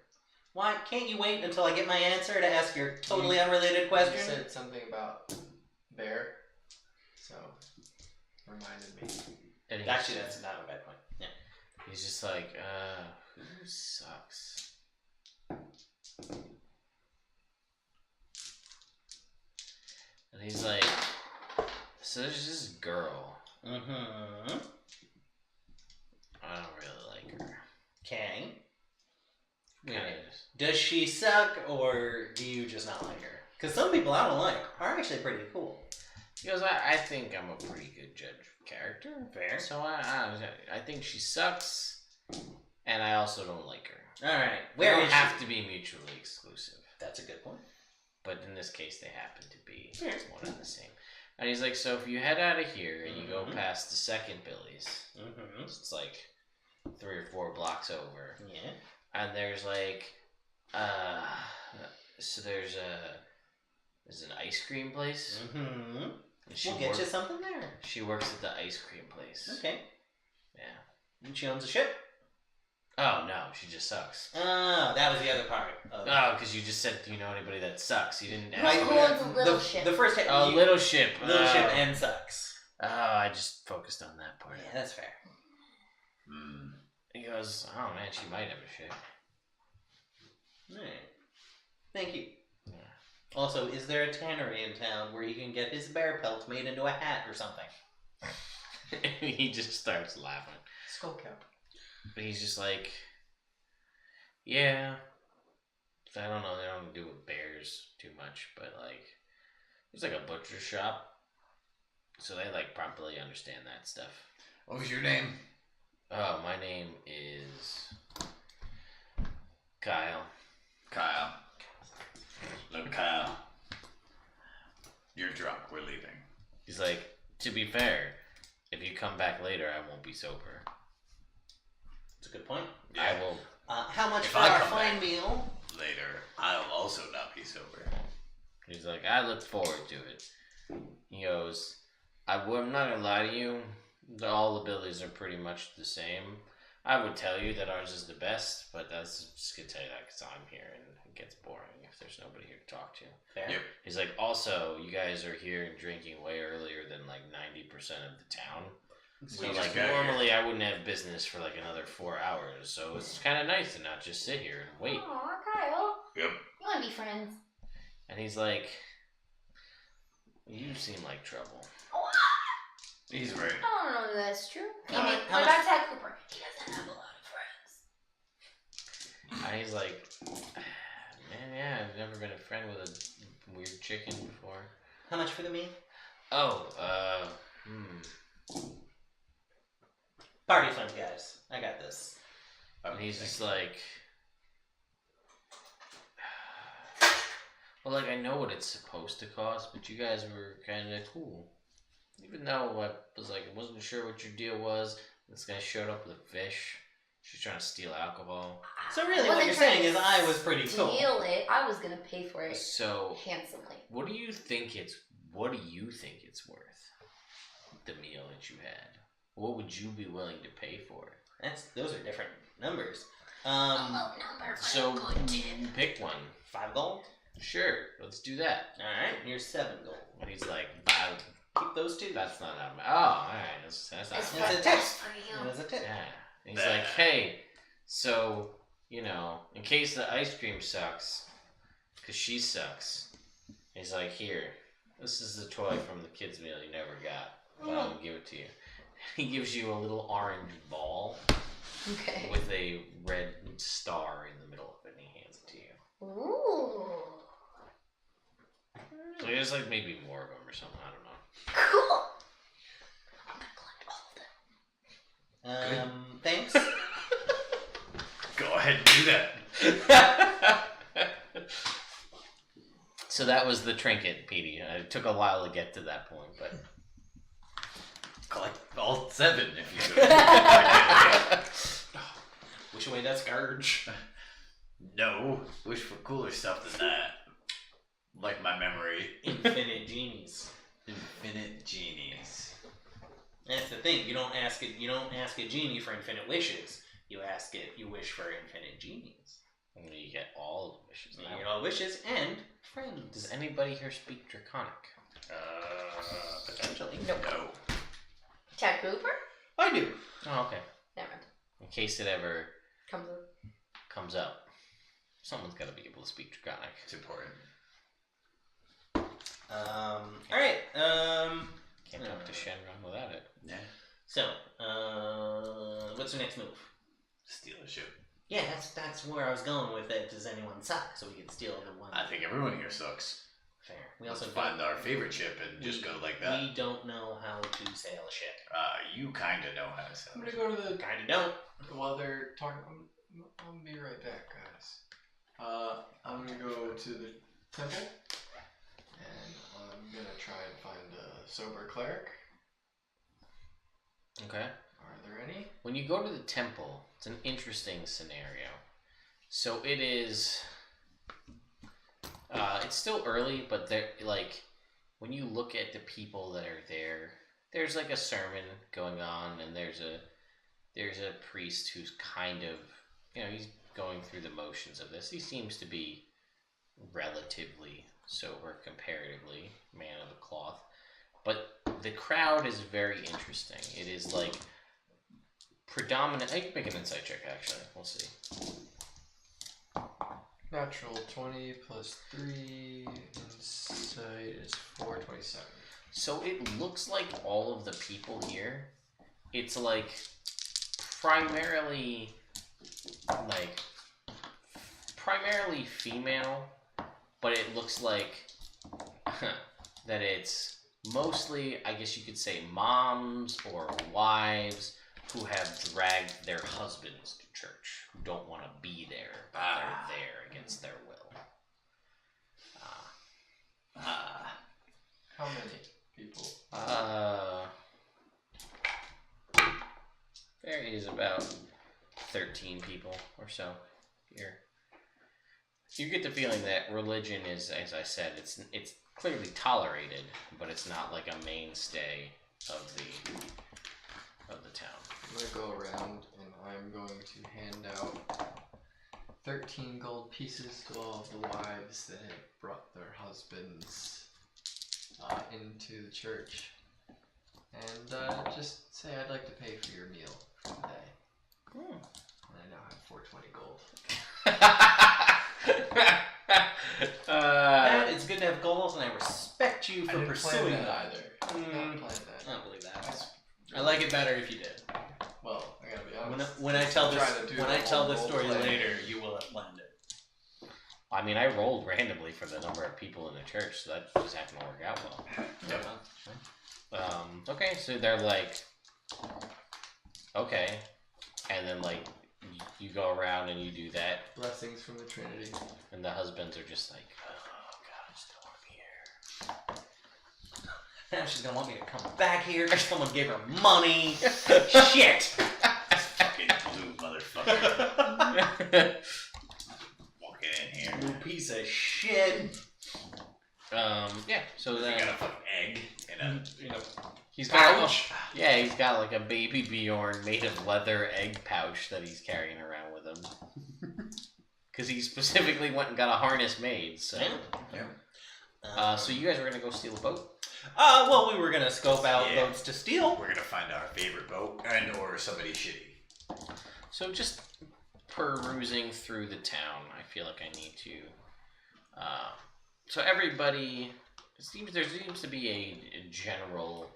Why can't you wait until I get my answer to ask your totally unrelated question? You said something about bear, so reminded me. And he's Actually, just- that's not a bad point. Yeah. He's just like, who sucks? And he's like, so there's this girl. Mm-hmm. I don't really like her. Okay. Kinda Does she suck, or do you just not like her? Because some people I don't like are actually pretty cool. He goes, I think I'm a pretty good judge of character. Fair. So I think she sucks, and I also don't like her. All right. They Where don't is have she? to be mutually exclusive. That's a good point. But in this case, they happen to be Yeah. one and the same. And he's like, so if you head out of here and you go Mhm. past the second Billy's, Mm-hmm. it's like 3 or 4 blocks over, Yeah. and there's like, so there's an ice cream place. Mm-hmm. And she We'll get you work- something there. She works at the ice cream place. Okay. Yeah. And she owns a ship? Oh no, she just sucks. Oh, that was the other part. Of Oh, because you just said, do you know anybody that sucks? You didn't ask. Right, Who me that. owns a little ship? The first Oh, you- little ship. little Oh. ship and sucks. Oh, I just focused on that part. Yeah, that's fair. He goes, oh man, she might have a ship. All right. Thank you. Yeah. Also, is there a tannery in town where you can get his bear pelt made into a hat or something? He just starts laughing. Skull cap. But he's just like, yeah. I don't know, they don't do with bears too much, but like, there's like a butcher shop. So they like properly understand that stuff. What was your name? Oh, my name is Kyle. Kyle. Look, Kyle. You're drunk. We're leaving. He's like, to be fair, if you come back later, I won't be sober. That's a good point. I will. How much If for I our come fine back. meal? Later, I'll also not be sober. He's like, I look forward to it. He goes, I'm not gonna lie to you. All the Billies are pretty much the same, I would tell you that ours is the best, but that's just gonna tell you that because I'm here and it gets boring if there's nobody here to talk to. Fair. Yep. He's like, also, you guys are here and drinking way earlier than like 90% of the town. So We like just got normally here. I wouldn't have business for like another 4 hours. So it's kind of nice to not just sit here and wait. Aw, Kyle. Yep. You want to be friends? And he's like, you seem like trouble. He's right. I don't know if that's true. How I mean, much- how like much- I said, Cooper, he doesn't have a lot of friends. And he's like, man, yeah, I've never been a friend with a weird chicken before. How much for the meal? Oh, Party fun, guys. I got this. And he's just like, well, like, I know what it's supposed to cost, but you guys were kind of cool. Even though I was like, I wasn't sure what your deal was. This guy showed up with a fish. She's trying to steal alcohol. So really, I what wasn't you're trying saying to is I was pretty cool. Steal it. I was gonna pay for it So, handsomely. what do you think it's worth? The meal that you had. What would you be willing to pay for it? Those are different numbers. Low number for So a good tip. pick one. 5 gold. Sure, let's do that. All right. Here's 7 gold. And he's like, Keep those 2. that's not how. Oh, all right, that's not. It's That's for, a tip. that's for you. That's a tip. Yeah. And he's like, hey, so in case the ice cream sucks, cause she sucks. He's like, here, this is the toy from the kids' meal you never got, but I'm gonna give it to you. He gives you a little orange ball Okay. with a red star in the middle of it, and he hands it to you. Ooh. So there's like maybe more of them or something. I don't know. Cool. I'm gonna collect all of them. Thanks. Go ahead and do that. So that was the trinket, Petey. It took a while to get to that point, but Collect all 7 if you could. Wish away that scourge. No, wish for cooler stuff than that. Like my memory. Infinite genies. Infinite genies. That's the thing. You don't ask it. You don't ask a genie for infinite wishes. You ask it. You wish for infinite genies. and you get all the wishes. You get all wishes and friends. Does anybody here speak Draconic? Potentially. No. Chad Cooper? I do. Oh, okay. Never mind. In case it ever Comes up. comes up, someone's got to be able to speak Draconic. It's important. All right. Can't talk to Shenron without it. Yeah. So, what's your next move? Steal a ship. Yeah, that's where I was going with it. Does anyone suck? So we can steal the one. I think everyone here sucks. Fair. We Let's also find our favorite ship and just go like that. We don't know how to sail a ship. You kind of know how to sail. I'm gonna go to the. Kinda don't. While they're talking, I'll be right back, guys. I'm gonna go to the temple, and I'm gonna try and find a sober cleric. Okay. Are there any? When you go to the temple, it's an interesting scenario. So it is. It's still early, but they're like, when you look at the people that are there, there's like a sermon going on, and there's a priest who's kind of, he's going through the motions of this. He seems to be relatively sober comparatively, man of the cloth. But the crowd is very interesting. It is like predominant. I can make an insight check actually. We'll see. Natural 20 plus 3 insight is 427. So it looks like all of the people here, it's like primarily female, but it looks like that it's mostly, I guess you could say, moms or wives who have dragged their husbands to church, who don't want to be there, but they're there against their will. How many people? There is about 13 people or so here. You get the feeling that religion is, as I said, it's clearly tolerated, but it's not like a mainstay of of the town. I'm gonna go around and I'm going to hand out 13 gold pieces to all of the wives that have brought their husbands into the church. And just say I'd like to pay for your meal for the day. And I now have 420 gold. It's good to have goals, and I respect you for pursuing that either. I Not planned that. don't believe that. I like it better if you did. Well, I gotta be honest. When I tell this Trying to do when I the tell whole this story role play. later, you will have planned it. I mean, I rolled randomly for the number of people in the church, so that just happened to work out well. Okay, so they're like, okay, and then like you go around and you do that, Blessings from the Trinity. and the husbands are just like, oh god, I still want to be here. Now she's gonna want me to come back here because someone gave her money. Shit! Fucking blue motherfucker. Walking in here. You piece of shit. Yeah. So You then got a fucking egg and a he's got Pouch. yeah, he's got like a baby Bjorn made of leather egg pouch that he's carrying around with him. Because he specifically went and got a harness made. So, so you guys were gonna go steal a boat? Well, we were gonna scope out Yeah. boats to steal. we're gonna find our favorite boat and or somebody shitty. So just perusing through the town, I feel like I need to. So everybody, there seems to be a general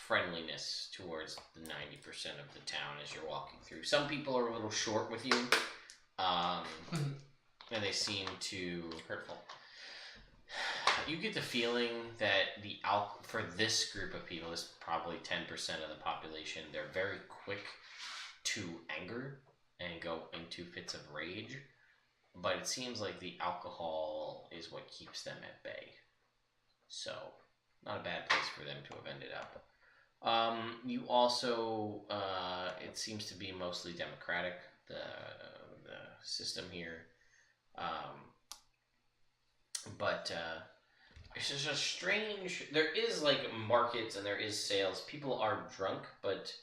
friendliness towards the 90% of the town as you're walking through. Some people are a little short with you, and they seem to hurtful. You get the feeling that for this group of people, this is probably 10% of the population, they're very quick to anger and go into fits of rage, but it seems like the alcohol is what keeps them at bay. So, not a bad place for them to have ended up. You also, it seems to be mostly democratic, the system here. But it's just a strange. There is like markets and there is sales. People are drunk, but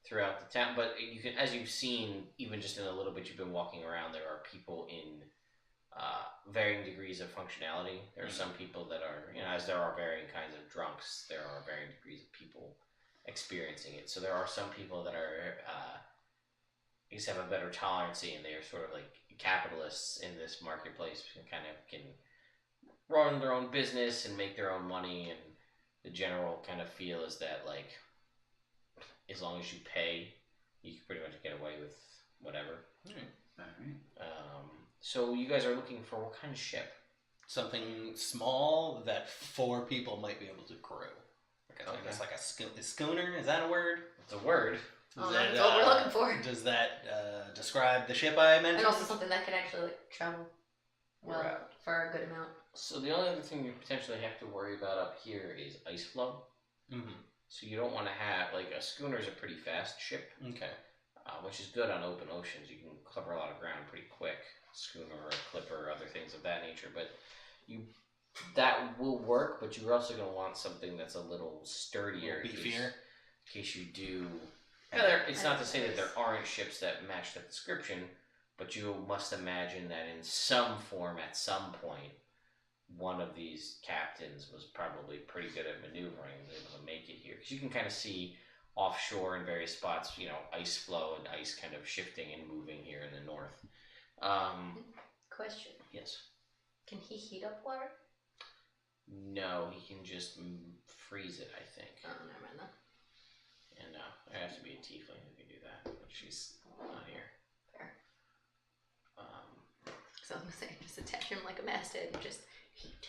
throughout the town. But you can, as you've seen, even just in a little bit you've been walking around, there are people in varying degrees of functionality. There are some people that are, as there are varying kinds of drunks, there are varying degrees of people experiencing it. So there are some people that are, I guess, have a better tolerance, and they are sort of like capitalists in this marketplace and kind of can run their own business and make their own money, and the general kind of feel is that like as long as you pay, you can pretty much get away with whatever. So you guys are looking for what kind of ship? Something small that 4 people might be able to crew. I guess like a schooner. Is that a word? It's a word. That's what we're looking for. Does that describe the ship I mentioned? And also something that can actually like travel well Right. for a good amount. So the only other thing you potentially have to worry about up here is ice flow. Mm-hmm. So you don't want to have, like, a schooner is a pretty fast ship, Okay. which is good on open oceans. You can cover a lot of ground pretty quick. Schooner or clipper or other things of that nature, but that will work. But you're also going to want something that's a little sturdier, Beefier. in case you do. Yeah, it's not to say that there aren't ships that match that description, but you must imagine that in some form, at some point, one of these captains was probably pretty good at maneuvering and was able to make it here. Because you can kind of see offshore in various spots, ice flow and ice kind of shifting and moving here in the north. Question. Yes. Can he heat up water? No, he can just freeze it, I think. Oh, never mind then. And there has to be a tiefling who can do that, but she's not here. Fair. So I'm saying just attach him like a masthead and just heat.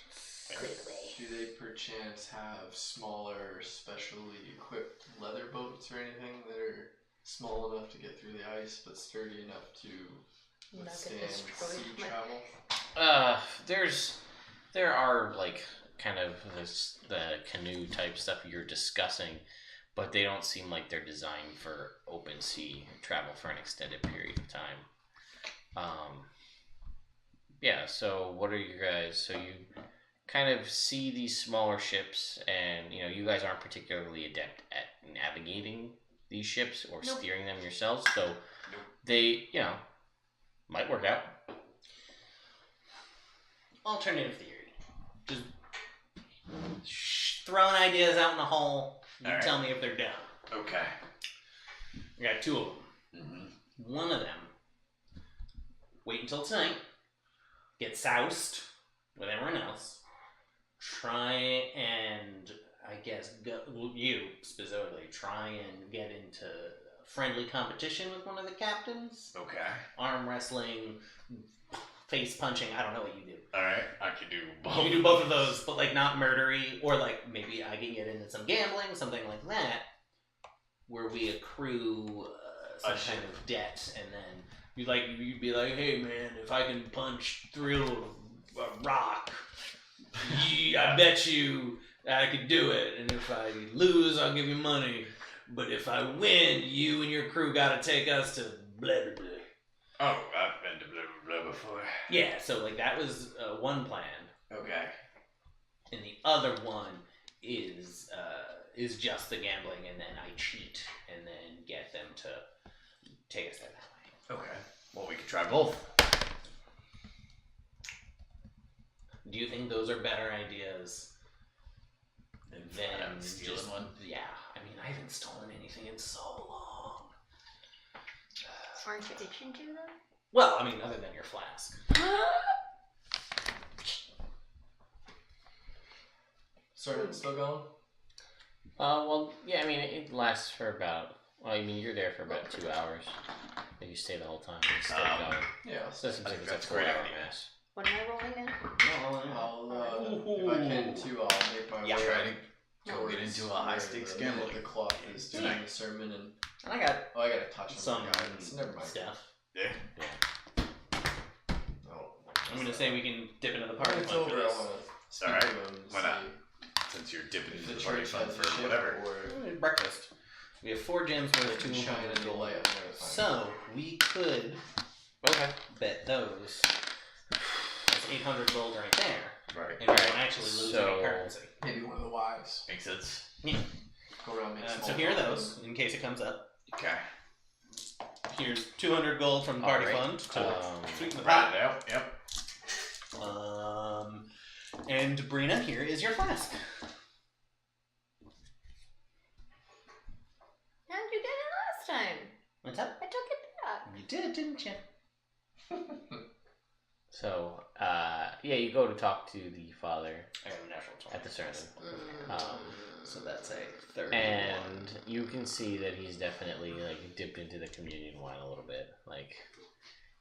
Clear the way. Do they perchance have smaller, specially equipped leather boats or anything that are small enough to get through the ice but sturdy enough to Not withstand get destroyed. sea travel? There are like kind of the canoe type stuff you're discussing, but they don't seem like they're designed for open sea travel for an extended period of time. Yeah, so what are you guys, so you kind of see these smaller ships, and you guys aren't particularly adept at navigating these ships or Nope. steering them yourselves, so they, might work out. Alternative theory. Just throwing ideas out in the hall. You All right. tell me if they're down. Okay. I got two of them. Mm-hmm. One of them, wait until tonight, get soused with everyone else, try and, I guess, you specifically, try and get into friendly competition with one of the captains. Okay. Arm wrestling, face punching, I don't know what you do. Alright, I can do both. You can do both of those, but like not murdery, or like maybe I can get into some gambling, something like that, where we accrue some kind of debt, and then you'd be like, hey man, if I can punch through a rock, I bet you I could do it, and if I lose, I'll give you money, but if I win, you and your crew gotta take us to blah blah blah. Oh, I've been to blah blah blah before. Yeah, so like that was one plan. Okay. And the other one is just the gambling, and then I cheat, and then get them to take us there that way. Okay. Well, we could try both. Do you think those are better ideas than stealing just one? Yeah, I mean, I haven't stolen anything in so long. Aren't you itching to though? Well, I mean, other than your flask. Sermon still going? Well, yeah, I mean, it lasts for about, well, I mean, you're there for about 2 hours. If you stay the whole time, it's still going. Yeah. So that seems I like think it's a that's a great 4-hour idea. mass. What am I rolling now? I'll, if I can too, I'll make my Yeah. way Try to go get towards into a high where stakes the- gambling. The cloth is doing the sermon, and I got I gotta touch some on the guidance. Never mind. stuff. Yeah. Oh, I'm gonna say we can dip into the party When it's fund for over, I this. wanna speak Alright, to him to why not? see Since you're dipping if into the the party church fund has a for ship whatever. or Breakfast. We have 4 gems worth if it's shine in the 200 light. gold. I'm gonna find So we could Okay. bet those. That's 800 gold right there, Right. and we don't actually lose So- any currency. maybe one of the wives. Makes sense. Go around make So small here are talk. those in case it comes up. Okay. Here's 200 gold from the party Alright. fund to sweeten the Round pot. it out. Yep. And Brina, here is your flask. How'd you get it last time? What's up? I took it back. You did, didn't you? So, yeah, you go to talk to the father I got a natural 20. at the sermon. So that's a 30. And you can see that he's definitely like dipped into the communion wine a little bit, like,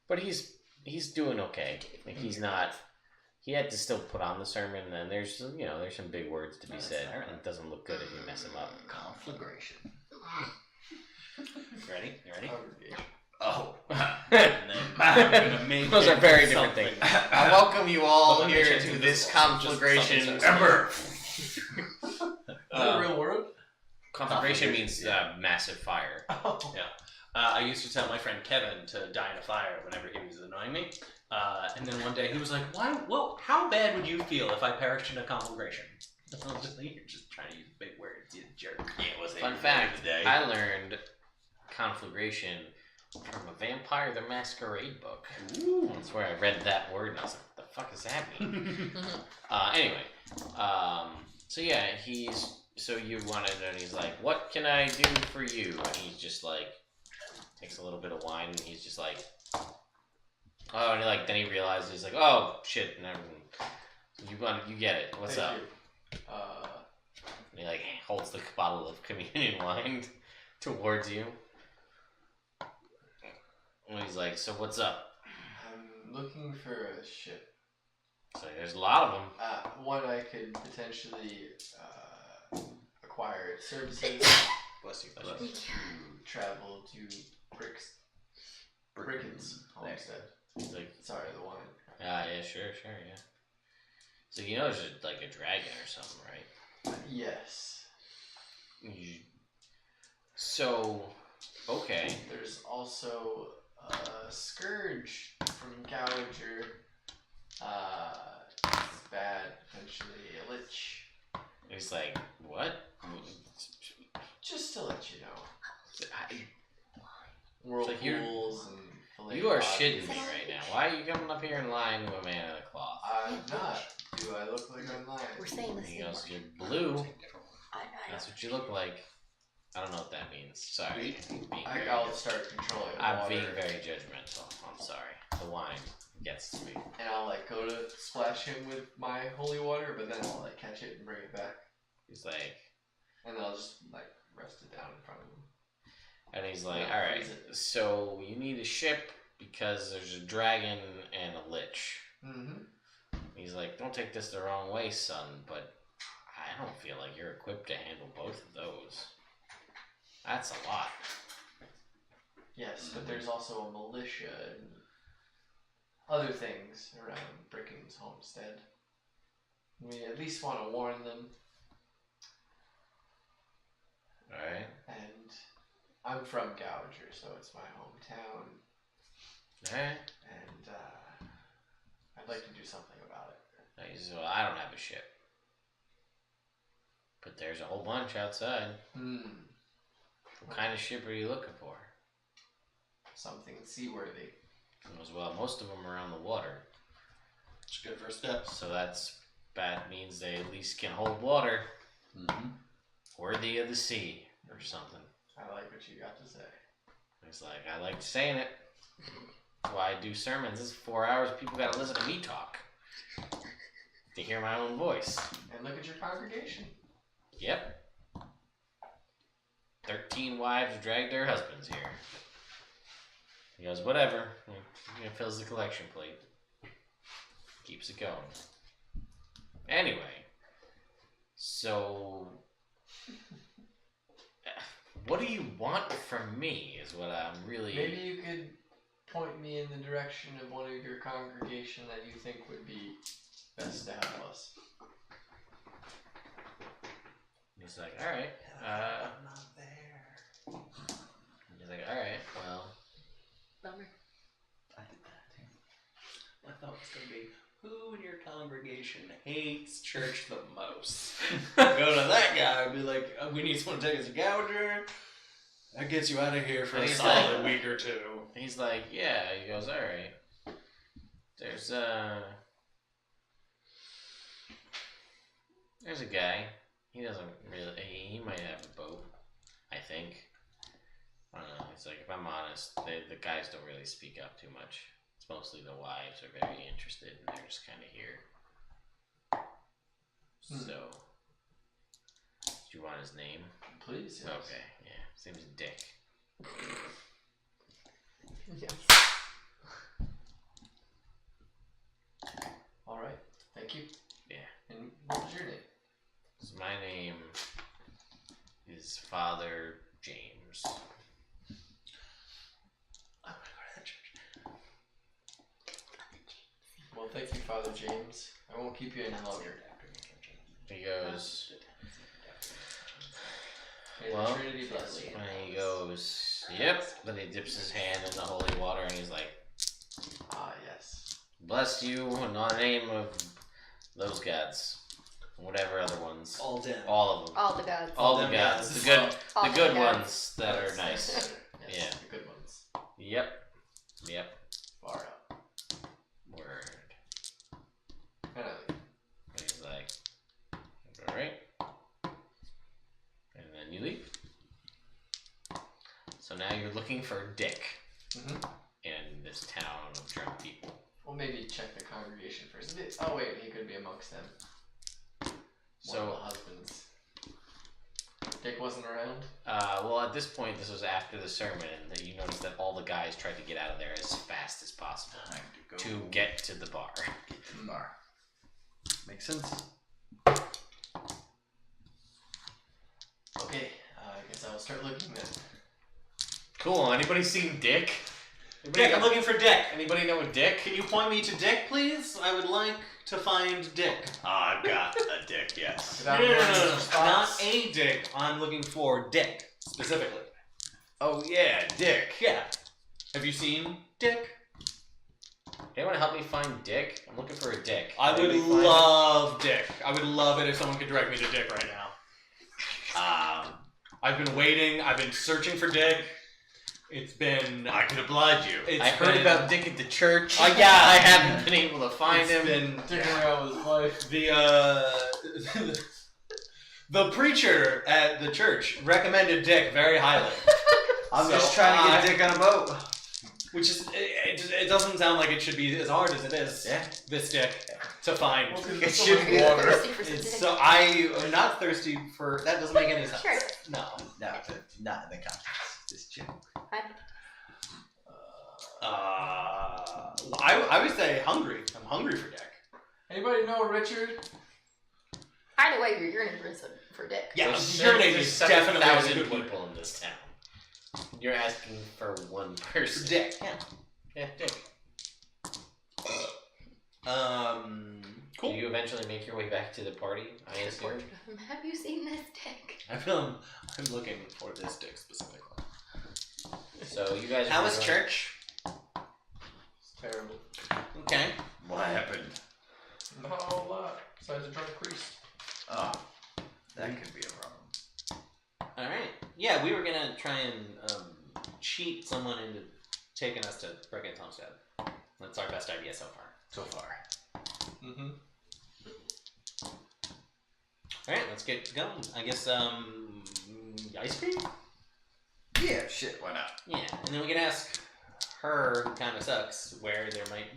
but he's doing okay. Like he's not. He had to still put on the sermon, and there's some big words to be said, and it doesn't look good if you mess him up. Conflagration. You ready? You ready? Congregation. Oh. And then I'm gonna make Those are it very different something. things. I welcome you all Well, here let me to change this this. conflagration. Just something Ember. Is that a real word? Conflagration means massive fire. Oh. I used to tell my friend Kevin to die in a fire whenever he was annoying me. And then one day he was like, "Why? Well, how bad would you feel if I perished in a conflagration?" I was just like, "You're just trying to use big words, you jerk." Yeah, it was Fun fact: I learned conflagration from a Vampire the Masquerade book. That's where I read that word, and I was like, "What the fuck does that mean?" Anyway, so yeah, so you wanted, and he's like, "What can I do for you?" And he's just like, takes a little bit of wine, and he's just like, oh, and then he realizes, he's like, "Oh shit, never. You get it. What's Thank up?" you. And he like holds the bottle of communion wine towards you. And he's like, "So what's up?" I'm looking for a ship. So there's a lot of them. One I could potentially acquire services Bless you. to travel to Brickens Homestead. He's like, Sorry, the wine. yeah, sure, yeah. So there's like a dragon or something, right? Yes. So, okay. There's also a scourge from Gallinger. It's bad, potentially a lich. He's like, what? Just to let you know. Whirlpools and fillet You are bodies. shitting me right now. Why are you coming up here and lying to a man in a cloth? I'm not. Do I look like I'm lying? We're saying the He same goes, word. you're blue. I That's what you look like. I don't know what that means. Sorry. I'll start controlling the I'm water. being very judgmental. I'm sorry. The wine gets to me. And I'll like go to splash him with my holy water, but then I'll like catch it and bring it back. He's like, And then I'll just like rest it down in front of him. and he's like, No, alright, freeze it. so you need a ship because there's a dragon and a lich. Mm-hmm. He's like, don't take this the wrong way, son, but I don't feel like you're equipped to handle both of those. That's a lot. Yes, but there's also a militia and other things around Bricken's homestead. We at least want to warn them. Alright. And I'm from Gallinger, so it's my hometown. Alright. And I'd like to do something about it. He says, well, I don't have a ship. But there's a whole bunch outside. What kind of ship are you looking for? Something seaworthy. He goes, well, most of them are on the water. It's a good first step. So that means they at least can hold water. Mm-hmm. Worthy of the sea or something. I like what you got to say. He's like, I like saying it. That's why I do sermons. This is 4 hours. People gotta listen to me talk. To hear my own voice. And look at your congregation. Yep. 13 wives dragged their husbands here. He goes, whatever. He fills the collection plate. Keeps it going. Anyway. So... what do you want from me is what I'm really... Maybe you could point me in the direction of one of your congregation that you think would be best to help us. He's like, alright. I'm not there. He's like, alright, well... Bummer. I did that too. I thought it was going to be, who in your congregation hates church the most? Go to that guy and be like, oh, we need someone to take us to Gallinger. That gets you out of here for And a he's solid like- week or two. He's like, yeah. He goes, alright. There's a guy. He doesn't really... He might have a boat, I think. I don't know. It's like, if I'm honest, the guys don't really speak up too much. It's mostly the wives are very interested, and they're just kind of here. So, do you want his name? Please, yes. Okay, yeah. His name's Dick. Yes. Alright, thank you. Yeah. And what was your name? So my name is Father James. I want to go to that church. Well, thank you, Father James. I won't keep you any longer. He goes, May Well, the Trinity bless you. and he goes, yep. Then he dips his hand in the holy water and he's like, Ah, yes. bless you in the name of those gods. Whatever other ones. All dead. All of them. All the gods. All the them gods. gods. The good, All the good gods. ones that are nice. Yes, Yeah. the good ones. Yep. Yep. Far out. Word. And I leave. And he's like, alright. And then you leave. So now you're looking for Dick Mm-hmm. in this town of drunk people. Well, maybe check the congregation first. Oh, wait, he could be amongst them. One of the So, husbands. Dick wasn't around? well, at this point, this was after the sermon, that you noticed that all the guys tried to get out of there as fast as possible Time to go. to get to the bar. Get to the bar. Makes sense. Okay, I guess I'll start looking then. Cool. Anybody seen Dick? Dick, I'm looking for Dick. Anybody know a Dick? Can you point me to Dick, please? I would like to find Dick. I've got a dick, yes. Without No. going Not spots. a Dick. I'm looking for Dick, specifically. Oh yeah, Dick. Yeah. Have you seen Dick? Anyone help me find Dick? I'm looking for a Dick. I would Anybody find him? love Dick. I would love it if someone could direct me to Dick right now. I've been waiting. I've been searching for Dick. It's been. I can oblige you. It's I heard about Dick at the church. Oh, yeah. I haven't been able to find him. Been Dick around with his wife. The preacher at the church recommended Dick very highly. I'm So just trying to get Dick on a boat. Which is, it doesn't sound like it should be as hard as it is. Yeah. This Dick to find. Well, It should be You're water. thirsty for some It's dick. so I am not thirsty for that. Doesn't make any sense. Sure. No. No, not in the context. This joke. I would say hungry. I'm hungry for Dick. Anybody know Richard? Either way, you're yearning for dick. Yeah, There's your name is definitely a 7,000 good one. people in this town. You're asking for one person. Dick. Yeah. Yeah, Dick. Cool. Do you eventually make your way back to the party? I assume. Have you seen this dick? I feel I'm looking for this Dick specifically. So you guys. How were was going- church? It's terrible. Okay. What happened? Not a whole lot. Besides a drunk priest. Oh, that could be a problem. All right. Yeah, we were gonna try and cheat someone into taking us to Brecken Homestead. That's our best idea so far. Mm-hmm. All right, let's get going. I guess ice cream. Yeah, shit, why not? Yeah, and then we can ask her, who kind of sucks,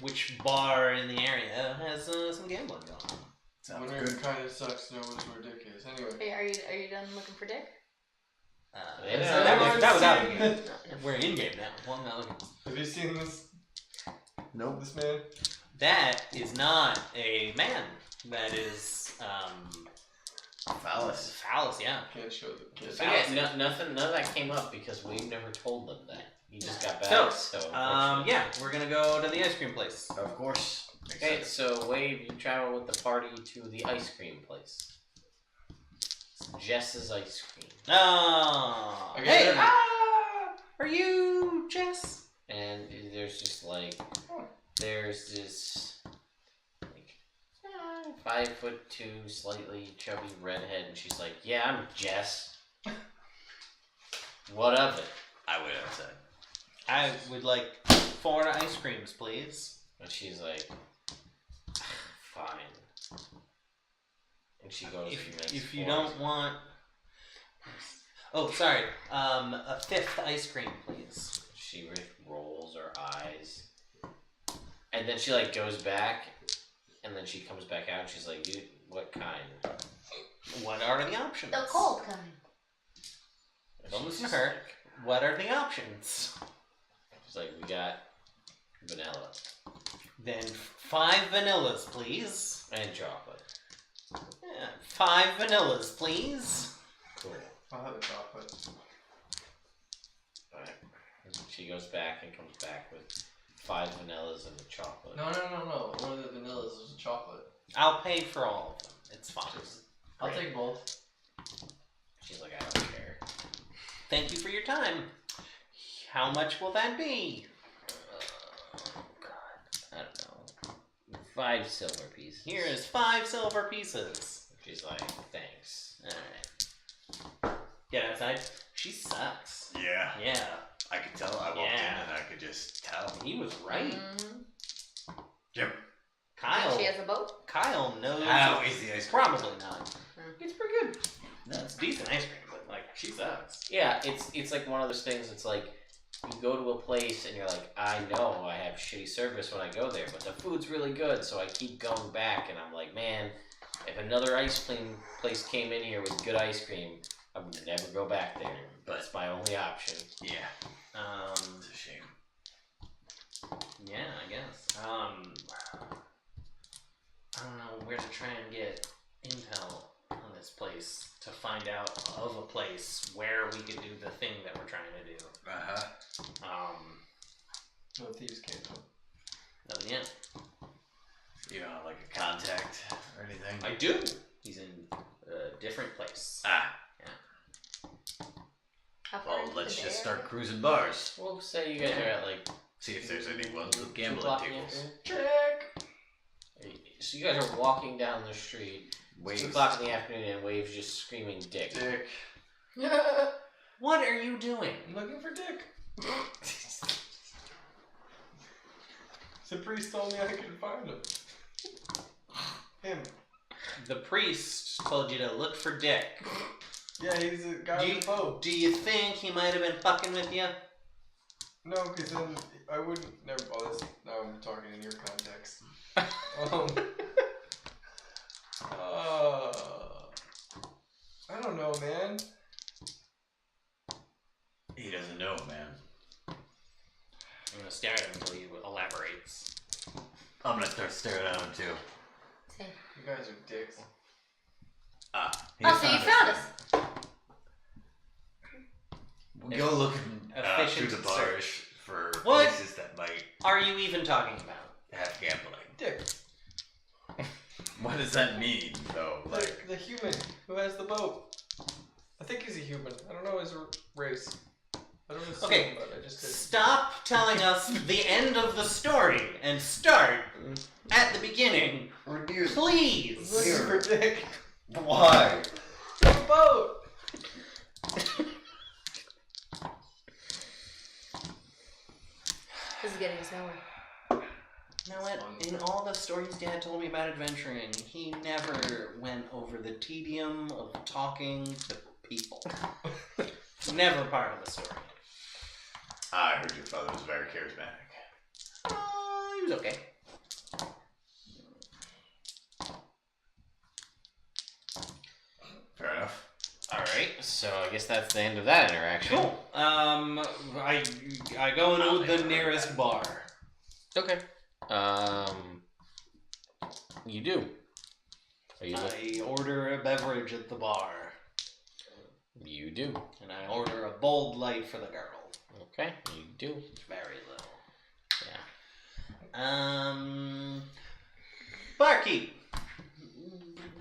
which bar in the area has some gambling going on. Sounds Wondering good. if it kind of sucks knows where Dick is. Anyway. Hey, are you done looking for dick? Yeah, That was out of the No. game. We're in game now. Well, I'm not looking. Have you seen this? Nope. This man? That is not a man. That is Phallus. phallus. Yeah. Can't show the kid. So yeah, none of that came up because we never told them that. He just got back. So, So, unfortunately. yeah, we're gonna go to the ice cream place. Of course. Makes Okay, sense. so Wave, you travel with the party to the ice cream place. It's Jess's ice cream. Oh, Okay, hey, then. are you Jess? And there's just like, there's this like 5'2", slightly chubby redhead, and she's like, "Yeah, I'm Jess. What of it?" I wait outside. I would like 4 ice creams, please. And she's like, "Fine." And she goes. and makes If you 4 don't want, oh, sorry, a 5th ice cream, please. She rolls her eyes, and then she like goes back, and then she comes back out. And she's like, "You, what kind?" What are the options? The cold kind. And Don't she's listen to just her. like- What are the options? She's like, "We got vanilla Then 5 vanillas, please. and chocolate." Yeah, 5 vanillas, please. Cool. I'll have a chocolate. Alright. She goes back and comes back with 5 vanillas and the chocolate. No. One of the vanillas is a chocolate. I'll pay for all of them. It's fine. I'll Great. take both. She's like, "I don't care." Thank you for your time. How much will that be? Oh god. I don't know. 5 silver pieces. Here is 5 silver pieces. She's like, "Thanks." Alright. Get outside. She sucks. Yeah, Yeah. I could tell. I walked Yeah. in and I could just tell. He was right. Mm-hmm. Jim, Kyle. She has a boat. Kyle knows. how is the ice cream? Probably not. Mm. It's pretty good. No, it's decent ice cream, but like she sucks. Yeah, it's like one of those things. It's like you go to a place and you're like, "I know I have shitty service when I go there, but the food's really good, so I keep going back." And I'm like, "Man, if another ice cream place came in here with good ice cream, I would never go back there. But it's my only option." Yeah, It's it's a shame. Yeah, I guess. I don't know where to try and get intel on this place to find out of a place where we could do the thing that we're trying to do. No thieves came though. Nothing yet. You don't have like a contact or anything? I do. He's in a different place. How far Well, into let's the just day start are we? cruising bars. We'll say you guys are at like See if there's any ones 2 with gambling o'clock in the tables. afternoon. Trick! So you guys are walking down the street. It's 2 Waves. o'clock in the afternoon, and Wave's just screaming "Dick." Dick. What are you doing? I'm looking for Dick. The priest told me I could find him. Him. The priest told you to look for Dick. Yeah, he's a guy with a bow. Do you think he might have been fucking with you? No, because then I wouldn't. Never. Oh, this. Now I'm talking in your context. I don't know, man. He doesn't know, man. I'm gonna stare at him until he elaborates. I'm gonna start staring at him too. Same. You guys are dicks. Oh, so you found us. We'll go looking Efficient through the bars for What? places that might Are you even talking about? have gambling. Dick. What does that mean, though? Like, The human who has the boat. I think he's a human. I don't know his race. I don't know. Okay, but I just said. stop telling us the end of the story and start at the beginning, please. Looking for Dick. why? The boat. This is getting us nowhere. You know what? In all the stories Dad told me about adventuring, he never went over the tedium of talking to people. Never part of the story. I heard your father was very charismatic. He was okay. Fair enough. Alright, so I guess that's the end of that interaction. Cool. I go to the nearest bar. Okay. You do. Are you I order a beverage at the bar, You do. and I order a bold light for the girl. Okay, you do. Very little. Yeah. Barkeep,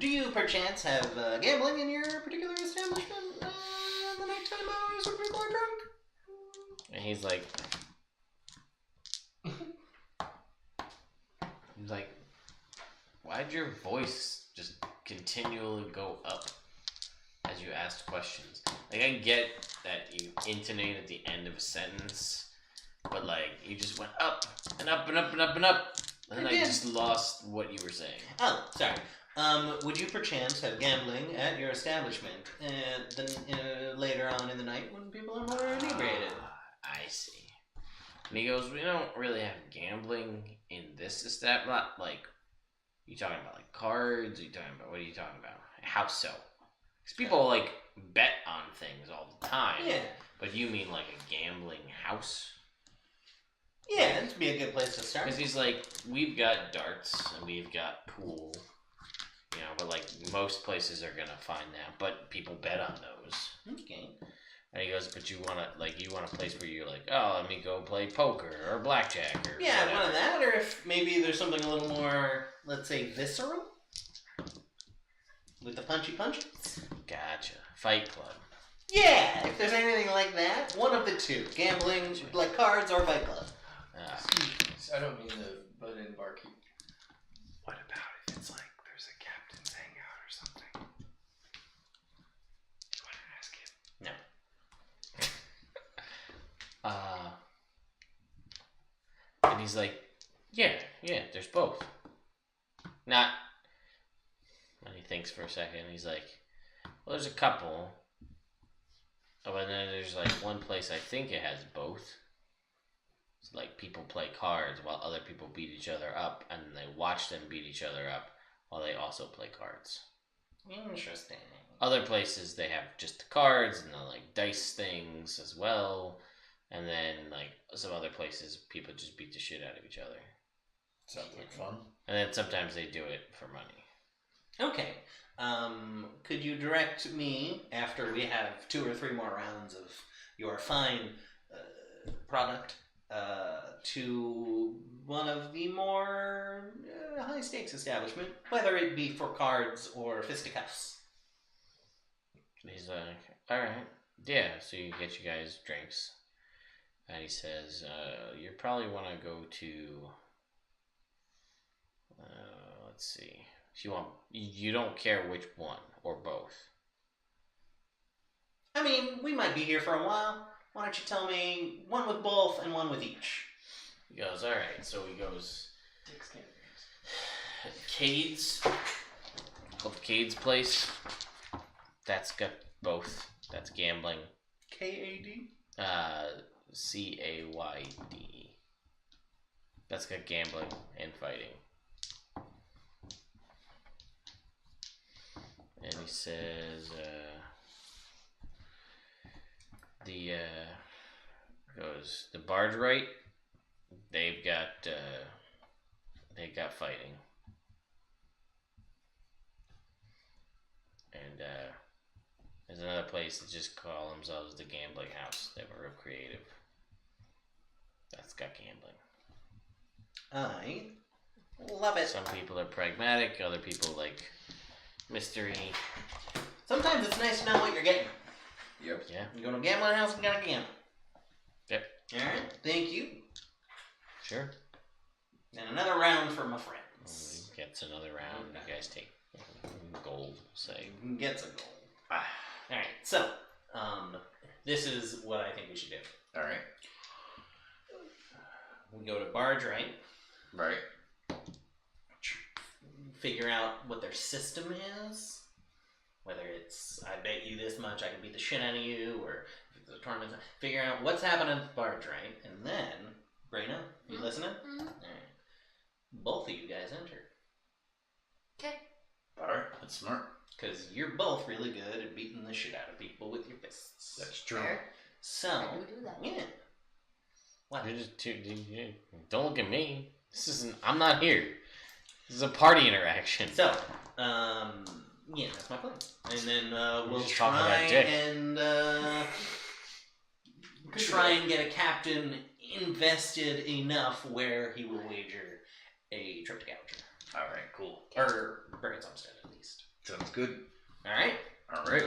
do you perchance have gambling in your particular establishment in the nighttime hours when people are drunk? And he's like, why'd your voice just continually go up as you asked questions? Like, I get that you intonate at the end of a sentence, but like, you just went up and up and up and up and up, and then I just lost what you were saying. Oh, sorry. Would you perchance have gambling at your establishment later on in the night when people are more inebriated? I see. And he goes, we don't really have gambling in this establishment. Like, you talking about like cards? What are you talking about? House so? Because people like bet on things all the time. Yeah. But you mean like a gambling house? Yeah, that'd be a good place to start. Because he's like, we've got darts and we've got pool. You know, but like most places are gonna find that. But people bet on those. Okay. And he goes, but you want a place where you're like, oh, let me go play poker or blackjack or Yeah, whatever. one of that, or if maybe there's something a little more, let's say, visceral? With the punchy punches? Gotcha. Fight club. Yeah, if there's anything like that, one of the two. Gambling, like cards, or Fight Club. I don't mean to butt in, barkeep. What about if it's like there's a captain's hangout or something? You want to ask him? No. And he's like, yeah, there's both. Not. And he thinks for a second. He's like, well, there's a couple. Oh, and then there's like one place I think it has both. It's like people play cards while other people beat each other up, and they watch them beat each other up while they also play cards. Interesting. Other places they have just the cards and the like dice things as well, and then like some other places people just beat the shit out of each other. Sounds like fun. And then sometimes they do it for money. Okay. Could you direct me, after we have 2 or 3 more rounds of your fine product, to one of the more high-stakes establishment, whether it be for cards or fisticuffs? He's like, alright, yeah, so you get you guys drinks. And he says, you probably want to go to, let's see, you don't care which one, or both. I'm mean, we might be here for a while. Why don't you tell me one with both and one with each? He goes, alright, so he goes, Dick's can't Cade's, called Cade's place. That's got both. That's gambling. K-A-D? C-A-Y-D. That's got gambling and fighting. And he says, goes, the Barge Right, they've got fighting. And, there's another place that just call themselves the Gambling House. They were real creative. That's got gambling. I love it. Some people are pragmatic, other people like mystery. Sometimes it's nice to know what you're getting. Yep. Yeah, You go to a gambling house, you gotta gamble. Yep. Alright, thank you. sure. And another round for my friends. Gets another round. You guys take gold, say. Gets a goal. Alright, so, this is what I think we should do. Alright. We go to Barge Right, Right. figure out what their system is. Whether it's, I bet you this much, I can beat the shit out of you, or if it's a tournament, figure out what's happening at Barge Right, and then, Brayna, you listening? Mhm. Alright. Both of you guys enter. Okay. Alright, that's smart. Because you're both really good at beating the shit out of people with your fists. That's true. Fair. So, How do we do that? yeah. What? You're just don't look at me. This isn't. I'm not here. This is a party interaction. So, yeah, that's my plan. And then we'll just talking try about dick. and try and get a captain invested enough where he will wager a trip to Gallinger. Alright, cool. Or Brigand's Homestead, at least. Sounds good. Alright? Alright.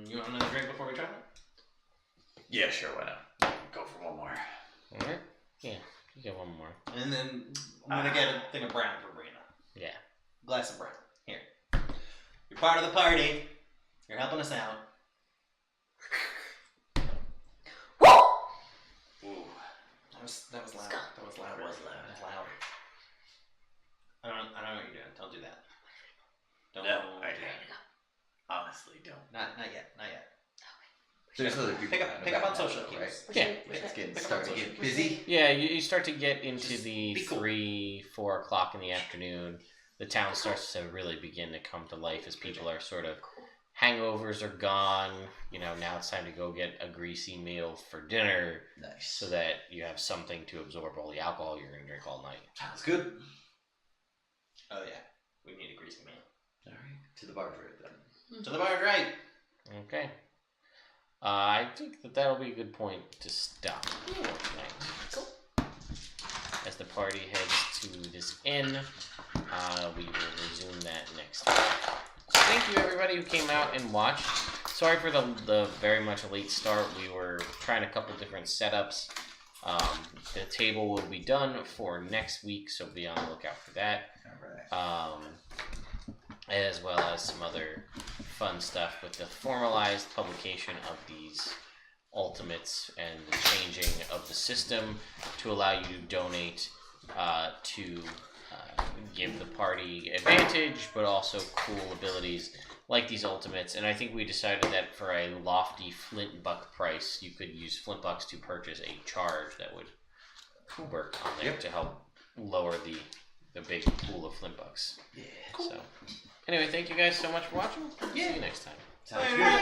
You want another drink before we try it? Yeah, sure, why not? Go for one more. Alright. Yeah. You get one more. And then I'm gonna get a thing of brown for Brina. Yeah. Glass of brown. Here. You're part of the party. You're helping us out. Woo! Ooh. That was loud. Scott. That was loud. That was loud. That was loud. I don't know what you're doing. Don't do that. Don't. No, I Ready didn't. to go. Honestly, don't. Not yet. Not yet. There's other people. Pick up on social cues. right? Which Yeah. way- which It's way? getting starting to get busy. Yeah, you start to get into Just the be cool. 3-4 o'clock in the afternoon. The town starts to really begin to come to life as people are sort of hangovers are gone. You know, now it's time to go get a greasy meal for dinner Nice. so that you have something to absorb all the alcohol you're going to drink all night. Sounds good. Oh yeah. We need a greasy meal. Alright. To the bar for it then. To the bar, right? Okay. I think that'll be a good point to stop for tonight. Cool. As the party heads to this inn, we will resume that next time. So thank you everybody who came out and watched. Sorry for the very much late start. We were trying a couple different setups. The table will be done for next week, so be on the lookout for that. Alright. As well as some other fun stuff with the formalized publication of these ultimates and the changing of the system to allow you to donate to give the party advantage, but also cool abilities like these ultimates. And I think we decided that for a lofty flint buck price, you could use flint bucks to purchase a charge that would work on there to help lower the big pool of flint bucks. Yeah. So, anyway, thank you guys so much for watching. See you next time. Sounds good.